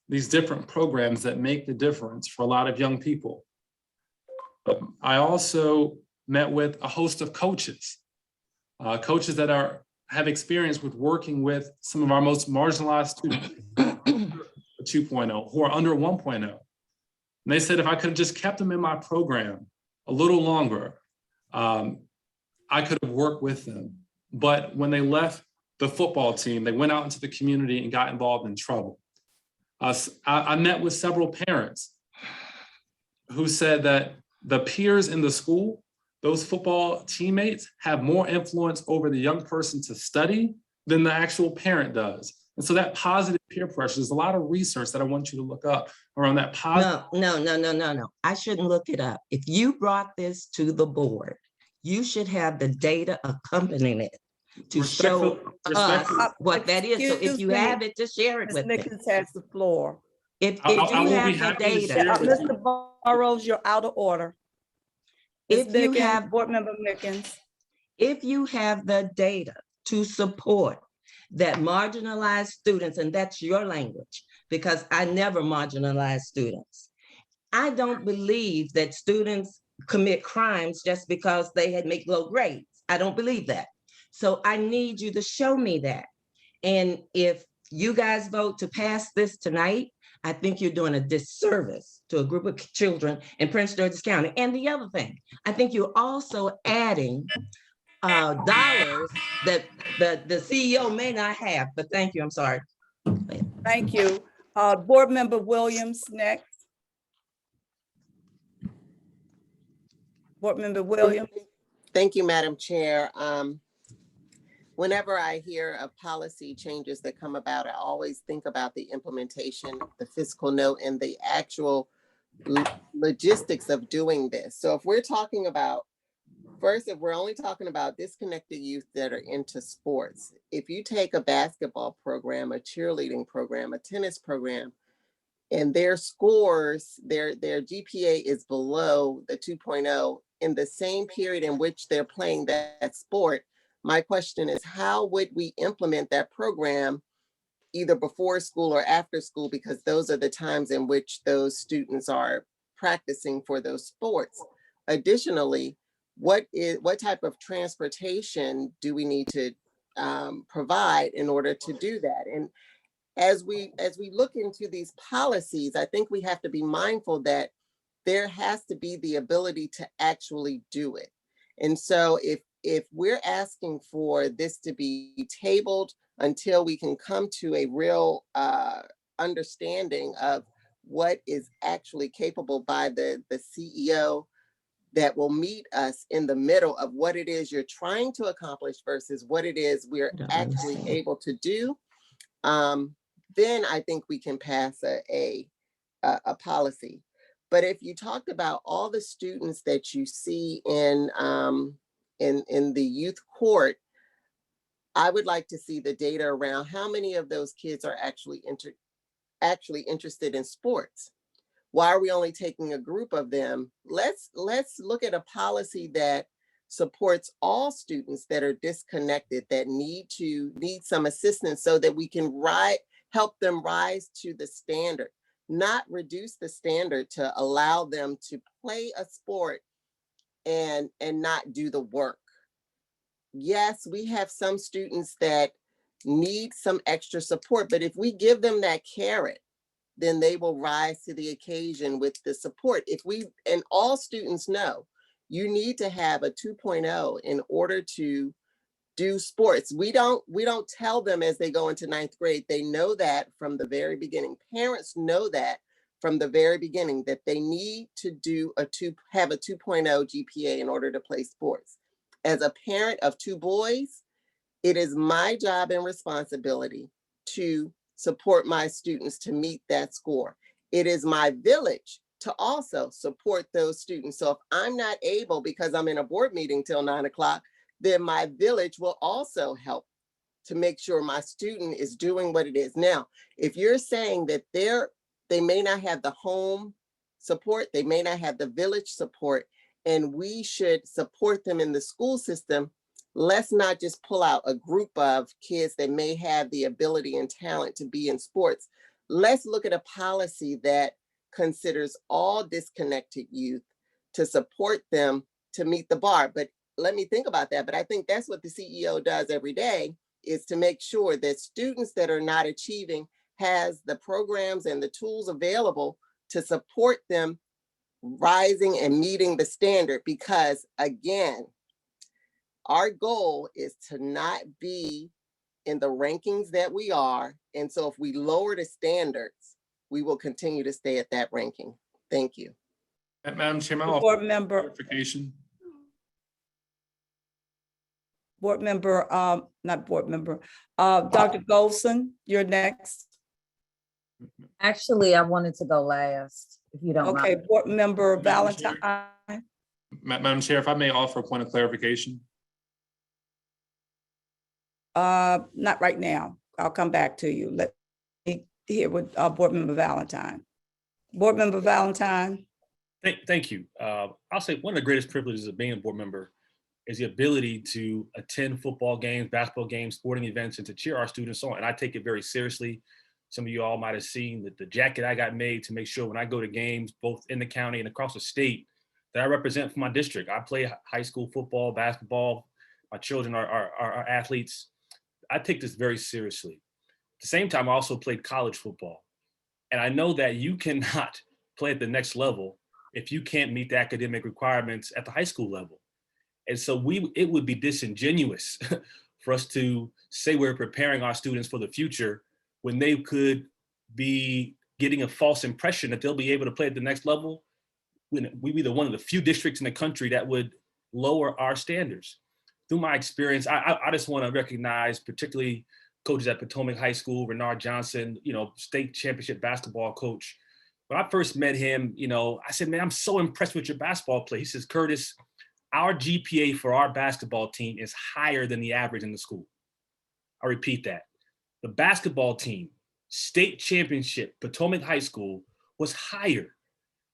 these different programs that make the difference for a lot of young people. I also met with a host of coaches, coaches that have experience with working with some of our most marginalized students, 2.0, who are under 1.0. And they said, if I could have just kept them in my program a little longer, I could have worked with them. But when they left the football team, they went out into the community and got involved in trouble. I met with several parents who said that the peers in the school, those football teammates, have more influence over the young person to study than the actual parent does. And so that positive peer pressure, there's a lot of research that I want you to look up around that positive. No. I shouldn't look it up. If you brought this to the board, you should have the data accompanying it to show us what that is. So if you have it, just share it Ms. with me. Mickens has the floor. If you have the data, Mr. Burrows, you're out of order. Ms. if you Mickens, have Board Member Mickens. if you have the data to support that marginalized students, and that's your language, because I never marginalize students. I don't believe that students commit crimes just because they had make low grades. I don't believe that. So I need you to show me that. And if you guys vote to pass this tonight, I think you're doing a disservice to a group of children in Prince George's County. And the other thing, I think you're also adding dollars that the CEO may not have, but thank you, I'm sorry. Thank you. Board Member Williams next. Board Member Williams. Thank you, Madam Chair. Whenever I hear of policy changes that come about, I always think about the implementation, the fiscal note, and the actual logistics of doing this. So if we're talking about First, if we're only talking about disconnected youth that are into sports, if you take a basketball program, a cheerleading program, a tennis program, and their scores, their GPA is below the 2.0 in the same period in which they're playing that sport, my question is, how would we implement that program either before school or after school? Because those are the times in which those students are practicing for those sports. Additionally, what type of transportation do we need to provide in order to do that? And as we look into these policies, I think we have to be mindful that there has to be the ability to actually do it. And so if we're asking for this to be tabled until we can come to a real understanding of what is actually capable by the CEO that will meet us in the middle of what it is you're trying to accomplish versus what it is we're actually able to do, then I think we can pass a policy. But if you talked about all the students that you see in the youth court, I would like to see the data around how many of those kids are actually interested in sports. Why are we only taking a group of them? Let's look at a policy that supports all students that are disconnected, that need some assistance so that we can help them rise to the standard, not reduce the standard to allow them to play a sport and not do the work. Yes, we have some students that need some extra support, but if we give them that carrot, then they will rise to the occasion with the support. And all students know, you need to have a 2.0 in order to do sports. We don't tell them as they go into 9th grade. They know that from the very beginning. Parents know that from the very beginning, that they need to have a 2.0 GPA in order to play sports. As a parent of 2 boys, it is my job and responsibility to support my students to meet that score. It is my village to also support those students. So if I'm not able, because I'm in a board meeting till 9 o'clock, then my village will also help to make sure my student is doing what it is. Now, if you're saying that they may not have the home support, they may not have the village support, and we should support them in the school system, let's not just pull out a group of kids that may have the ability and talent to be in sports. Let's look at a policy that considers all disconnected youth to support them to meet the bar. But let me think about that. But I think that's what the CEO does every day, is to make sure that students that are not achieving has the programs and the tools available to support them rising and meeting the standard. Because again, our goal is to not be in the rankings that we are. And so if we lower the standards, we will continue to stay at that ranking. Thank you. Madam Chairman, Board member, clarification. Dr. Golson, you're next. Actually, I wanted to go last, if you don't Okay, mind. Board Member Valentine. Madam Chair, if I may offer a point of clarification. Not right now. I'll come back to you. Let me hear what Board Member Valentine. Board Member Valentine. Thank you. I'll say one of the greatest privileges of being a board member is the ability to attend football games, basketball games, sporting events, and to cheer our students on. And I take it very seriously. Some of you all might have seen that the jacket I got made to make sure when I go to games, both in the county and across the state, that I represent for my district. I play high school football, basketball. My children are athletes. I take this very seriously. At the same time, I also played college football. And I know that you cannot play at the next level if you can't meet the academic requirements at the high school level. And so it would be disingenuous for us to say we're preparing our students for the future when they could be getting a false impression that they'll be able to play at the next level. We'd be one of the few districts in the country that would lower our standards. Through my experience, I just want to recognize particularly coaches at Potomac High School, Renard Johnson, state championship basketball coach. When I first met him, I said, man, I'm so impressed with your basketball play. He says, Curtis, Our GPA for our basketball team is higher than the average in the school. I repeat that. The basketball team, state championship, Potomac High School, was higher.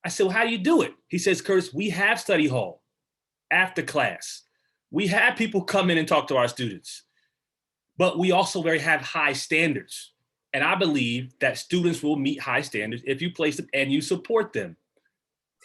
I said, well, how do you do it? He says, Curtis, we have study hall after class. We have people come in and talk to our students, but we also have high standards. And I believe that students will meet high standards if you place them and you support them.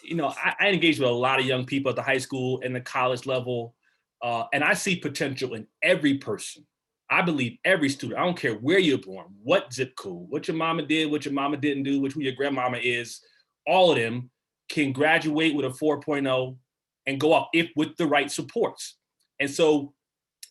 You know, I engage with a lot of young people at the high school and the college level, and I see potential in every person. I believe every student, I don't care where you're born, what zip code, what your mama did, what your mama didn't do, who your grandmama is, all of them can graduate with a 4.0 and go up if with the right supports. And so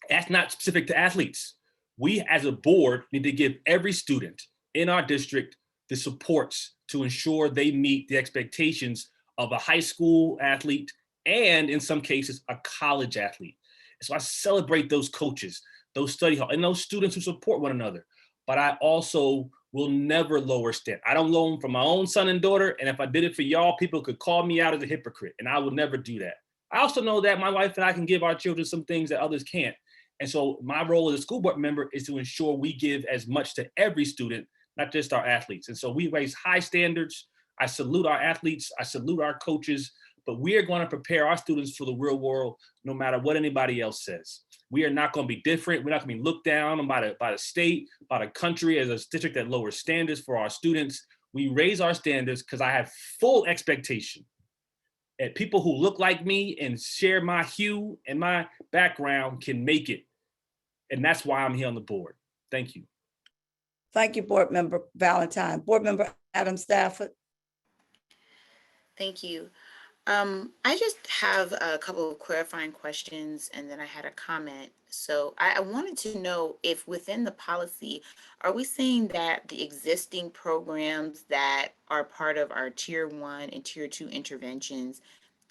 that's not specific to athletes. We as a board need to give every student in our district the supports to ensure they meet the expectations of a high school athlete and in some cases a college athlete. So I celebrate those coaches, those study hall, and those students who support one another. But I also will never lower standards. I don't lower them for my own son and daughter. And if I did it for y'all, people could call me out as a hypocrite, and I will never do that. I also know that my wife and I can give our children some things that others can't. And so my role as a school board member is to ensure we give as much to every student, not just our athletes. And so we raise high standards. I salute our athletes. I salute our coaches, but we are going to prepare our students for the real world, no matter what anybody else says. We are not going to be different. We're not going to be looked down by the state, by the country as a district that lowers standards for our students. We raise our standards because I have full expectation that people who look like me and share my hue and my background can make it. And that's why I'm here on the board. Thank you. Thank you, Board Member Valentine. Board Member Adam Stafford. Thank you. I just have a couple of clarifying questions and then I had a comment. So I wanted to know if within the policy, are we saying that the existing programs that are part of our Tier 1 and Tier 2 interventions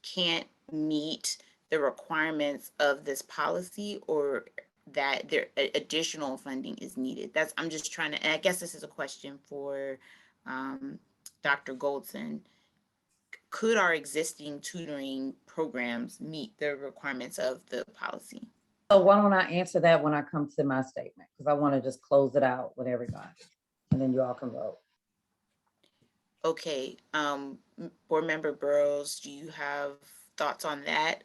can't meet the requirements of this policy, or that there additional funding is needed? I'm just trying to, and I guess this is a question for Dr. Goldson. Could our existing tutoring programs meet the requirements of the policy? So why don't I answer that when I come to my statement? Because I want to just close it out with everybody and then you all can vote. Okay, Board Member Burrows, do you have thoughts on that?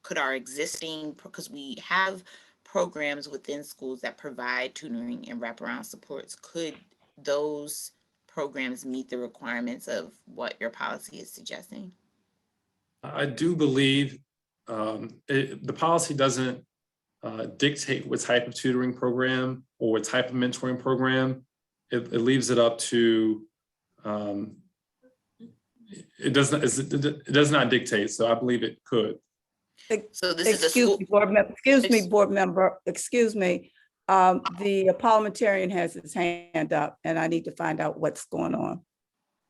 Could our existing, because we have programs within schools that provide tutoring and wraparound supports, could those programs meet the requirements of what your policy is suggesting? I do believe the policy doesn't dictate what type of tutoring program or what type of mentoring program. It leaves it up to, it does not dictate. So I believe it could. So this is a school. Excuse me, Board Member, excuse me. The parliamentarian has his hand up and I need to find out what's going on.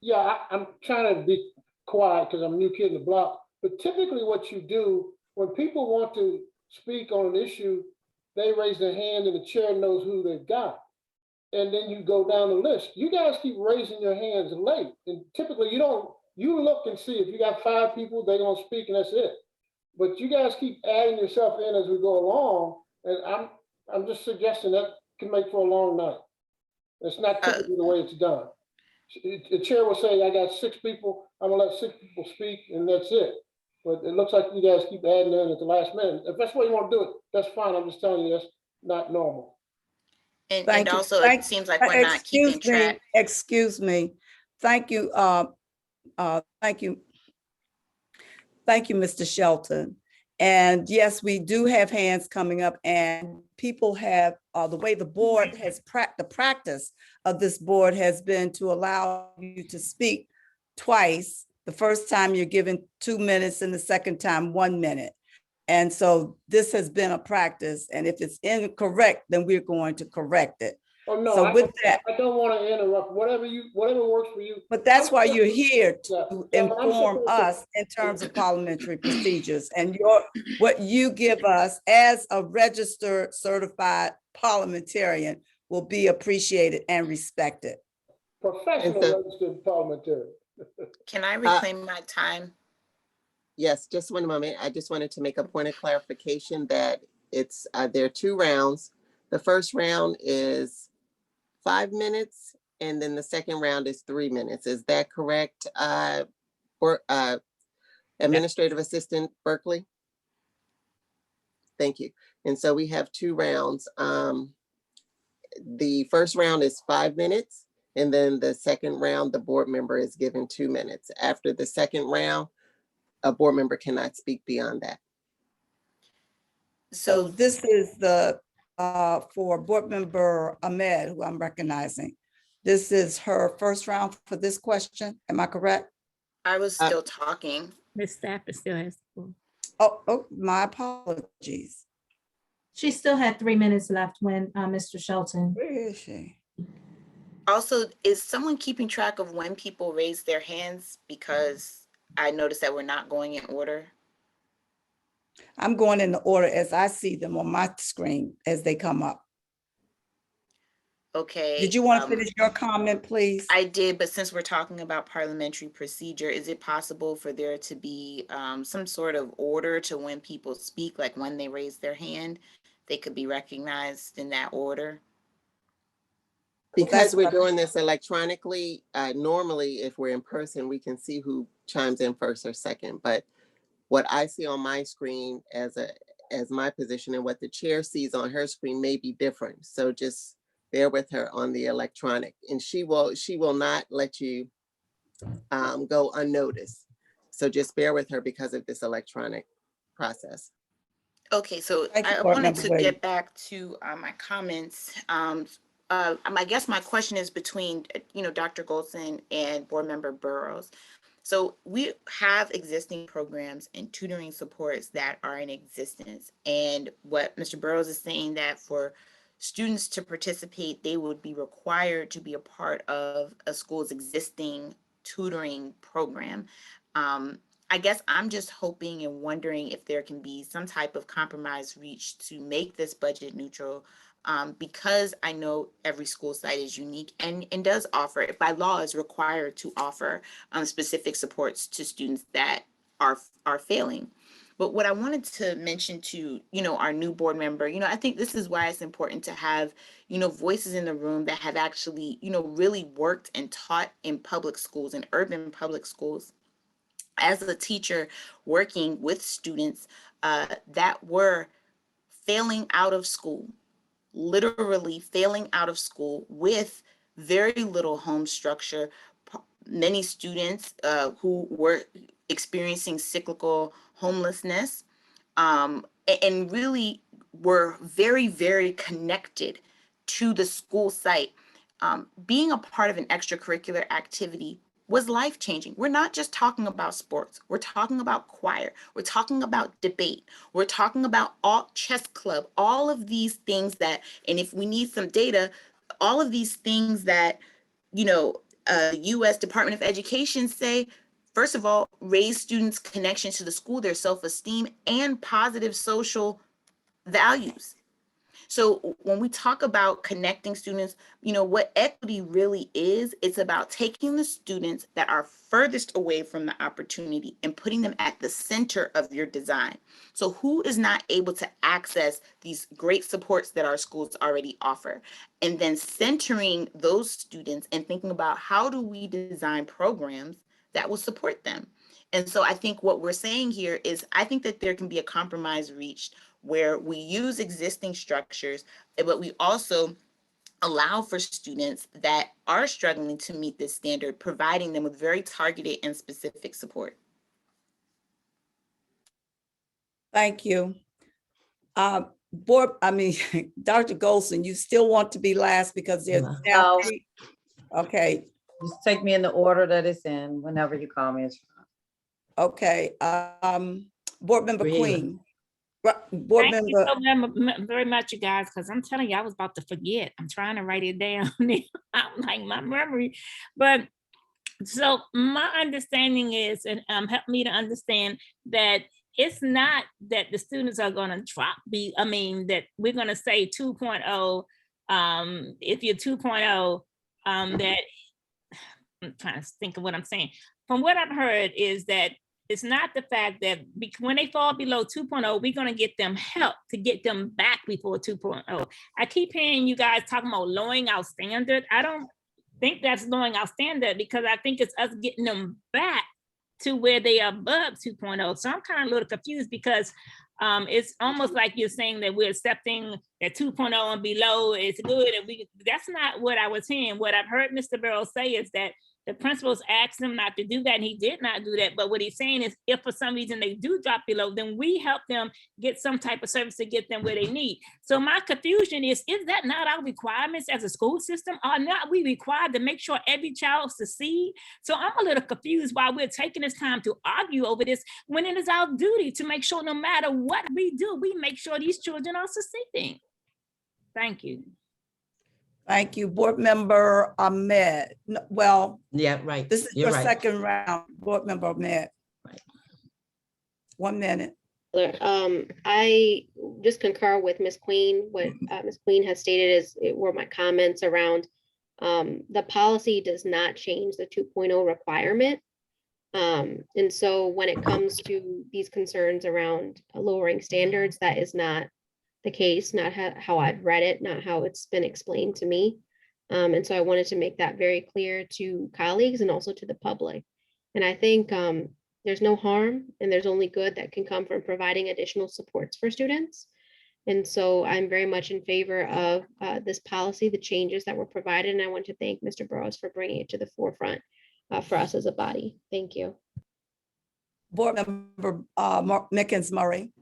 Yeah, I'm trying to be quiet because I'm a new kid in the block. But typically what you do, when people want to speak on an issue, they raise their hand and the chair knows who they've got. And then you go down the list. You guys keep raising your hands late. And typically you look and see if you got 5 people, they're gonna speak and that's it. But you guys keep adding yourself in as we go along. And I'm just suggesting that can make for a long night. It's not typically the way it's done. The chair will say, I got 6 people, I'm gonna let 6 people speak and that's it. But it looks like you guys keep adding in at the last minute. If that's the way you want to do it, that's fine. I'm just telling you that's not normal. And also it seems like we're not keeping track. Excuse me. Thank you. Thank you. Thank you, Mr. Shelton. And yes, we do have hands coming up and people have, the way the board has the practice of this board has been to allow you to speak twice. The first time you're given 2 minutes and the second time 1 minute. And so this has been a practice. And if it's incorrect, then we're going to correct it. Oh, no, so I don't want to interrupt. Whatever works for you. But that's why you're here to inform us in terms of parliamentary procedures and what you give us as a registered certified parliamentarian will be appreciated and respected. Professional registered parliamentarian. Can I reclaim my time? Yes, just one moment. I just wanted to make a point of clarification that it's, there are 2 rounds. The first round is 5 minutes, and then the second round is 3 minutes. Is that correct? Or Administrative Assistant Berkeley? Thank you. And so we have 2 rounds. The first round is 5 minutes, and then the second round, the board member is given 2 minutes. After the second round, a board member cannot speak beyond that. So this is the, for Board Member Ahmed, who I'm recognizing. This is her first round for this question. Am I correct? I was still talking. Ms. Stafford still has. Oh, my apologies. She still had 3 minutes left when Mr. Shelton. Where is she? Also, is someone keeping track of when people raise their hands? Because I noticed that we're not going in order. I'm going in the order as I see them on my screen as they come up. Okay. Did you want to finish your comment, please? I did, but since we're talking about parliamentary procedure, is it possible for there to be some sort of order to when people speak, like when they raise their hand, they could be recognized in that order? Because we're doing this electronically, normally if we're in person, we can see who chimes in first or second. But what I see on my screen as my position and what the chair sees on her screen may be different. So just bear with her on the electronic, and she will not let you go unnoticed. So just bear with her because of this electronic process. Okay, so I wanted to get back to my comments. I guess my question is between, Dr. Golson and Board Member Burrows. So we have existing programs and tutoring supports that are in existence. And what Mr. Burrows is saying that for students to participate, they would be required to be a part of a school's existing tutoring program. I guess I'm just hoping and wondering if there can be some type of compromise reached to make this budget neutral, because I know every school site is unique and does offer, by law is required to offer specific supports to students that are failing. But what I wanted to mention to, our new board member, I think this is why it's important to have, voices in the room that have actually, really worked and taught in public schools and urban public schools. As a teacher working with students that were failing out of school, literally failing out of school with very little home structure, many students who were experiencing cyclical homelessness, and really were very, very connected to the school site. Being a part of an extracurricular activity was life-changing. We're not just talking about sports. We're talking about choir. We're talking about debate. We're talking about chess club, all of these things that, and if we need some data, all of these things that, the U.S. Department of Education say, first of all, raise students' connection to the school, their self-esteem, and positive social values. So when we talk about connecting students, what equity really is, it's about taking the students that are furthest away from the opportunity and putting them at the center of your design. So who is not able to access these great supports that our schools already offer? And then centering those students and thinking about how do we design programs that will support them? And so I think what we're saying here is I think that there can be a compromise reached where we use existing structures, but we also allow for students that are struggling to meet this standard, providing them with very targeted and specific support. Thank you. Dr. Golson, you still want to be last because there's No. Okay. Just take me in the order that it's in, whenever you call me. Okay. Board Member Queen. Board Thank you Member. so very much, you guys, because I'm telling you, I was about to forget. I'm trying to write it down. I'm like my memory. But so my understanding is, and help me to understand that it's not that the students are going to that we're going to say 2.0. If you're 2.0, that I'm trying to think of what I'm saying. From what I've heard is that It's not the fact that when they fall below 2.0, we're going to get them help to get them back before 2.0. I keep hearing you guys talking about lowering our standard. I don't think that's lowering our standard, because I think it's us getting them back to where they are above 2.0. So I'm kind of a little confused, because it's almost like you're saying that we're accepting that 2.0 and below is good. And that's not what I was hearing. What I've heard Mr. Burrows say is that the principals asked him not to do that, and he did not do that. But what he's saying is, if for some reason they do drop below, then we help them get some type of service to get them where they need. So my confusion is that not our requirements as a school system? Are not we required to make sure every child succeed? So I'm a little confused why we're taking this time to argue over this, when it is our duty to make sure no matter what we do, we make sure these children are succeeding. Thank you. Thank you, Board Member Ahmed. Well, Yeah, right. this is You're your right. second round, Board Member Ahmed. Right. 1 minute. I just concur with Ms. Queen. What Ms. Queen has stated were my comments around the policy does not change the 2.0 requirement. And so when it comes to these concerns around lowering standards, that is not the case, not how I've read it, not how it's been explained to me. And so I wanted to make that very clear to colleagues and also to the public. And I think there's no harm and there's only good that can come from providing additional supports for students. And so I'm very much in favor of this policy, the changes that were provided. And I want to thank Mr. Burrows for bringing it to the forefront for us as a body. Thank you. Board Member Mickens Murray.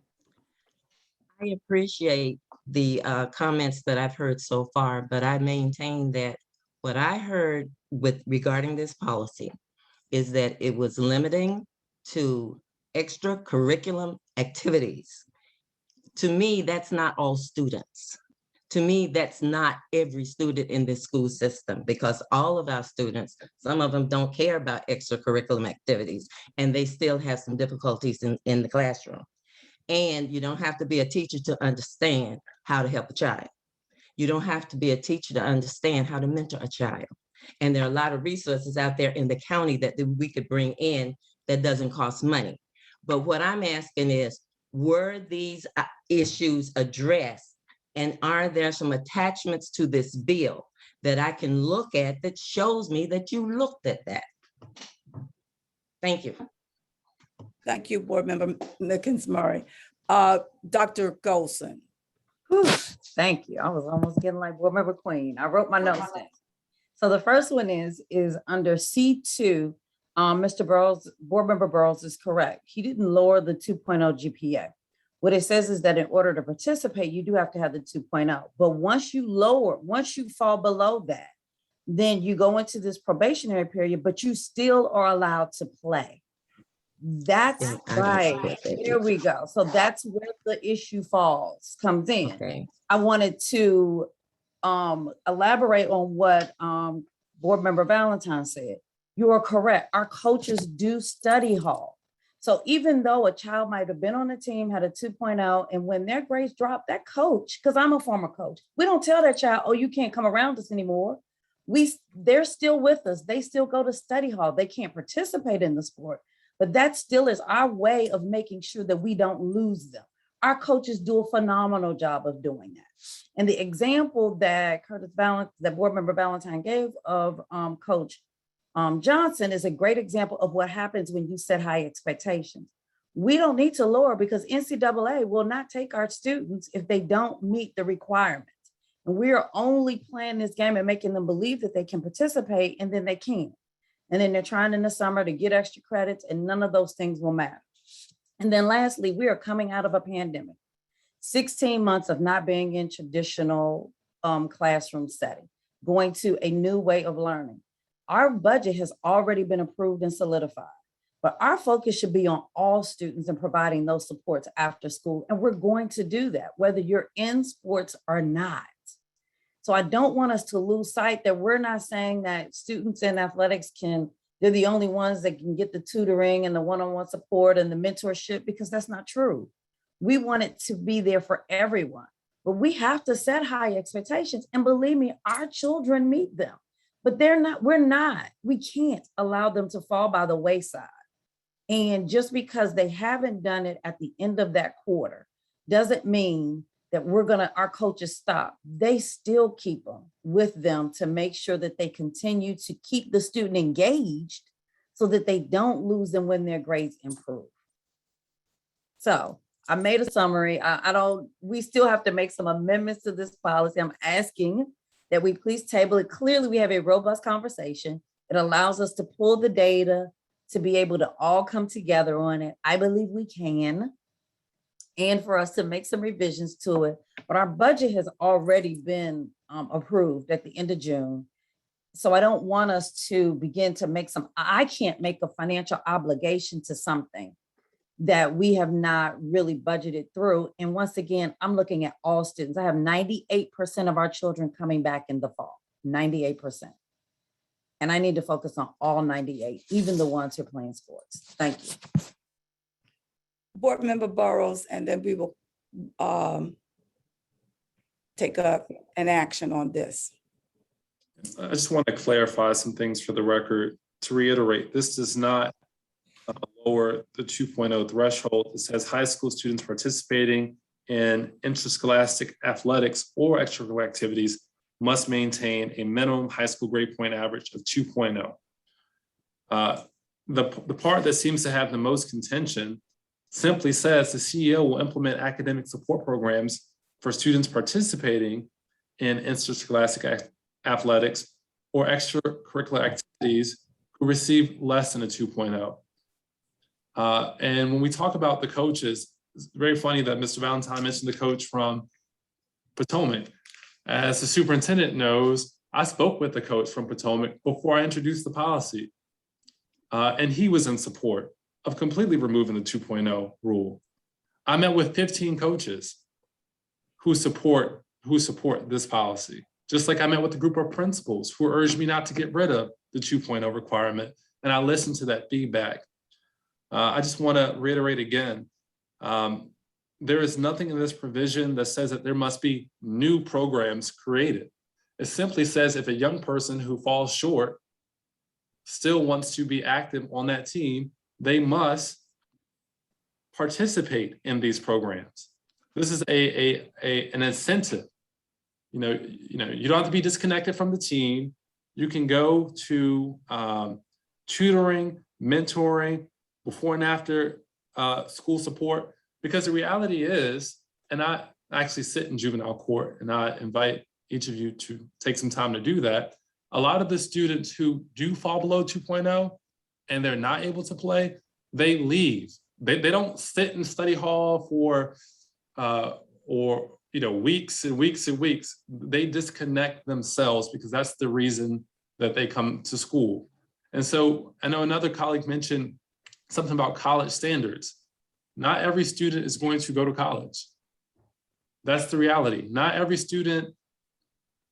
I appreciate the comments that I've heard so far, but I maintain that what I heard regarding this policy is that it was limiting to extracurriculum activities. To me, that's not all students. To me, that's not every student in this school system, because all of our students, some of them don't care about extracurriculum activities, and they still have some difficulties in the classroom. And you don't have to be a teacher to understand how to help a child. You don't have to be a teacher to understand how to mentor a child. And there are a lot of resources out there in the county that we could bring in that doesn't cost money. But what I'm asking is, were these issues addressed? And are there some attachments to this bill that I can look at that shows me that you looked at that? Thank you. Thank you, Board Member Mickens Murray. Dr. Golson. Whew, thank you. I was almost getting like Board Member Queen. I wrote my notes down. So the first one is under C2. Mr. Burrows, Board Member Burrows is correct. He didn't lower the 2.0 GPA. What it says is that in order to participate, you do have to have the 2.0. But once you fall below that, then you go into this probationary period, but you still are allowed to play. That's right. There we go. So that's where the issue comes in. Okay. I wanted to elaborate on what Board Member Valentine said. You are correct. Our coaches do study hall. So even though a child might have been on the team, had a 2.0, and when their grades drop, that coach, because I'm a former coach, we don't tell that child, oh, you can't come around us anymore. They're still with us. They still go to study hall. They can't participate in the sport, but that still is our way of making sure that we don't lose them. Our coaches do a phenomenal job of doing that. And the example that that Board Member Valentine gave of Coach Johnson is a great example of what happens when you set high expectations. We don't need to lower, because NCAA will not take our students if they don't meet the requirements. And we are only playing this game and making them believe that they can participate, and then they can't. And then they're trying in the summer to get extra credits, and none of those things will matter. And then lastly, we are coming out of a pandemic. 16 months of not being in traditional classroom setting, going to a new way of learning. Our budget has already been approved and solidified, but our focus should be on all students and providing those supports after school. And we're going to do that, whether you're in sports or not. So I don't want us to lose sight that we're not saying that students in athletics they're the only ones that can get the tutoring and the one-on-one support and the mentorship, because that's not true. We want it to be there for everyone, but we have to set high expectations. And believe me, our children meet them, but we're not. We can't allow them to fall by the wayside. And just because they haven't done it at the end of that quarter doesn't mean that our coaches stop. They still keep them with them to make sure that they continue to keep the student engaged so that they don't lose them when their grades improve. So I made a summary. We still have to make some amendments to this policy. I'm asking that we please table it. Clearly, we have a robust conversation. It allows us to pull the data to be able to all come together on it. I believe we can. And for us to make some revisions to it. But our budget has already been approved at the end of June. So I don't want us to begin to I can't make a financial obligation to something that we have not really budgeted through. And once again, I'm looking at all students. I have 98% of our children coming back in the fall, 98%. And I need to focus on all 98, even the ones who are playing sports. Thank you. Board Member Burrows, and then we will take up an action on this. I just want to clarify some things for the record. To reiterate, this does not lower the 2.0 threshold. It says high school students participating in interscholastic athletics or extracurricular activities must maintain a minimum high school grade point average of 2.0. The part that seems to have the most contention simply says the CEO will implement academic support programs for students participating in interscholastic athletics or extracurricular activities who receive less than a 2.0. And when we talk about the coaches, it's very funny that Mr. Valentine mentioned the coach from Potomac. As the superintendent knows, I spoke with the coach from Potomac before I introduced the policy. And he was in support of completely removing the 2.0 rule. I met with 15 coaches who support this policy. Just like I met with a group of principals who urged me not to get rid of the 2.0 requirement. And I listened to that feedback. I just want to reiterate again, there is nothing in this provision that says that there must be new programs created. It simply says if a young person who falls short still wants to be active on that team, they must participate in these programs. This is an incentive. You don't have to be disconnected from the team. You can go to tutoring, mentoring, before and after school support, because the reality is, and I actually sit in juvenile court, and I invite each of you to take some time to do that. A lot of the students who do fall below 2.0 and they're not able to play, they leave. They don't sit in study hall for weeks and weeks and weeks. They disconnect themselves because that's the reason that they come to school. And so I know another colleague mentioned something about college standards. Not every student is going to go to college. That's the reality. Not every student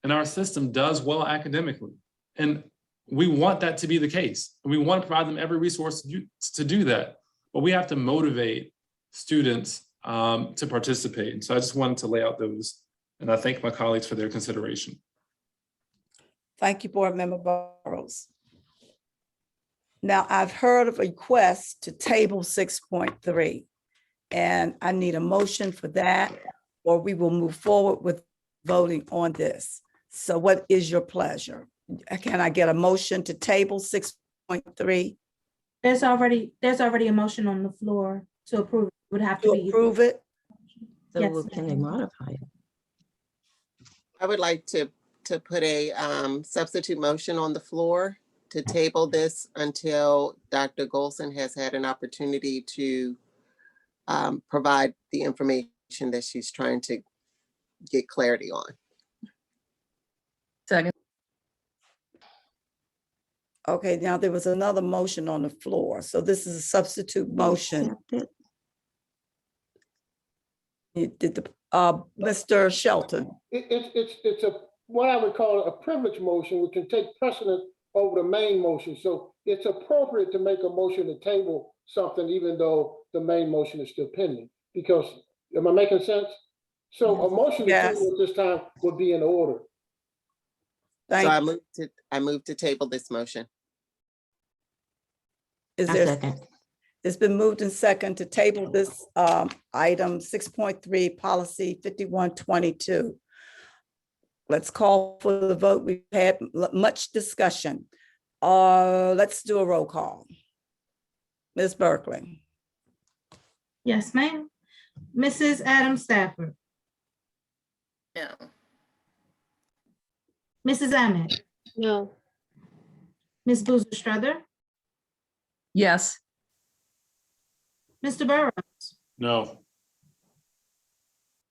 in our system does well academically. And we want that to be the case. And we want to provide them every resource to do that. But we have to motivate students to participate. And so I just wanted to lay out those. And I thank my colleagues for their consideration. Thank you, Board Member Burrows. Now, I've heard of a request to table 6.3, and I need a motion for that, or we will move forward with voting on this. So what is your pleasure? Can I get a motion to table 6.3? There's already a motion on the floor to approve. It would have to be approve it. So Yes, can they modify it? I would like to put a substitute motion on the floor to table this until Dr. Golson has had an opportunity to provide the information that she's trying to get clarity on. Second. Okay, now there was another motion on the floor. So this is a substitute motion. Mr. Shelton. It's what I would call a privilege motion, which can take precedent over the main motion. So it's appropriate to make a motion to table something, even though the main motion is still pending. Because, am I making sense? So a motion to table at this time would be in order. So I move to table this motion. Is I there second. It's been moved and second to table this item 6.3, policy 5122. Let's call for the vote. We've had much discussion. Let's do a roll call. Ms. Berkeley. Yes, ma'am. Mrs. Adam Stafford, No. Mrs. Ahmed, No. Ms. Boozer Strother, Yes. Mr. Burrows, No.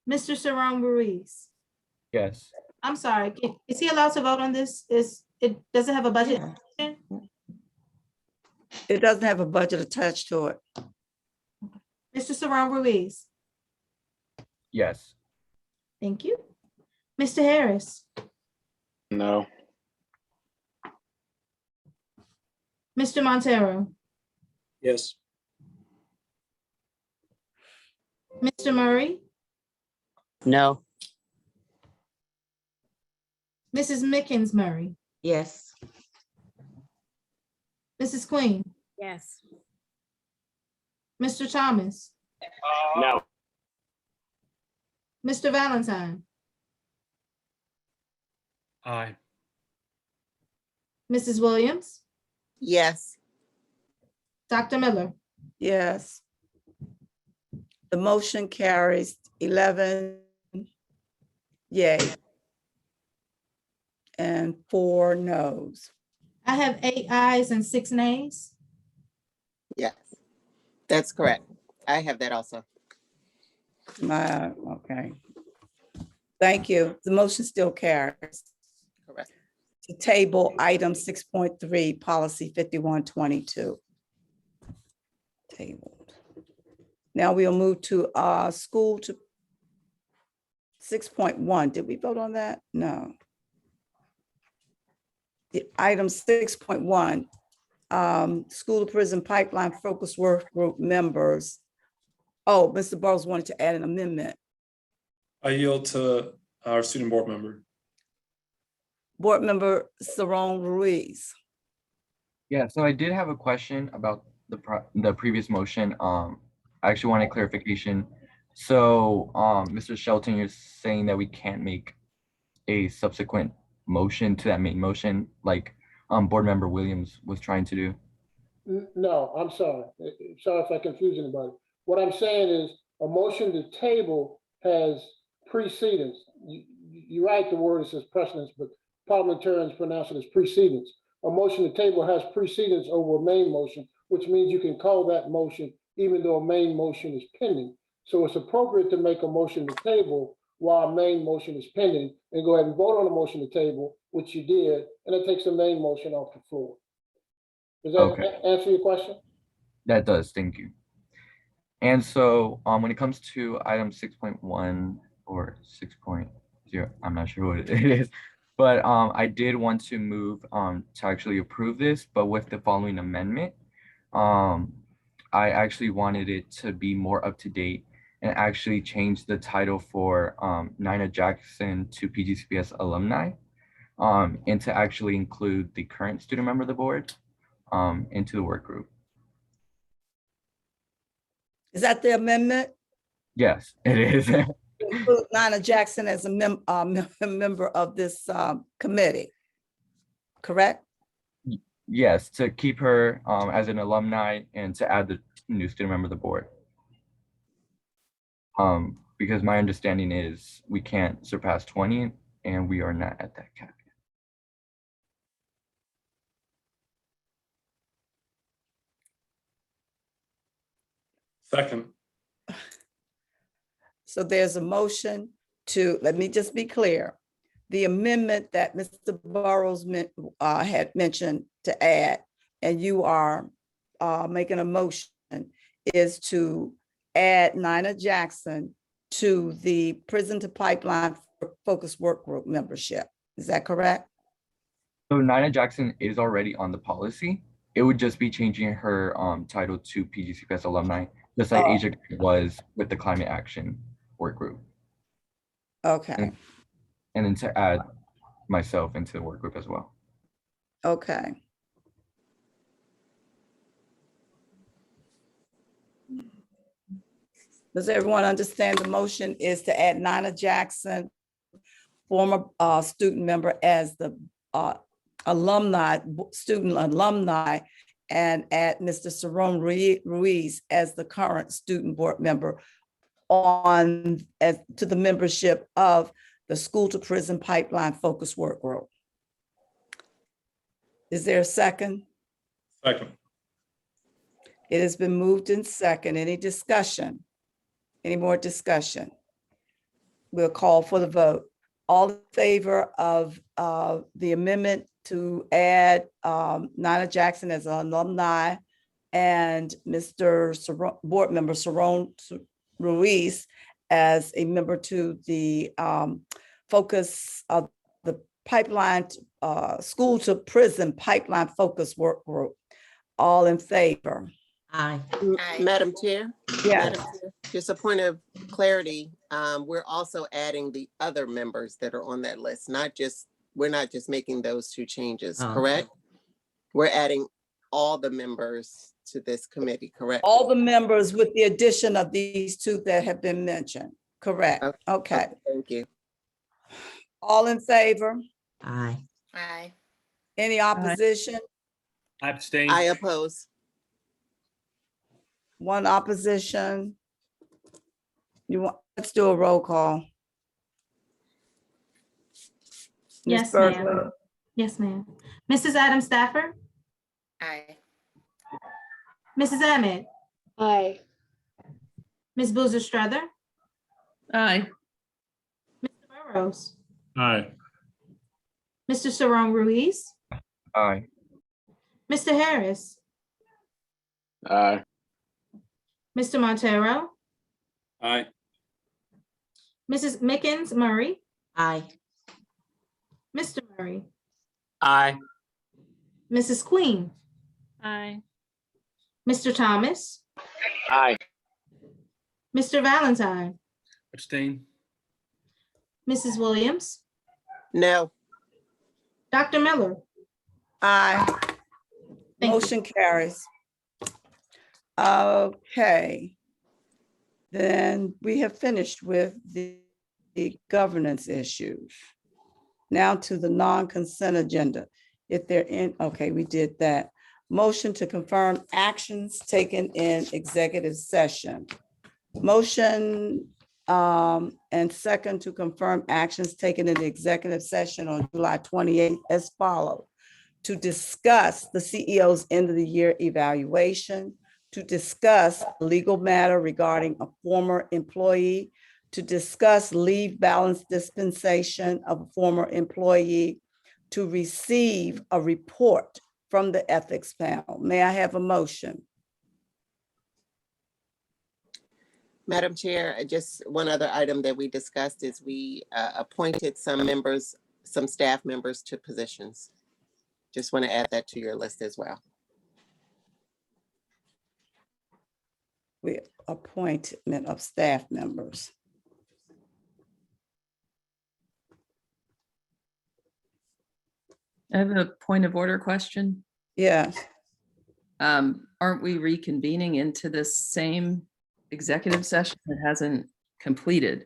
Mr. Saron Ruiz. Yes. I'm sorry, is he allowed to vote on this? Does it have a budget? It doesn't have a budget attached to it. Mr. Saron Ruiz, Yes. thank you. Mr. Harris, No. Mr. Montero, Yes. Mr. Murray, No. Mrs. Mickens Murray, Yes. Mrs. Queen, Yes. Mr. Thomas, No. Mr. Valentine, Aye. Mrs. Williams, Yes. Dr. Miller. Yes. The motion carries 11 yay and 4 noes. I have 8 ayes and 6 nays. Yes. That's correct. I have that also. Okay. Thank you. The motion still carries. Correct. To table item 6.3, policy 5122. Tabled. Now we'll move to school to 6.1. Did we vote on that? No. The item 6.1, school to prison pipeline focus work group members. Oh, Mr. Burrows wanted to add an amendment. I yield to our student board member. Board member Saron Ruiz. Yeah, so I did have a question about the previous motion. I actually wanted clarification. So, Mr. Shelton, you're saying that we can't make a subsequent motion to that main motion, like board member Williams was trying to do? No, I'm sorry. Sorry if I confuse anybody. What I'm saying is a motion to table has precedence. You write the word, it says precedence, but parliamentarians pronounce it as precedence. A motion to table has precedence over a main motion, which means you can call that motion even though a main motion is pending. So it's appropriate to make a motion to table while a main motion is pending and go ahead and vote on a motion to table, which you did, and it takes the main motion off the floor. Does that Okay. answer your question? That does, thank you. And so when it comes to item 6.1 or 6.0, I'm not sure what it is, but I did want to move to actually approve this, but with the following amendment. I actually wanted it to be more up to date and actually change the title for Nina Jackson to PGCPS alumni, and to actually include the current student member of the board into the work group. Is that the amendment? Yes, it is. Include Nina Jackson as a member of this committee, correct? Yes, to keep her as an alumni and to add the new student member of the board. Because my understanding is we can't surpass 20 and we are not at that cap. Second. So there's a motion to, let me just be clear. The amendment that Mr. Burrows had mentioned to add, and you are making a motion, is to add Nina Jackson to the prison to pipeline focus work group membership. Is that correct? So Nina Jackson is already on the policy. It would just be changing her title to PGCPS alumni, just like Asia was with the climate action work group. Okay. And then to add myself into the work group as well. Okay. Does everyone understand the motion is to add Nina Jackson, former student member, as the student alumni, and add Mr. Cerrone Ruiz as the current student board member to the membership of the School to Prison Pipeline Focus Work Group. Is there a second? Second. It has been moved in second. Any discussion? Any more discussion? We'll call for the vote. All in favor of the amendment to add Nina Jackson as an alumni and Mr. Board Member Cerrone Ruiz as a member to the focus of the pipeline, School to Prison Pipeline Focus Work Group. All in favor? Aye. Madam Chair? Yes. Madam Chair, just a point of clarity, we're also adding the other members that are on that list, we're not just making those two changes, Oh, correct? We're adding all the members to this committee, correct? All the members with the addition of these two that have been mentioned, correct? Okay. Thank you. All in favor? Aye. Aye. Any opposition? I abstain. I oppose. One opposition. Let's do a roll call. Ms. Yes, Berkeley? ma'am. Yes, ma'am. Mrs. Adam Stafford, Aye. Mrs. Ahmed, Aye. Ms. Boozer Strother, Aye. Mr. Burrows, Aye. Mr. Cerrone Ruiz, Aye. Mr. Harris, Aye. Mr. Montero, Aye. Mrs. Mickens Murray, Aye. Mr. Murray, Aye. Mrs. Queen, Aye. Mr. Thomas, Aye. Mr. Valentine, Abstain. Mrs. Williams, No. Dr. Miller. Aye. Thank you. Motion carries. Okay. Then we have finished with the governance issues. Now to the non-consent agenda. If they're in, okay, we did that. Motion to confirm actions taken in executive session. Motion and second to confirm actions taken in the executive session on July 28th as follows. To discuss the CEO's end of the year evaluation, to discuss legal matter regarding a former employee, to discuss leave balance dispensation of a former employee, to receive a report from the ethics panel. May I have a motion? Madam Chair, just one other item that we discussed is we appointed some staff members to positions. Just want to add that to your list as well. We appointment of staff members. I have a point of order question. Yes. Aren't we reconvening into this same executive session that hasn't completed?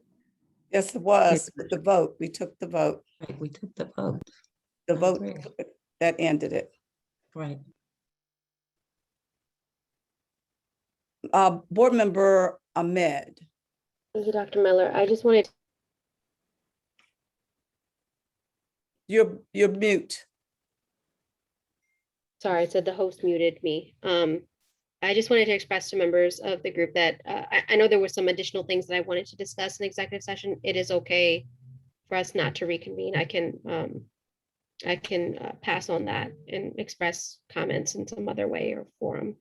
Yes, it was with the vote. We took the vote. Right, we took the vote. The I vote agree. that ended it. Right. Board Member Ahmed. Thank you, Dr. Miller. I just wanted to You're mute. Sorry, it said the host muted me. I just wanted to express to members of the group that I know there were some additional things that I wanted to discuss in executive session. It is okay for us not to reconvene. I can pass on that and express comments in some other way or forum.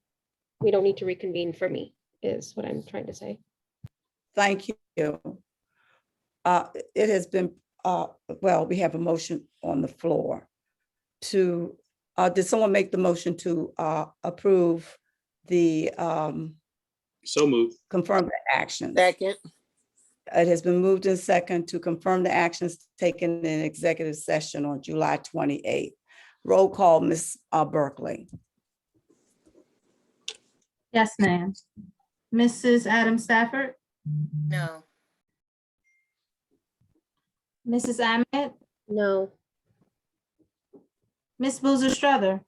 We don't need to reconvene for me, is what I'm trying to say. Thank you. It has been, well, we have a motion on the floor to, did someone make the motion to approve the So moved. confirm the actions? Second. It has been moved in second to confirm the actions taken in executive session on July 28th. Roll call, Ms. Berkeley. Yes, ma'am. Mrs. Adam Stafford, No. Mrs. Ahmed, No. Ms. Boozer Strother,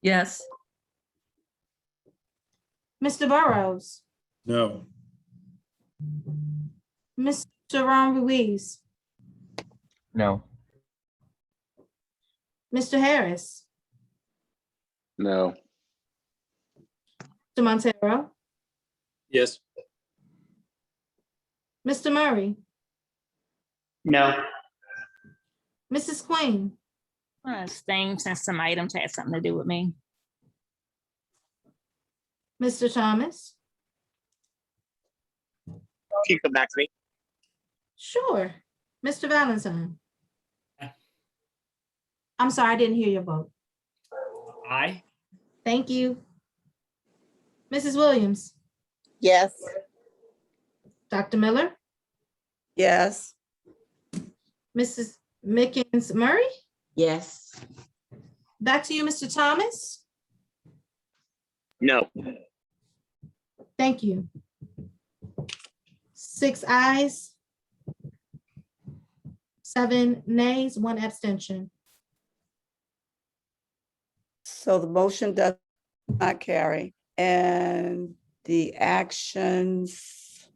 Yes. Mr. Burrows, No. Mr. Ron Ruiz, No. Mr. Harris, No. Mr. Montero, Yes. Mr. Murray, No. Mrs. Queen, Abstain since some items had something to do with me. Mr. Thomas. Can you come back to me? Sure. Mr. Valentine. I'm sorry, I didn't hear your vote. Aye. Thank you. Mrs. Williams, Yes. Dr. Miller, Yes. Mrs. Mickens Murray. Yes. Back to you, Mr. Thomas. No. Thank you. 6 ayes, 7 nays, 1 abstention. So the motion does not carry, and the actions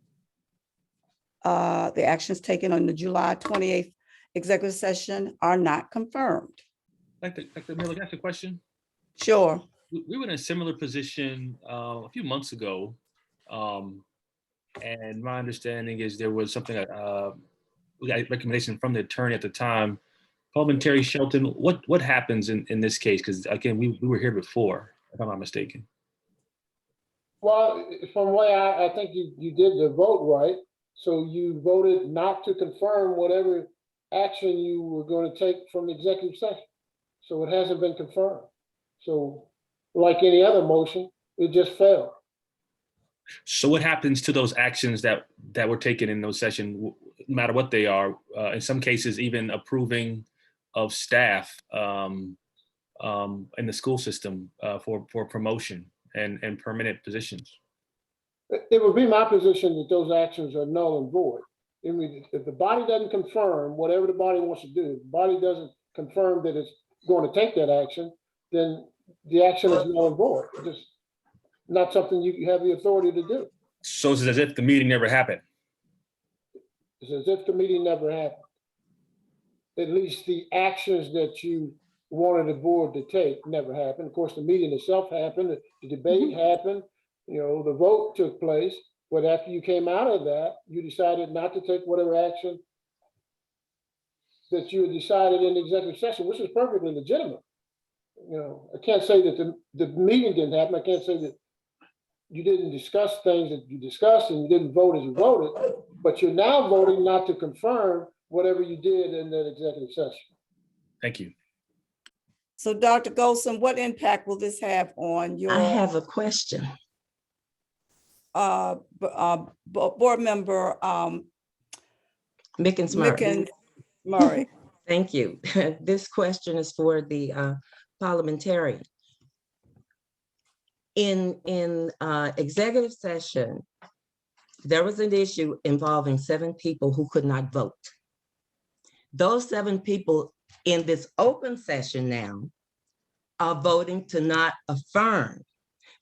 taken on the July 28th executive session are not confirmed. Dr. Miller, can I ask a question? Sure. We were in a similar position a few months ago. And my understanding is there was something, we got a recommendation from the attorney at the time. Parliamentary Shelton, what happens in this case? Because again, we were here before, if I'm not mistaken. Well, from the way I think you did the vote right. So you voted not to confirm whatever action you were going to take from the executive session. So it hasn't been confirmed. So like any other motion, it just failed. So what happens to those actions that were taken in those sessions, no matter what they are? In some cases, even approving of staff in the school system for promotion and permanent positions. It would be my position that those actions are null and void. I mean, if the body doesn't confirm whatever the body wants to do, if the body doesn't confirm that it's going to take that action, then the action is null and void. It's just not something you have the authority to do. So it's as if the meeting never happened. It's as if the meeting never happened. At least the actions that you wanted the board to take never happened. Of course, the meeting itself happened, the debate happened, the vote took place. But after you came out of that, you decided not to take whatever action that you had decided in the executive session, which is perfectly legitimate. I can't say that the meeting didn't happen. I can't say that you didn't discuss things that you discussed and you didn't vote as you voted, but you're now voting not to confirm whatever you did in that executive session. Thank you. So Dr. Golson, what impact will this have on your? I have a question. Board member Mickens Murray. Mickens Murray. Thank you. This question is for the parliamentarian. In executive session, there was an issue involving 7 people who could not vote. Those 7 people in this open session now are voting to not affirm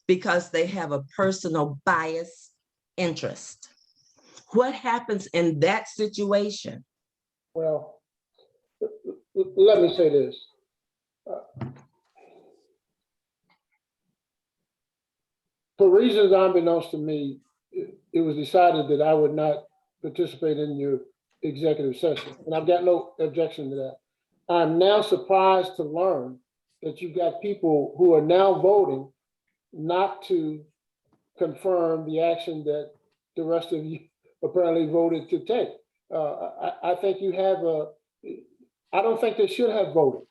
because they have a personal bias interest. What happens in that situation? Well, let me say this. For reasons unbeknownst to me, it was decided that I would not participate in your executive session, and I've got no objection to that. I'm now surprised to learn that you've got people who are now voting not to confirm the action that the rest of you apparently voted to take. I think you have I don't think they should have voted.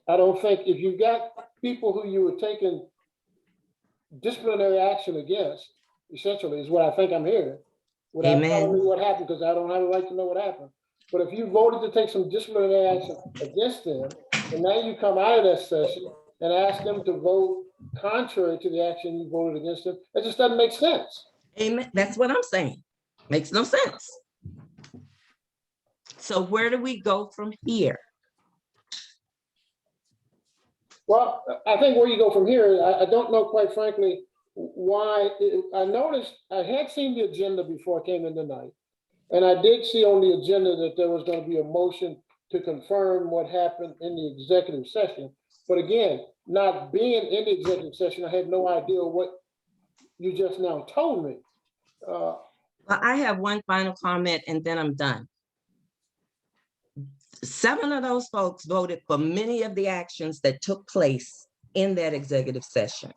I don't think if you've got people who you were taking disciplinary action against, essentially, is what I think I'm hearing, without telling me what happened, because I don't have a right to know what happened. But if you voted to take some disciplinary action against them, and now you come out of that session and ask them to vote contrary to the action you voted against them, it just doesn't make sense. Amen. That's what I'm saying. Makes no sense. So where do we go from here? Well, I think where you go from here, I don't know, quite frankly, why. I noticed, I had seen the agenda before I came in tonight. And I did see on the agenda that there was going to be a motion to confirm what happened in the executive session. But again, not being in the executive session, I had no idea what you just now told me. Well, I have one final comment and then I'm done. 7 of those folks voted for many of the actions that took place in that executive session.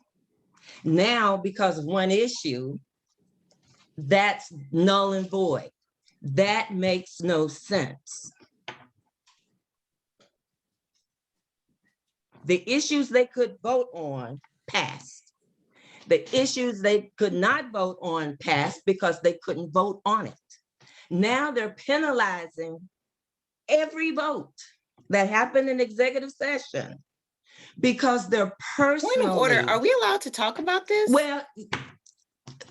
Now, because of one issue, that's null and void. That makes no sense. The issues they could vote on passed. The issues they could not vote on passed because they couldn't vote on it. Now they're penalizing every vote that happened in executive session because they're personally. Point of order, are we allowed to talk about this? Well,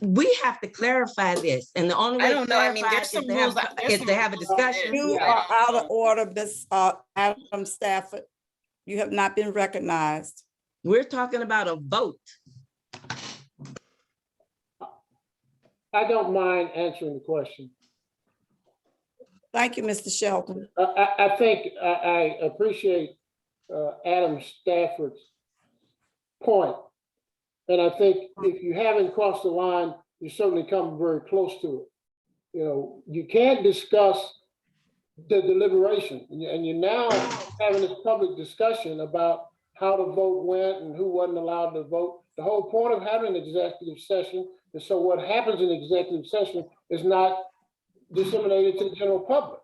we have to clarify this, and the only way I don't know. I mean, clarify there's is some to rules. have a discussion. You are out of order, Ms. Adam Stafford. You have not been recognized. We're talking about a vote. I don't mind answering the question. Thank you, Mr. Shelton. I think I appreciate Adam Stafford's point. And I think if you haven't crossed the line, you certainly come very close to it. You know, you can't discuss the deliberation, and you're now having this public discussion about how the vote went and who wasn't allowed to vote. The whole point of having an executive session is so what happens in executive session is not disseminated to the general public.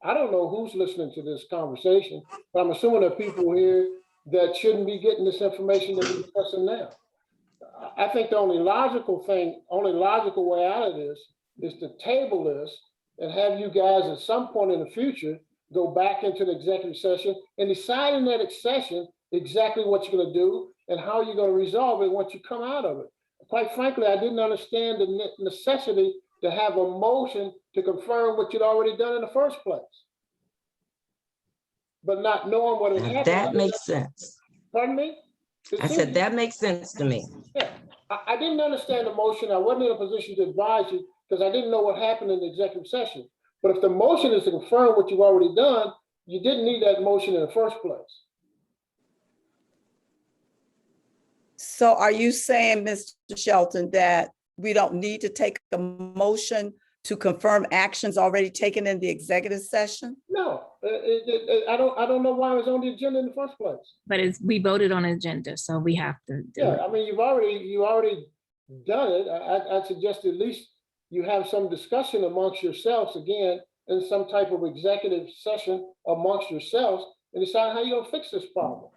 I don't know who's listening to this conversation, but I'm assuming there are people here that shouldn't be getting this information that we're discussing now. I think the only logical way out of this is to table this and have you guys at some point in the future go back into the executive session and decide in that session exactly what you're going to do and how you're going to resolve it once you come out of it. Quite frankly, I didn't understand the necessity to have a motion to confirm what you'd already done in the first place. But not knowing what had happened. That makes sense. Pardon me? I said that makes sense to me. Yeah, I didn't understand the motion. I wasn't in a position to advise you because I didn't know what happened in the executive session. But if the motion is to confirm what you've already done, you didn't need that motion in the first place. So are you saying, Mr. Shelton, that we don't need to take a motion to confirm actions already taken in the executive session? No, I don't know why it was on the agenda in the first place. But we voted on an agenda, so we have to do it. I mean, you already done it. I'd suggest at least you have some discussion amongst yourselves again in some type of executive session amongst yourselves and decide how you're gonna fix this problem.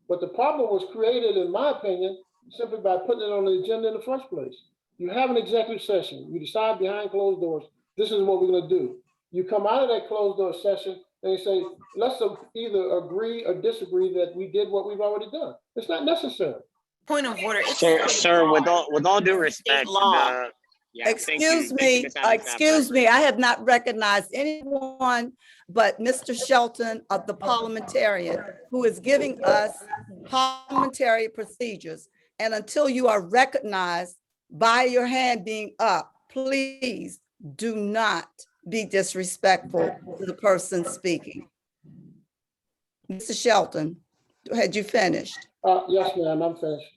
But the problem was created, in my opinion, simply by putting it on the agenda in the first place. You have an executive session. You decide behind closed doors, this is what we're going to do. You come out of that closed door session and you say, let's either agree or disagree that we did what we've already done. It's not necessary. Point of order. Sir, with all due respect, Excuse me, I have not recognized anyone but Mr. Shelton of the parliamentarian who is giving us parliamentary procedures. And until you are recognized by your hand being up, please do not be disrespectful to the person speaking. Mr. Shelton, had you finished? Yes, ma'am, I'm finished.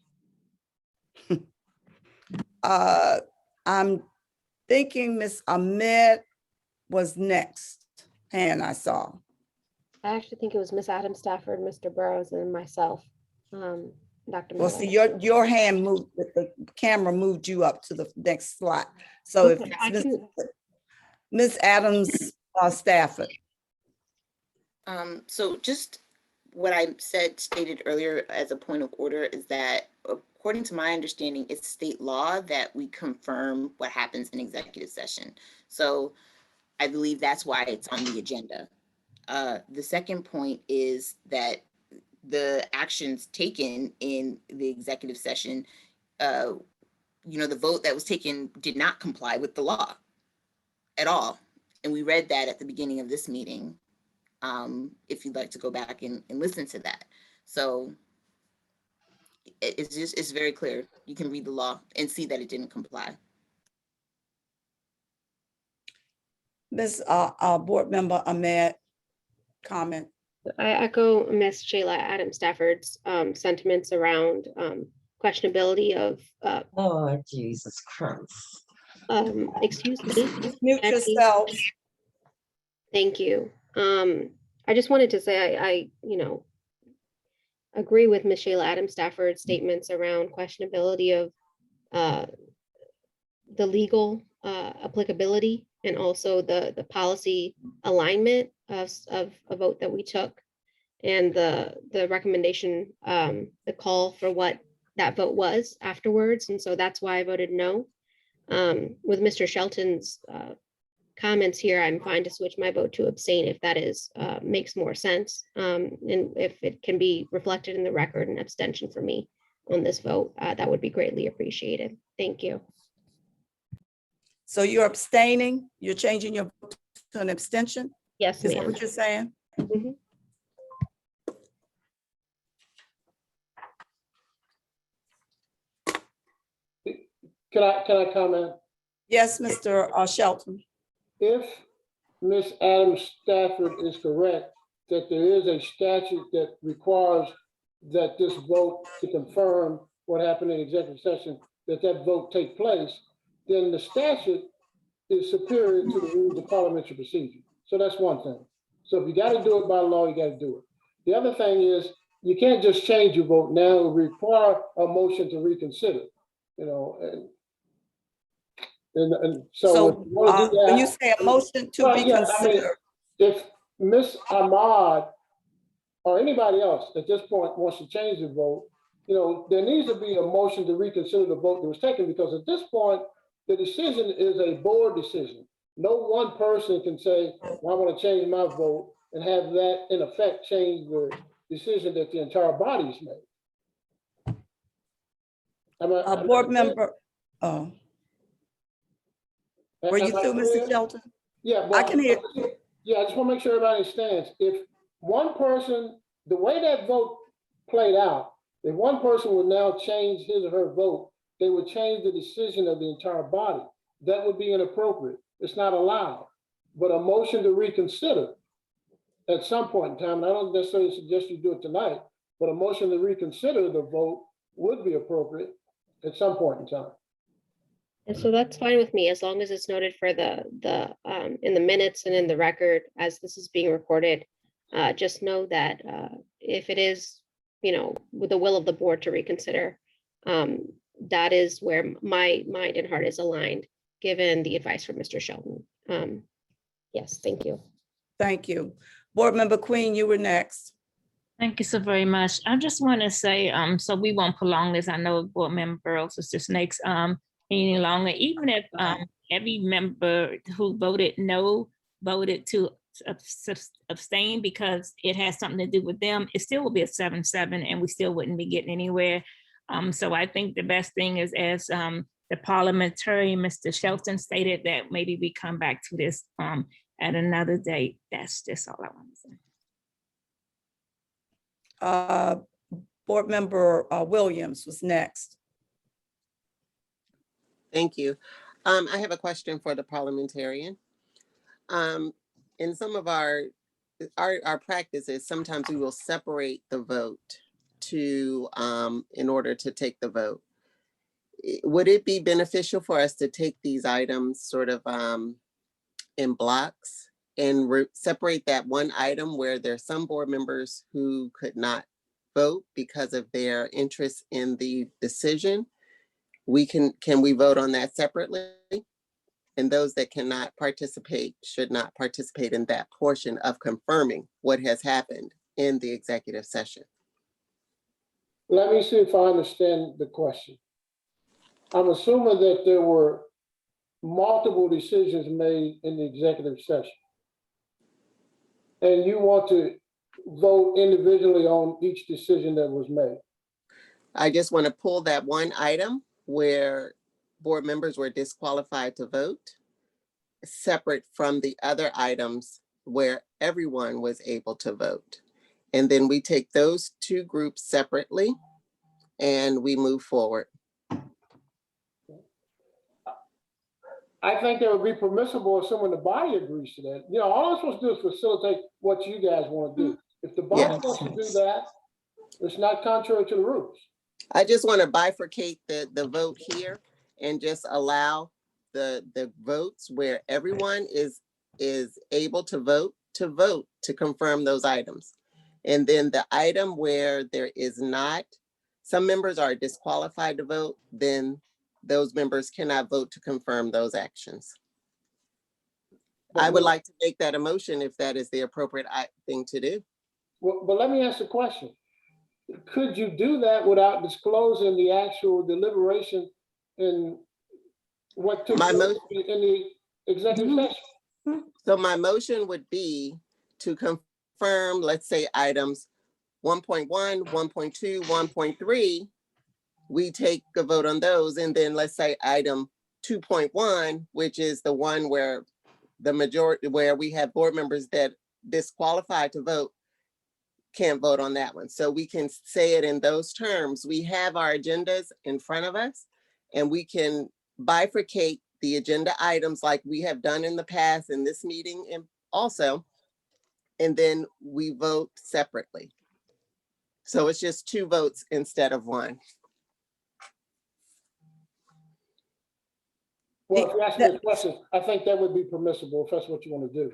I'm thinking Ms. Ahmed was next hand I saw. I actually think it was Miss Adam Stafford, Mr. Burrows, and myself, Dr. Well, see, your hand moved, the camera moved you up to the next slot. So if Ms. Adams Stafford. So just what I stated earlier as a point of order is that according to my understanding, it's state law that we confirm what happens in executive session. So I believe that's why it's on the agenda. The second point is that the actions taken in the executive session, the vote that was taken did not comply with the law. at all. And we read that at the beginning of this meeting, if you'd like to go back and listen to that. So it's very clear. You can read the law and see that it didn't comply. Ms. Board Member Ahmed, comment. I echo Ms. Shayla Adams Stafford's sentiments around questionability of, Oh, Jesus Christ. excuse me. Mute yourself. Thank you. I just wanted to say I agree with Ms. Shayla Adams Stafford's statements around questionability of the legal applicability and also the policy alignment of a vote that we took, and the recommendation, the call for what that vote was afterwards. And so that's why I voted no. With Mr. Shelton's comments here, I'm fine to switch my vote to abstain if that is makes more sense. And if it can be reflected in the record, an abstention for me on this vote, that would be greatly appreciated. Thank you. So you're abstaining? You're changing your vote to an abstention? Yes, Is that ma'am. what you're saying? Mhm. Can I comment? Yes, Mr. Shelton. If Ms. Adams Stafford is correct, that there is a statute that requires that this vote to confirm what happened in executive session, that vote take place, then the statute is superior to the rules of parliamentary procedure. So that's one thing. So if you got to do it by law, you got to do it. The other thing is, you can't just change your vote now. It will require a motion to reconsider, and so if you want to do that, when you say a motion to reconsider, if Ms. Ahmad or anybody else at this point wants to change the vote, there needs to be a motion to reconsider the vote that was taken, because at this point, the decision is a board decision. No one person can say, well, I want to change my vote and have that in effect change the decision that the entire body's made. board member, were you through, Mr. Shelton? Yeah, I can hear. Yeah, I just want to make sure everybody understands. If one person, the way that vote played out, if one person would now change his or her vote, they would change the decision of the entire body. That would be inappropriate. It's not allowed. But a motion to reconsider at some point in time, and I don't necessarily suggest you do it tonight, but a motion to reconsider the vote would be appropriate at some point in time. And so that's fine with me, as long as it's noted for the in the minutes and in the record as this is being recorded. Just know that if it is, with the will of the board to reconsider, that is where my mind and heart is aligned, given the advice from Mr. Shelton. Yes, thank you. Thank you. Board Member Queen, you were next. Thank you so very much. I just want to say, so we won't prolong this. I know Board Member Burrows is just next any longer. Even if every member who voted no voted to abstain because it has something to do with them, it still will be a 7-7 and we still wouldn't be getting anywhere. So I think the best thing is, as the parliamentarian, Mr. Shelton, stated, that maybe we come back to this at another date. That's just all I want to say. Board Member Williams was next. Thank you. I have a question for the parliamentarian. In some of our practices, sometimes we will separate the vote in order to take the vote. Would it be beneficial for us to take these items sort of in blocks and separate that one item where there's some board members who could not vote because of their interest in the decision? Can we vote on that separately? And those that cannot participate should not participate in that portion of confirming what has happened in the executive session. Let me see if I understand the question. I'm assuming that there were multiple decisions made in the executive session, and you want to vote individually on each decision that was made. I just want to pull that one item where board members were disqualified to vote separate from the other items where everyone was able to vote. And then we take those two groups separately and we move forward. I think that would be permissible if someone in the body agrees to that. You know, all I'm supposed to do is facilitate what you guys want to do. If the body wants to do that, it's not contrary to the rules. I just want to bifurcate the vote here and just allow the votes where everyone is able to vote to confirm those items. And then the item where there is not, some members are disqualified to vote, then those members cannot vote to confirm those actions. I would like to make that a motion if that is the appropriate thing to do. Well, but let me ask a question. Could you do that without disclosing the actual deliberation and what took place in the executive session? So my motion would be to confirm, let's say items 1.1, 1.2, 1.3, we take a vote on those. And then let's say item 2.1, which is the one where the majority, where we have board members that disqualified to vote, can't vote on that one. So we can say it in those terms. We have our agendas in front of us and we can bifurcate the agenda items like we have done in the past in this meeting and also, and then we vote separately. So it's just 2 votes instead of 1. Well, if you ask me a question, I think that would be permissible if that's what you want to do.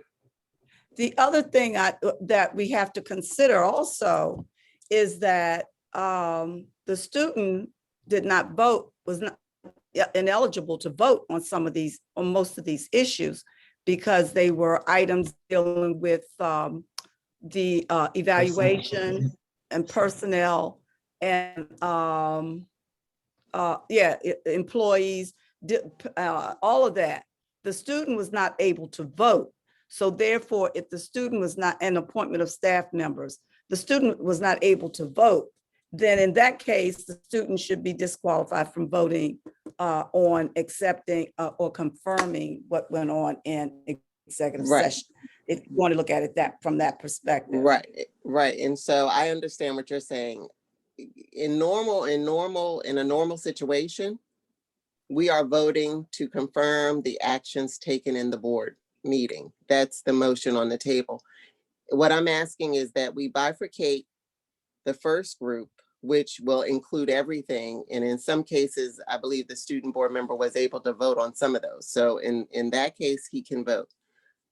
The other thing that we have to consider also is that the student did not vote, was not ineligible to vote on some of these, on most of these issues, because they were items dealing with the evaluation and personnel and employees, all of that. The student was not able to vote. So therefore, if the student was not an appointment of staff members, the student was not able to vote, then in that case, the student should be disqualified from voting on accepting or confirming what went on in executive session. If you want to look at it from that perspective. Right. And so I understand what you're saying. In a normal situation, we are voting to confirm the actions taken in the board meeting. That's the motion on the table. What I'm asking is that we bifurcate the first group, which will include everything. And in some cases, I believe the student board member was able to vote on some of those. So in that case, he can vote.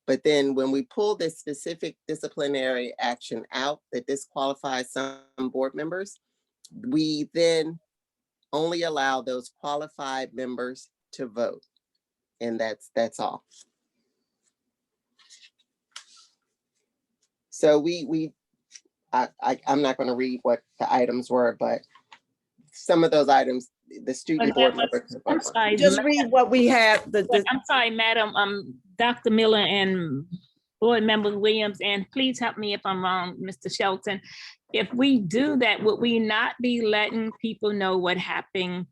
But then when we pull this specific disciplinary action out that disqualifies some board members, we then only allow those qualified members to vote. And that's all. So I'm not going to read what the items were, but some of those items, the student board member. I'm sorry. Just read what we have. I'm sorry, Madam, Dr. Miller and Board Member Williams, and please help me if I'm wrong, Mr. Shelton. If we do that, would we not be letting people know what happened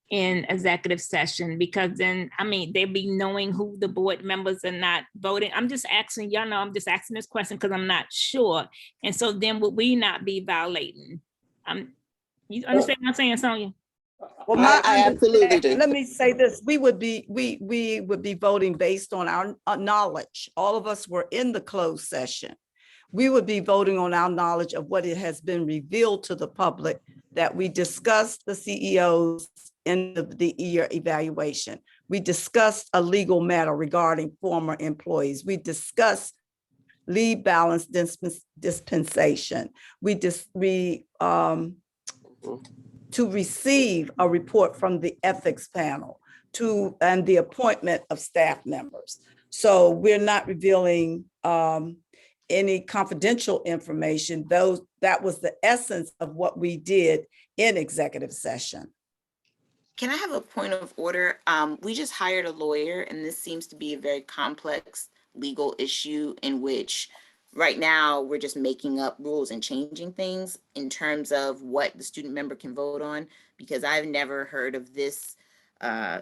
in executive session? Because then, I mean, they'd be knowing who the board members are not voting. I'm just asking, y'all know, I'm just asking this question because I'm not sure. And so then would we not be violating? You understand what I'm saying, Sonia? Well, I absolutely do. Let me say this: we would be voting based on our knowledge. All of us were in the closed session. We would be voting on our knowledge of what it has been revealed to the public that we discussed the CEO's end of the year evaluation. We discussed a legal matter regarding former employees. We discussed leave balance dispensation. To receive a report from the ethics panel and the appointment of staff members. So we're not revealing any confidential information. That was the essence of what we did in executive session. Can I have a point of order? We just hired a lawyer, and this seems to be a very complex legal issue in which right now we're just making up rules and changing things in terms of what the student member can vote on, because I've never heard of this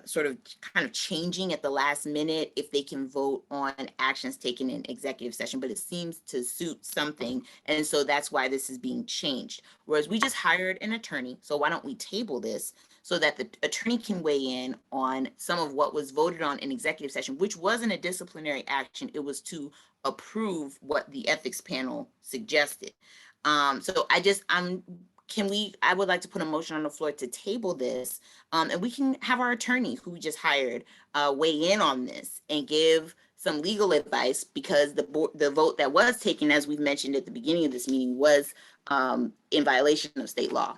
sort of kind of changing at the last minute if they can vote on actions taken in executive session, but it seems to suit something. And so that's why this is being changed. Whereas we just hired an attorney. So why don't we table this so that the attorney can weigh in on some of what was voted on in executive session, which wasn't a disciplinary action. It was to approve what the ethics panel suggested. So I would like to put a motion on the floor to table this, and we can have our attorney who we just hired weigh in on this and give some legal advice, because the vote that was taken, as we've mentioned at the beginning of this meeting, was in violation of state law.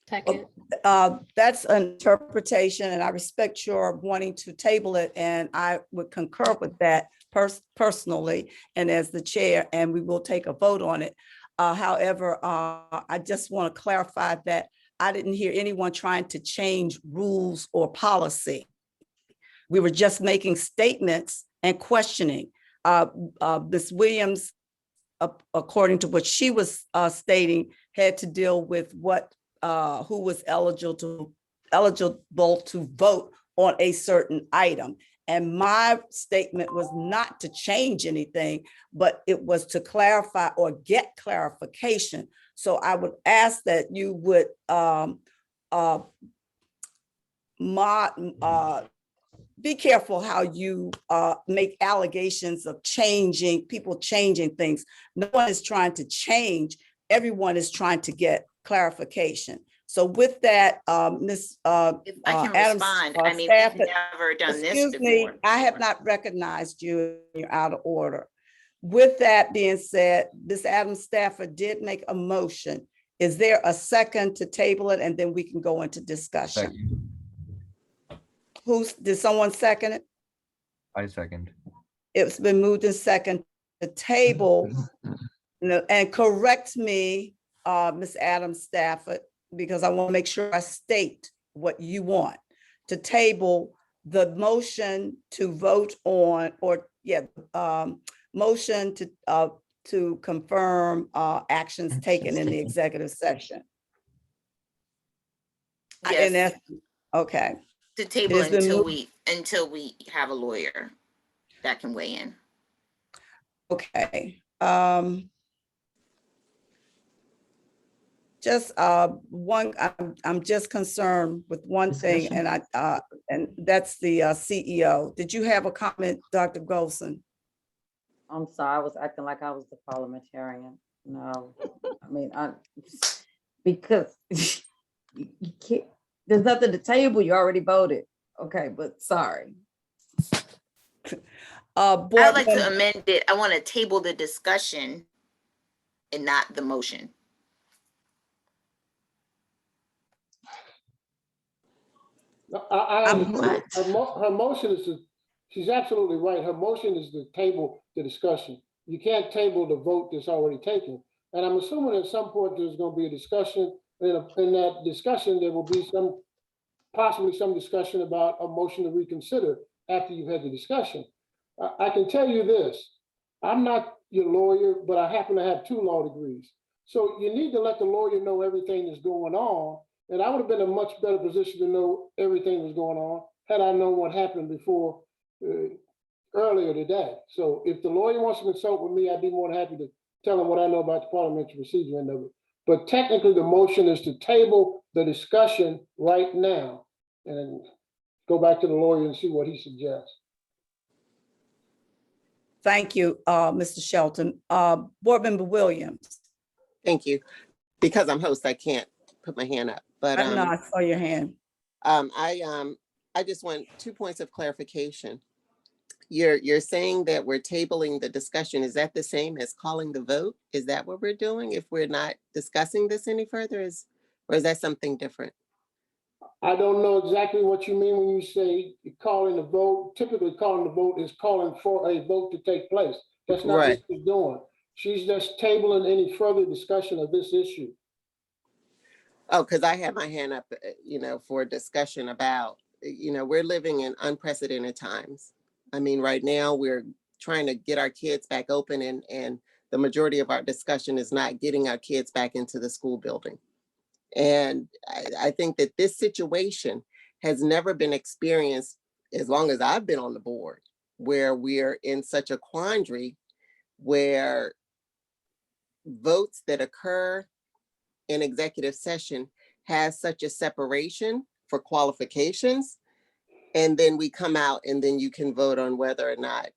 Second. That's an interpretation, and I respect your wanting to table it, and I would concur with that personally and as the chair, and we will take a vote on it. However, I just want to clarify that I didn't hear anyone trying to change rules or policy. We were just making statements and questioning. Ms. Williams, according to what she was stating, had to deal with who was eligible to vote on a certain item. And my statement was not to change anything, but it was to clarify or get clarification. So I would ask that you would be careful how you make allegations of people changing things. No one is trying to change. Everyone is trying to get clarification. So with that, Ms. If I can Adams, respond, we've never done this excuse me, before. I have not recognized you. You're out of order. With that being said, Ms. Adams Stafford did make a motion. Is there a second to table it, and then we can go into discussion? Did someone second it? I second. It's been moved and second to table. And correct me, Ms. Adams Stafford, because I want to make sure I state what you want. To table the motion to vote on, motion to confirm actions taken in the executive session. Yes. Okay. To table until we have a lawyer that can weigh in. Okay. Just I'm just concerned with one thing, and and that's the CEO. Did you have a comment, Dr. Golson? I'm sorry, I was acting like I was the parliamentarian. No, I mean, because you can't, there's nothing to table, you already voted. Okay, but sorry. I'd like to amend it. I want to table the discussion and not the motion. Her motion is she's absolutely right. Her motion is to table the discussion. You can't table the vote that's already taken. And I'm assuming at some point there's going to be a discussion. And in that discussion, there will be possibly some discussion about a motion to reconsider after you've had the discussion. I can tell you this, I'm not your lawyer, but I happen to have 2 law degrees. So you need to let the lawyer know everything that's going on. And I would have been in a much better position to know everything that was going on had I known what happened before earlier today. So if the lawyer wants to consult with me, I'd be more than happy to tell him what I know about the parliamentary procedure end of it. But technically, the motion is to table the discussion right now and go back to the lawyer and see what he suggests. Thank you, Mr. Shelton. Board Member Williams. Thank you. Because I'm host, I can't put my hand up. But no, I saw your hand. I just want 2 points of clarification. You're saying that we're tabling the discussion. Is that the same as calling the vote? Is that what we're doing if we're not discussing this any further? Or is that something different? I don't know exactly what you mean when you say calling the vote. Typically, calling the vote is calling for a vote to take place. That's not what she's doing. She's just tabling any further discussion of this issue. Oh, because I had my hand up, for discussion about, we're living in unprecedented times. I mean, right now we're trying to get our kids back open, and the majority of our discussion is not getting our kids back into the school building. And I think that this situation has never been experienced as long as I've been on the board, where we're in such a quandary where votes that occur in executive session has such a separation for qualifications. And then we come out and then you can vote on whether or not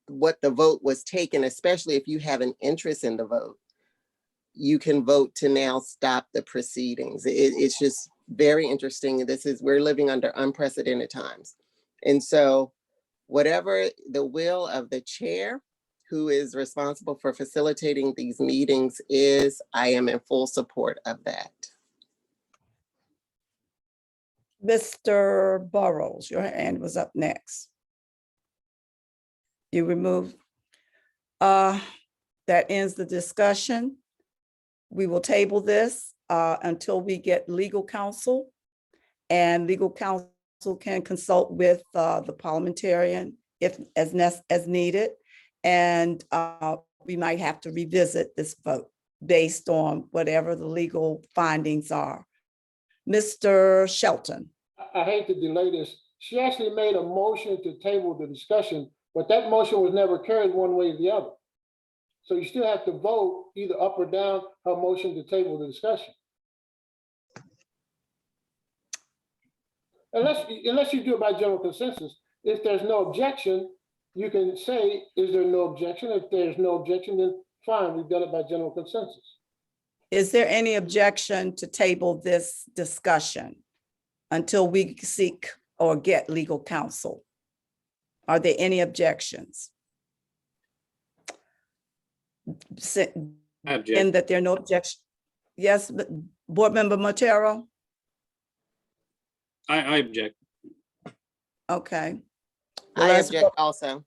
what the vote was taken, especially if you have an interest in the vote, you can vote to now stop the proceedings. It's just very interesting. We're living under unprecedented times. And so whatever the will of the chair, who is responsible for facilitating these meetings, is, I am in full support of that. Mr. Burrows, your hand was up next. You removed. That ends the discussion. We will table this until we get legal counsel, and legal counsel can consult with the parliamentarian if as needed. And we might have to revisit this vote based on whatever the legal findings are. Mr. Shelton. I hate to delay this. She actually made a motion to table the discussion, but that motion was never carried one way or the other. So you still have to vote either up or down her motion to table the discussion. Unless you do it by general consensus. If there's no objection, you can say, is there no objection? If there's no objection, then fine, we've done it by general consensus. Is there any objection to table this discussion until we seek or get legal counsel? Are there any objections? And that there are no objections. Yes, Board Member Montero? I object. Okay. I Let's object also.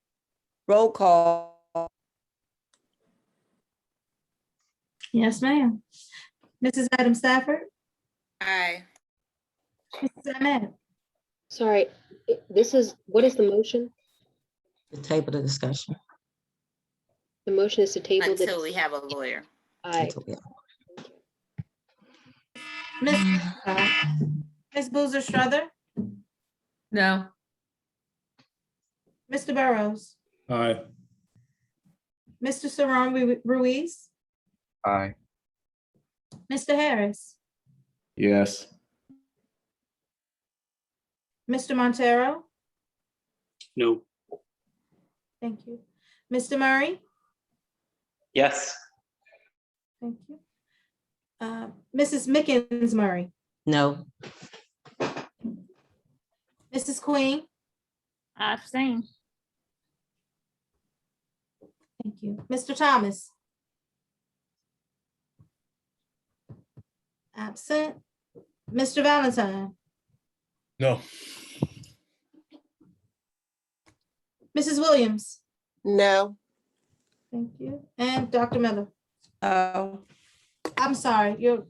roll call. Yes, ma'am. Mrs. Adam Stafford? Aye. Mrs. Ahmed? Sorry, what is the motion? To table the discussion. The motion is to table Until we have a lawyer. Aye. Ms. Boozer Strother? No. Mr. Burrows? Aye. Mr. Saran Ruiz? Aye. Mr. Harris? Yes. Mr. Montero? No. Thank you. Mr. Murray? Yes. Thank you. Mrs. Mickens Murray? No. Mrs. Queen? I abstain. Thank you. Mr. Thomas? Absent. Mr. Valentine? No. Mrs. Williams? No. Thank you. And Dr. Miller? Oh. I'm sorry, your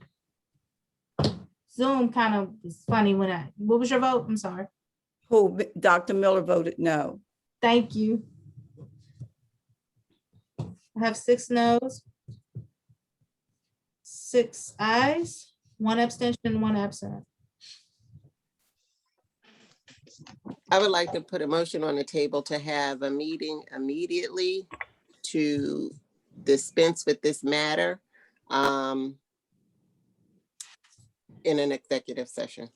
Zoom kind of is funny what was your vote? I'm sorry. Who? Dr. Miller voted no. Thank you. I have 6 no's, 6 ayes, 1 abstention, 1 absent. I would like to put a motion on the table to have a meeting immediately to dispense with this matter in an executive session.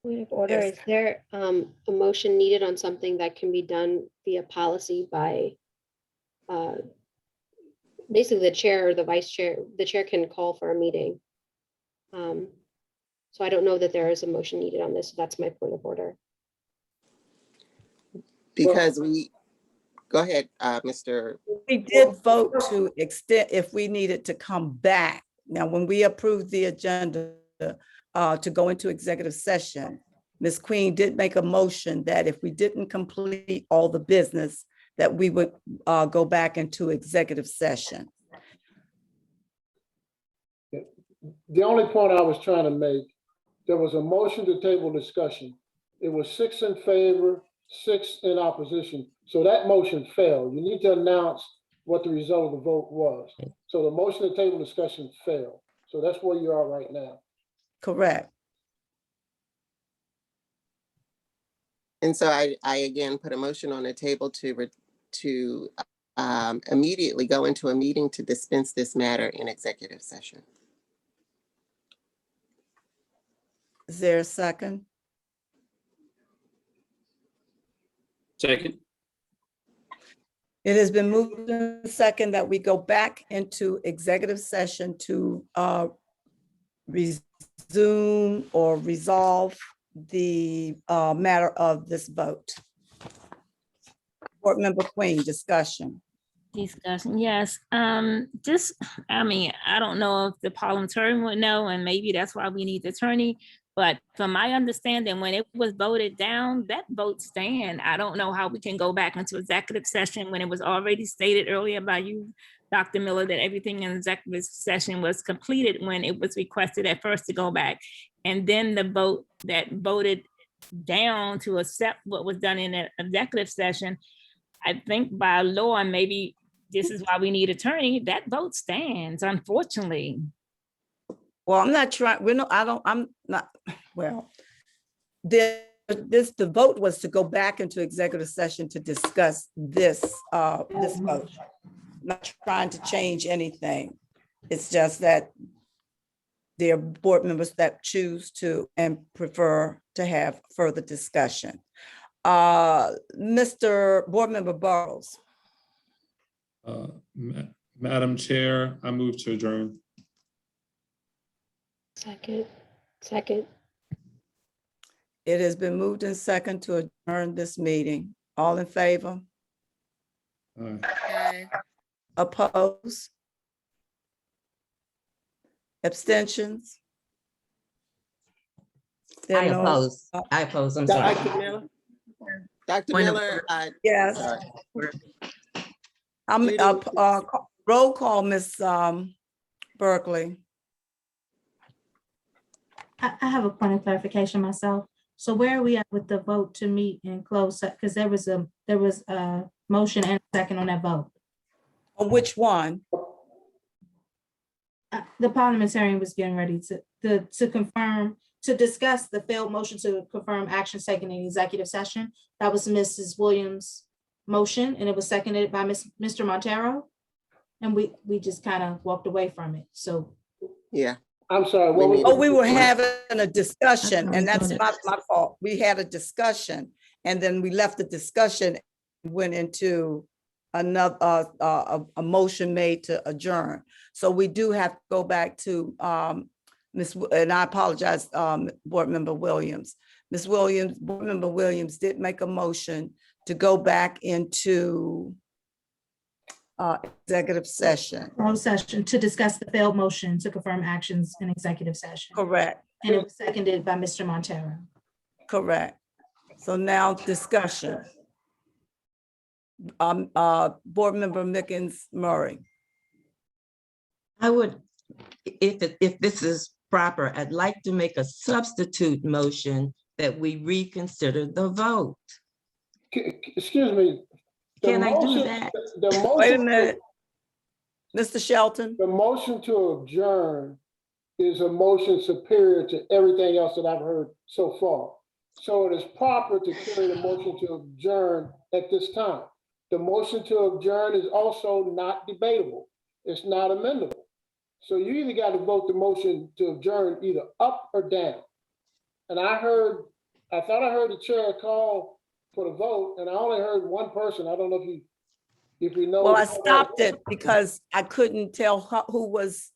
Point of order, is there a motion needed on something that can be done via policy by basically the chair or the vice chair? The chair can call for a meeting. So I don't know that there is a motion needed on this. So that's my point of order. Because go ahead, Mr. We did vote to extend if we needed to come back. Now, when we approved the agenda to go into executive session, Ms. Queen did make a motion that if we didn't complete all the business, that we would go back into executive session. The only point I was trying to make, there was a motion to table discussion. It was 6 in favor, 6 in opposition. So that motion failed. You need to announce what the result of the vote was. So the motion to table discussion failed. So that's where you are right now. Correct. And so I again put a motion on the table to immediately go into a meeting to dispense this matter in executive session. Is there a second? Second. It has been moved and second that we go back into executive session to resume or resolve the matter of this vote. Board Member Queen, discussion. Discussion, yes. Just, I mean, I don't know if the parliamentarian would know, and maybe that's why we need the attorney. But from my understanding, when it was voted down, that vote stand. I don't know how we can go back into executive session when it was already stated earlier by you, Dr. Miller, that everything in executive session was completed when it was requested at first to go back. And then the vote that voted down to accept what was done in the executive session, I think by law, and maybe this is why we need attorney, that vote stands, unfortunately. Well, I'm not trying, I'm not, well, the vote was to go back into executive session to discuss this vote. I'm not trying to change anything. It's just that there are board members that choose to and prefer to have further discussion. Mr. Board Member Burrows. Madam Chair, I move to adjourn. Second. It has been moved and second to adjourn this meeting. All in favor? Oppose? Abstentions? I oppose. I oppose. I'm sorry. Dr. Miller? Dr. Miller, yes. Sorry. Roll call, Ms. Berkeley. I have a point of clarification myself. So where are we at with the vote to meet and close? Because there was a motion and a second on that vote. On which one? The parliamentarian was getting ready to confirm, to discuss the failed motion to confirm actions taken in executive session. That was Mrs. Williams' motion, and it was seconded by Mr. Montero. And we just kind of walked away from it. So yeah. I'm sorry. We were having a discussion, and that's my fault. We had a discussion, and then we left the discussion, went into another a motion made to adjourn. So we do have to go back to and I apologize, Board Member Williams. Board Member Williams did make a motion to go back into executive session. closed session to discuss the failed motion to confirm actions in executive session. Correct. And it was seconded by Mr. Montero. Correct. So now discussion. Board Member Mickens Murray. I would, if this is proper, I'd like to make a substitute motion that we reconsider the vote. Excuse me. Can I do that? Wait a minute. Mr. Shelton. The motion to adjourn is a motion superior to everything else that I've heard so far. So it is proper to carry the motion to adjourn at this time. The motion to adjourn is also not debatable. It's not amendable. So you either got to vote the motion to adjourn either up or down. And I thought I heard the chair call for the vote, and I only heard one person. I don't know if you know. Well, I stopped it because I couldn't tell who was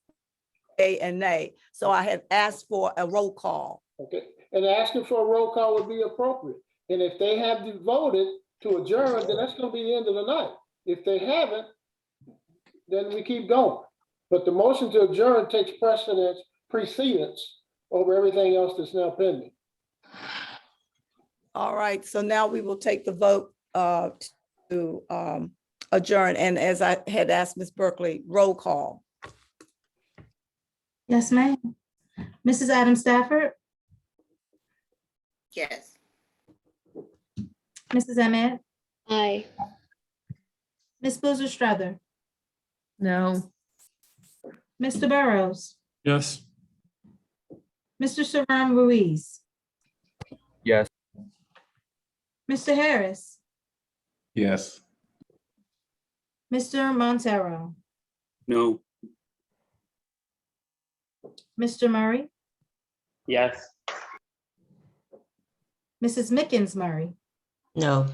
A and nay. So I had asked for a roll call. Okay, and asking for a roll call would be appropriate. And if they have voted to adjourn, then that's going to be the end of the night. If they haven't, then we keep going. But the motion to adjourn takes precedence over everything else that's now pending. All right, so now we will take the vote to adjourn. And as I had asked Ms. Berkeley, roll call. Yes, ma'am. Mrs. Adam Stafford, Yes. Mrs. Ahmed, Aye. Ms. Boozer Strother, No. Mr. Burrows, Yes. Mr. Saram Ruiz, Yes. Mr. Harris, Yes. Mr. Montero, No. Mr. Murray, Yes. Mrs. Mickens Murray, No.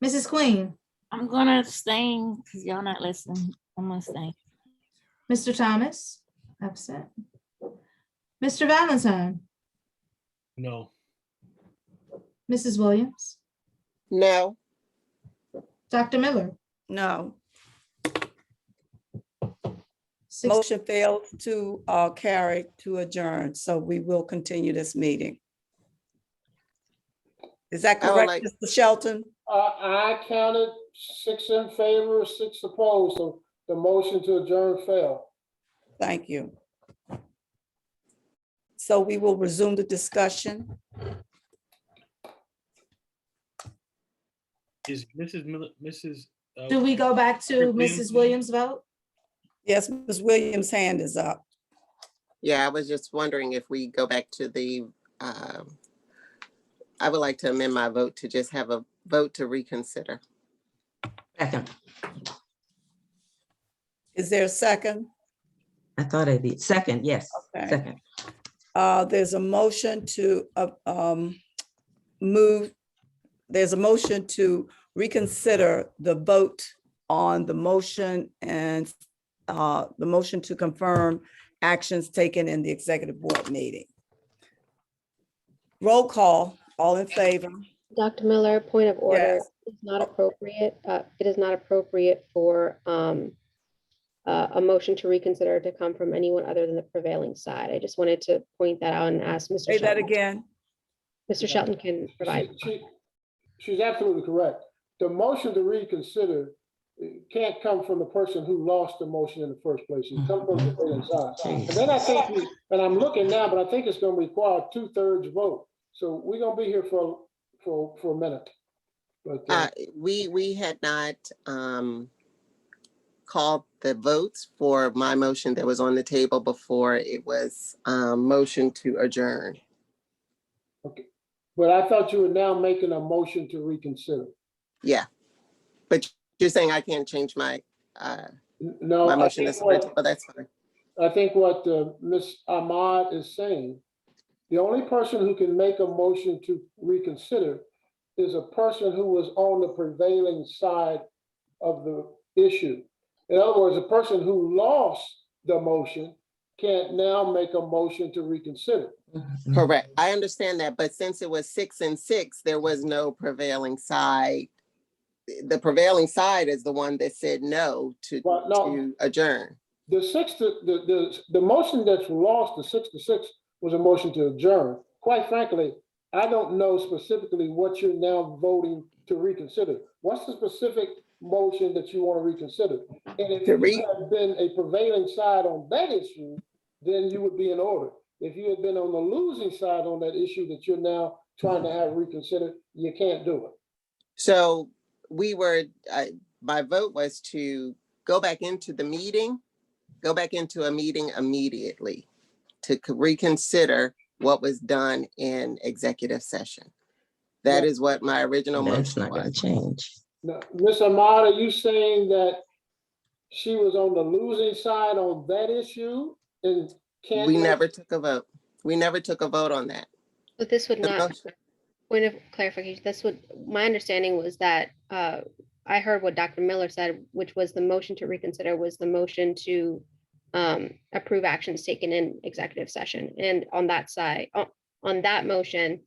Mrs. Queen, I'm gonna abstain because y'all not listening. I'm gonna abstain. Mr. Thomas, absent. Mr. Valentine, No. Mrs. Williams, No. Dr. Miller. No. Six- Motion failed to carry to adjourn, so we will continue this meeting. Is that I would correct, like- Mr. Shelton? I counted 6 in favor, 6 opposed, so the motion to adjourn failed. Thank you. So we will resume the discussion. Is Mrs. Miller, Mrs. Do we go back to Mrs. Williams' vote? Yes, Ms. Williams' hand is up. Yeah, I was just wondering if we go back to the, I would like to amend my vote to just have a vote to reconsider. Second. Is there a second? I thought I did. Second, yes. Okay. Second. There's a motion to there's a motion to reconsider the vote on the motion and the motion to confirm actions taken in the executive board meeting. Roll call, all in favor? Dr. Miller, point of order, Yes. is not appropriate. It is not appropriate for a motion to reconsider to come from anyone other than the prevailing side. I just wanted to point that out and ask Mr. Say that Shelton. again. Mr. Shelton can provide. She's absolutely correct. The motion to reconsider can't come from the person who lost the motion in the first place. It comes from the prevailing side. And then I think, and I'm looking now, but I think it's going to require a 2/3 vote. So we're going to be here for a minute. But We had not called the votes for my motion that was on the table before it was motion to adjourn. okay. But I thought you were now making a motion to reconsider. Yeah, but you're saying I can't change my No, my I motion think is, but that's fine. I think what Ms. Ahmad is saying, the only person who can make a motion to reconsider is a person who was on the prevailing side of the issue. In other words, a person who lost the motion can't now make a motion to reconsider. Correct. I understand that, but since it was 6 and 6, there was no prevailing side. The prevailing side is the one that said no to adjourn. The motion that's lost, the 6-6, was a motion to adjourn. Quite frankly, I don't know specifically what you're now voting to reconsider. What's the specific motion that you want to reconsider? And if you had been a prevailing side on that issue, then you would be in order. If you had been on the losing side on that issue that you're now trying to have reconsidered, you can't do it. So my vote was to go back into a meeting immediately to reconsider what was done in executive session. That is what my original motion was. That's not going to change. Now, Ms. Ahmad, are you saying that she was on the losing side on that issue and can't? We never took a vote. We never took a vote on that. But this would The not, motion- point of clarification, my understanding was that I heard what Dr. Miller said, which was the motion to reconsider was the motion to approve actions taken in executive session. And on that side, on that motion,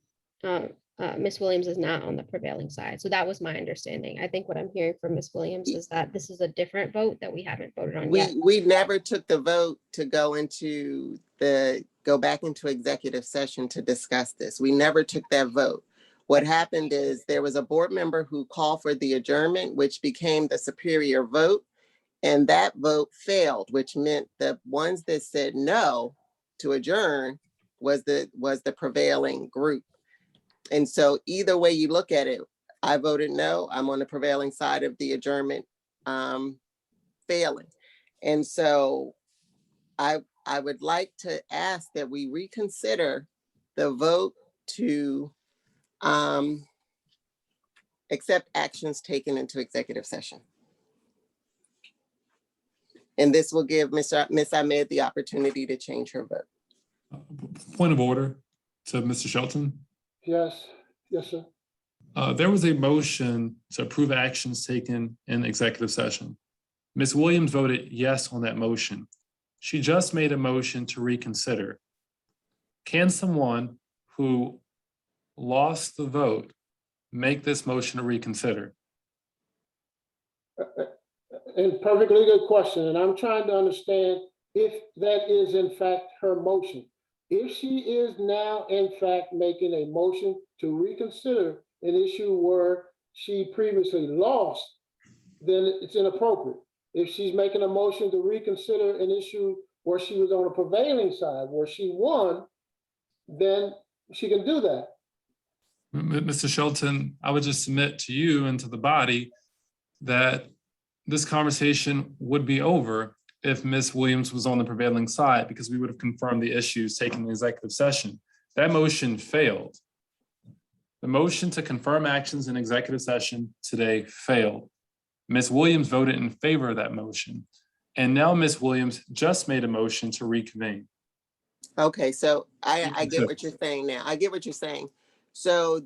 Ms. Williams is not on the prevailing side. So that was my understanding. I think what I'm hearing from Ms. Williams is that this is a different vote that we haven't voted on yet. We never took the vote to go back into executive session to discuss this. We never took that vote. What happened is there was a board member who called for the adjournment, which became the superior vote. And that vote failed, which meant the ones that said no to adjourn was the prevailing group. And so either way you look at it, I voted no. I'm on the prevailing side of the adjournment failing. And so I would like to ask that we reconsider the vote to accept actions taken into executive session. And this will give Ms. Ahmed the opportunity to change her vote. Point of order to Mr. Shelton. Yes, yes, sir. There was a motion to approve actions taken in executive session. Ms. Williams voted yes on that motion. She just made a motion to reconsider. Can someone who lost the vote make this motion to reconsider? And perfectly good question, and I'm trying to understand if that is in fact her motion. If she is now in fact making a motion to reconsider an issue where she previously lost, then it's inappropriate. If she's making a motion to reconsider an issue where she was on a prevailing side, where she won, then she can do that. Mr. Shelton, I would just submit to you and to the body that this conversation would be over if Ms. Williams was on the prevailing side, because we would have confirmed the issues taken in the executive session. That motion failed. The motion to confirm actions in executive session today failed. Ms. Williams voted in favor of that motion. And now Ms. Williams just made a motion to reconvene. Okay, so I get what you're saying now. I get what you're saying. So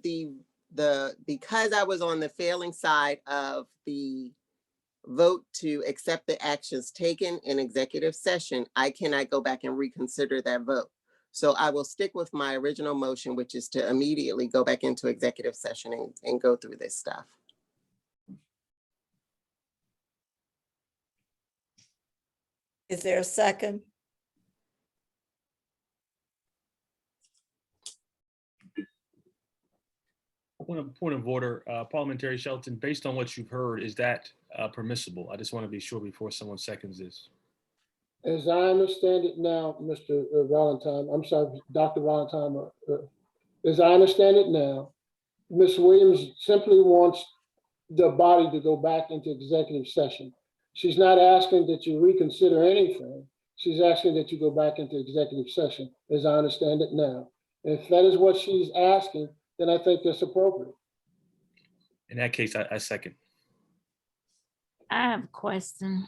because I was on the failing side of the vote to accept the actions taken in executive session, I cannot go back and reconsider that vote. So I will stick with my original motion, which is to immediately go back into executive session and go through this stuff. Is there a second? Point of order, Parliamentary Shelton, based on what you've heard, is that permissible? I just want to be sure before someone seconds this. As I understand it now, Mr. Valentine, I'm sorry, Dr. Valentine, as I understand it now, Ms. Williams simply wants the body to go back into executive session. She's not asking that you reconsider anything. She's asking that you go back into executive session, as I understand it now. If that is what she's asking, then I think that's appropriate. In that case, I second. I have a question.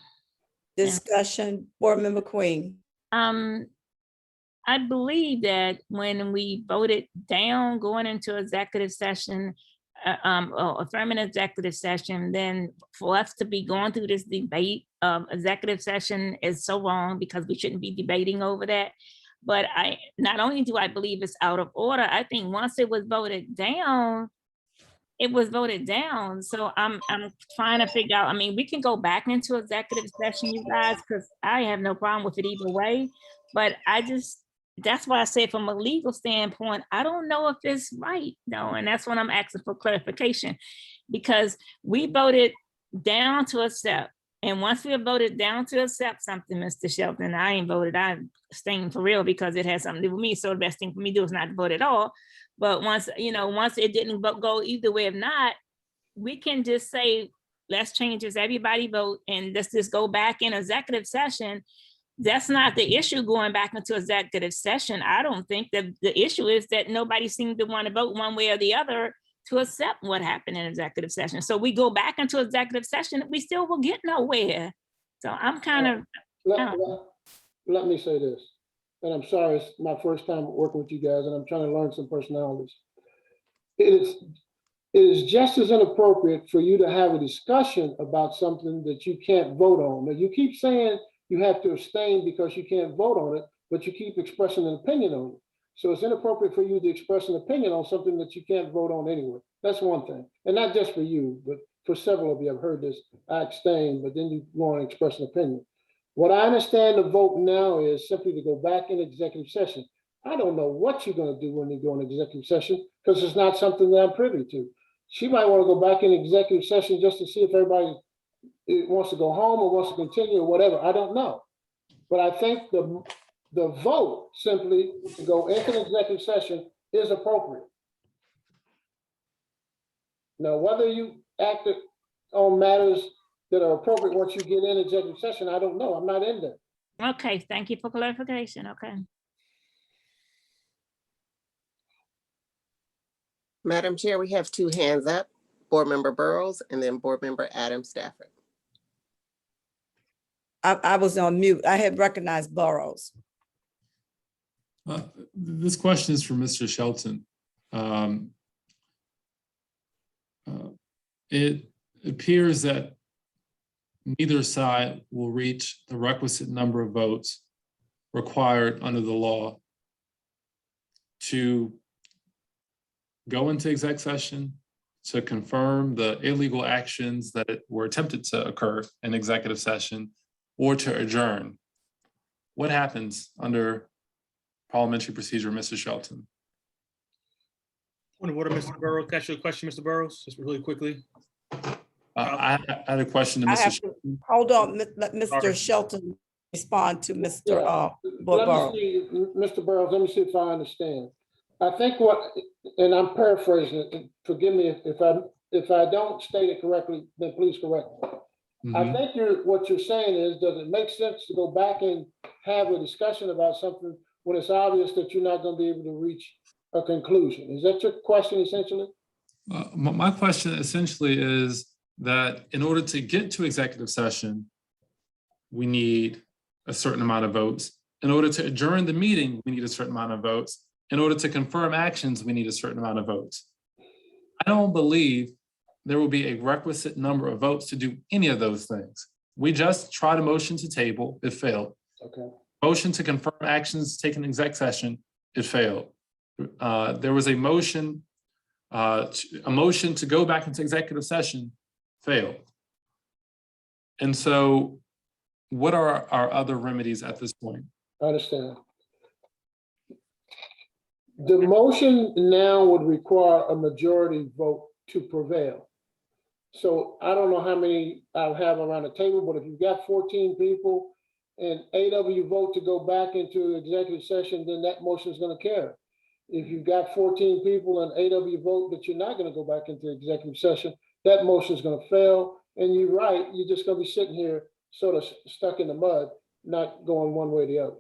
Discussion, Board Member Queen. I believe that when we voted down going into executive session, or affirmative executive session, then for us to be going through this debate of executive session is so wrong, because we shouldn't be debating over that. But not only do I believe it's out of order, I think once it was voted down, it was voted down. So I'm trying to figure out, I mean, we can go back into executive session, you guys, because I have no problem with it either way. But that's why I say from a legal standpoint, I don't know if it's right, though. And that's when I'm asking for clarification, because we voted down to accept. And once we voted down to accept something, Mr. Shelton, I ain't voted, I abstained for real, because it has something to do with me. So the best thing for me to do is not to vote at all. But once it didn't go either way, if not, we can just say, let's change this, everybody vote, and let's just go back in executive session. That's not the issue, going back into executive session. I don't think that the issue is that nobody seemed to want to vote one way or the other to accept what happened in executive session. So we go back into executive session, we still will get nowhere. So I'm kind of. Let me say this, and I'm sorry, it's my first time working with you guys, and I'm trying to learn some personalities. It is just as inappropriate for you to have a discussion about something that you can't vote on. Now, you keep saying you have to abstain because you can't vote on it, but you keep expressing an opinion on it. So it's inappropriate for you to express an opinion on something that you can't vote on anyway. That's one thing. And not just for you, but for several of you, I've heard this, I abstain, but then you want to express an opinion. What I understand the vote now is simply to go back in executive session. I don't know what you're going to do when you go in executive session, because it's not something that I'm privy to. She might want to go back in executive session just to see if everybody wants to go home or wants to continue or whatever. I don't know. But I think the vote simply to go into an executive session is appropriate. Now, whether you act on matters that are appropriate once you get in executive session, I don't know. I'm not in there. Okay, thank you for clarification. Okay. Madam Chair, we have two hands up, Board Member Burrows and then Board Member Adam Stafford. I was on mute. I had recognized Burrows. This question is for Mr. Shelton. It appears that neither side will reach the requisite number of votes required under the law to go into exec session, to confirm the illegal actions that were attempted to occur in executive session, or to adjourn. What happens under parliamentary procedure, Mr. Shelton? Point of order, Mr. Burrows. Can I ask you a question, Mr. Burrows, just really quickly? I had a question to I Mr. have to, Shelton. hold on, let Mr. Sorry. Shelton respond to Mr. Yeah. Burrows. Let me see, Mr. Burrows, let me see if I understand. I think what, and I'm paraphrasing it, and forgive me if I don't state it correctly, then please correct me. I think what you're saying is, does it make sense to go back and have a discussion about something when it's obvious that you're not going to be able to reach a conclusion? Is that your question essentially? My question essentially is that in order to get to executive session, we need a certain amount of votes. In order to adjourn the meeting, we need a certain amount of votes. In order to confirm actions, we need a certain amount of votes. I don't believe there will be a requisite number of votes to do any of those things. We just tried a motion to table, it failed. Okay. Motion to confirm actions taken in exec session, it failed. There was a motion to go back into executive session, failed. And so what are our other remedies at this point? I understand. The motion now would require a majority vote to prevail. So I don't know how many I have around the table, but if you've got 14 people and 8 of you vote to go back into executive session, then that motion is going to carry. If you've got 14 people and 8 of you vote that you're not going to go back into executive session, that motion is going to fail. And you're right, you're just going to be sitting here sort of stuck in the mud, not going one way or the other.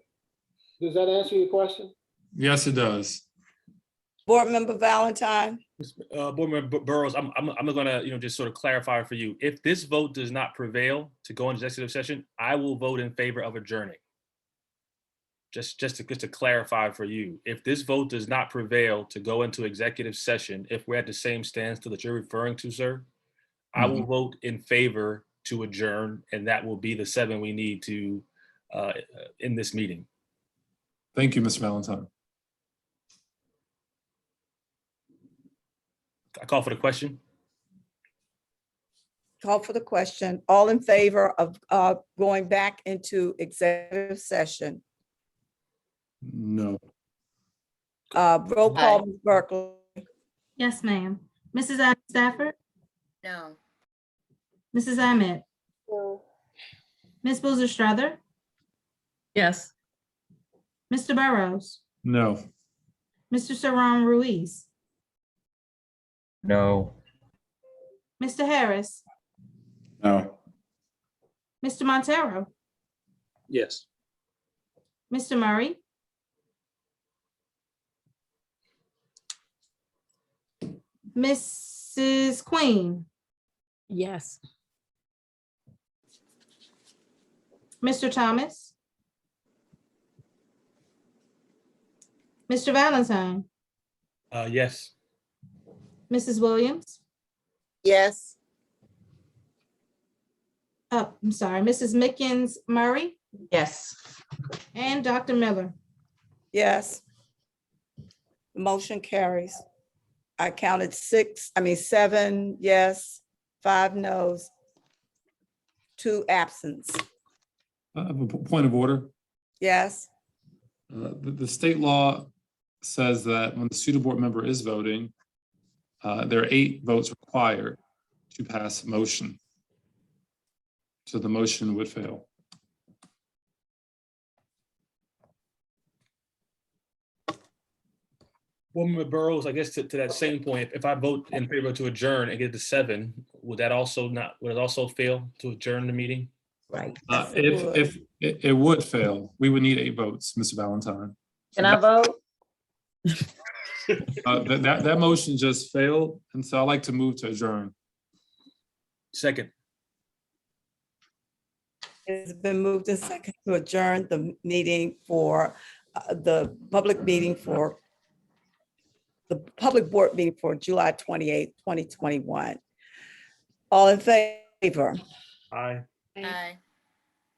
Does that answer your question? Yes, it does. Board Member Valentine. Board Member Burrows, I'm gonna, just sort of clarify for you. If this vote does not prevail to go into executive session, I will vote in favor of adjourning. Just to clarify for you, if this vote does not prevail to go into executive session, if we're at the same standstill that you're referring to, sir, I will vote in favor to adjourn, and that will be the 7 we need to in this meeting. Thank you, Mr. Valentine. I call for the question. Call for the question. All in favor of going back into executive session? No. Roll call, Ms. Berkeley. Yes, ma'am. Mrs. Adam Stafford, No. Mrs. Ahmed, No. Ms. Boozer Strother, Yes. Mr. Burrows, No. Mr. Saran Ruiz, No. Mr. Harris, No. Mr. Montero, Yes. Mr. Murray, Mrs. Queen, Yes. Mr. Thomas, Mr. Valentine, Yes. Mrs. Williams, Yes. oh, I'm sorry, Mrs. Mickens Murray, Yes. and Dr. Miller. Yes. The motion carries. I counted 7 yes, 5 no's, 2 absence. I have a point of order. Yes. The state law says that when the student board member is voting, there are 8 votes required to pass a motion. So the motion would fail. Board Member Burrows, I guess to that same point, if I vote in favor to adjourn and get to 7, would it also fail to adjourn the meeting? Right. Yes, it would. It would fail. We would need 8 votes, Mr. Valentine. Can I vote? That motion just failed, and so I'd like to move to adjourn. Second. It's been moved and second to adjourn the meeting for the public board meeting for July 28th, 2021. All in favor? Aye. Aye.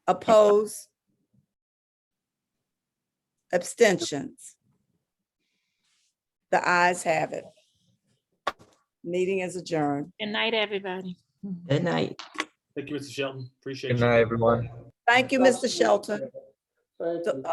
Oppose? Abstentions? The ayes have it. Meeting is adjourned. Good night, everybody. Good night. Thank you, Mr. Shelton. Appreciate Good you. night, everyone. Thank you, Mr. Shelton. Thank you.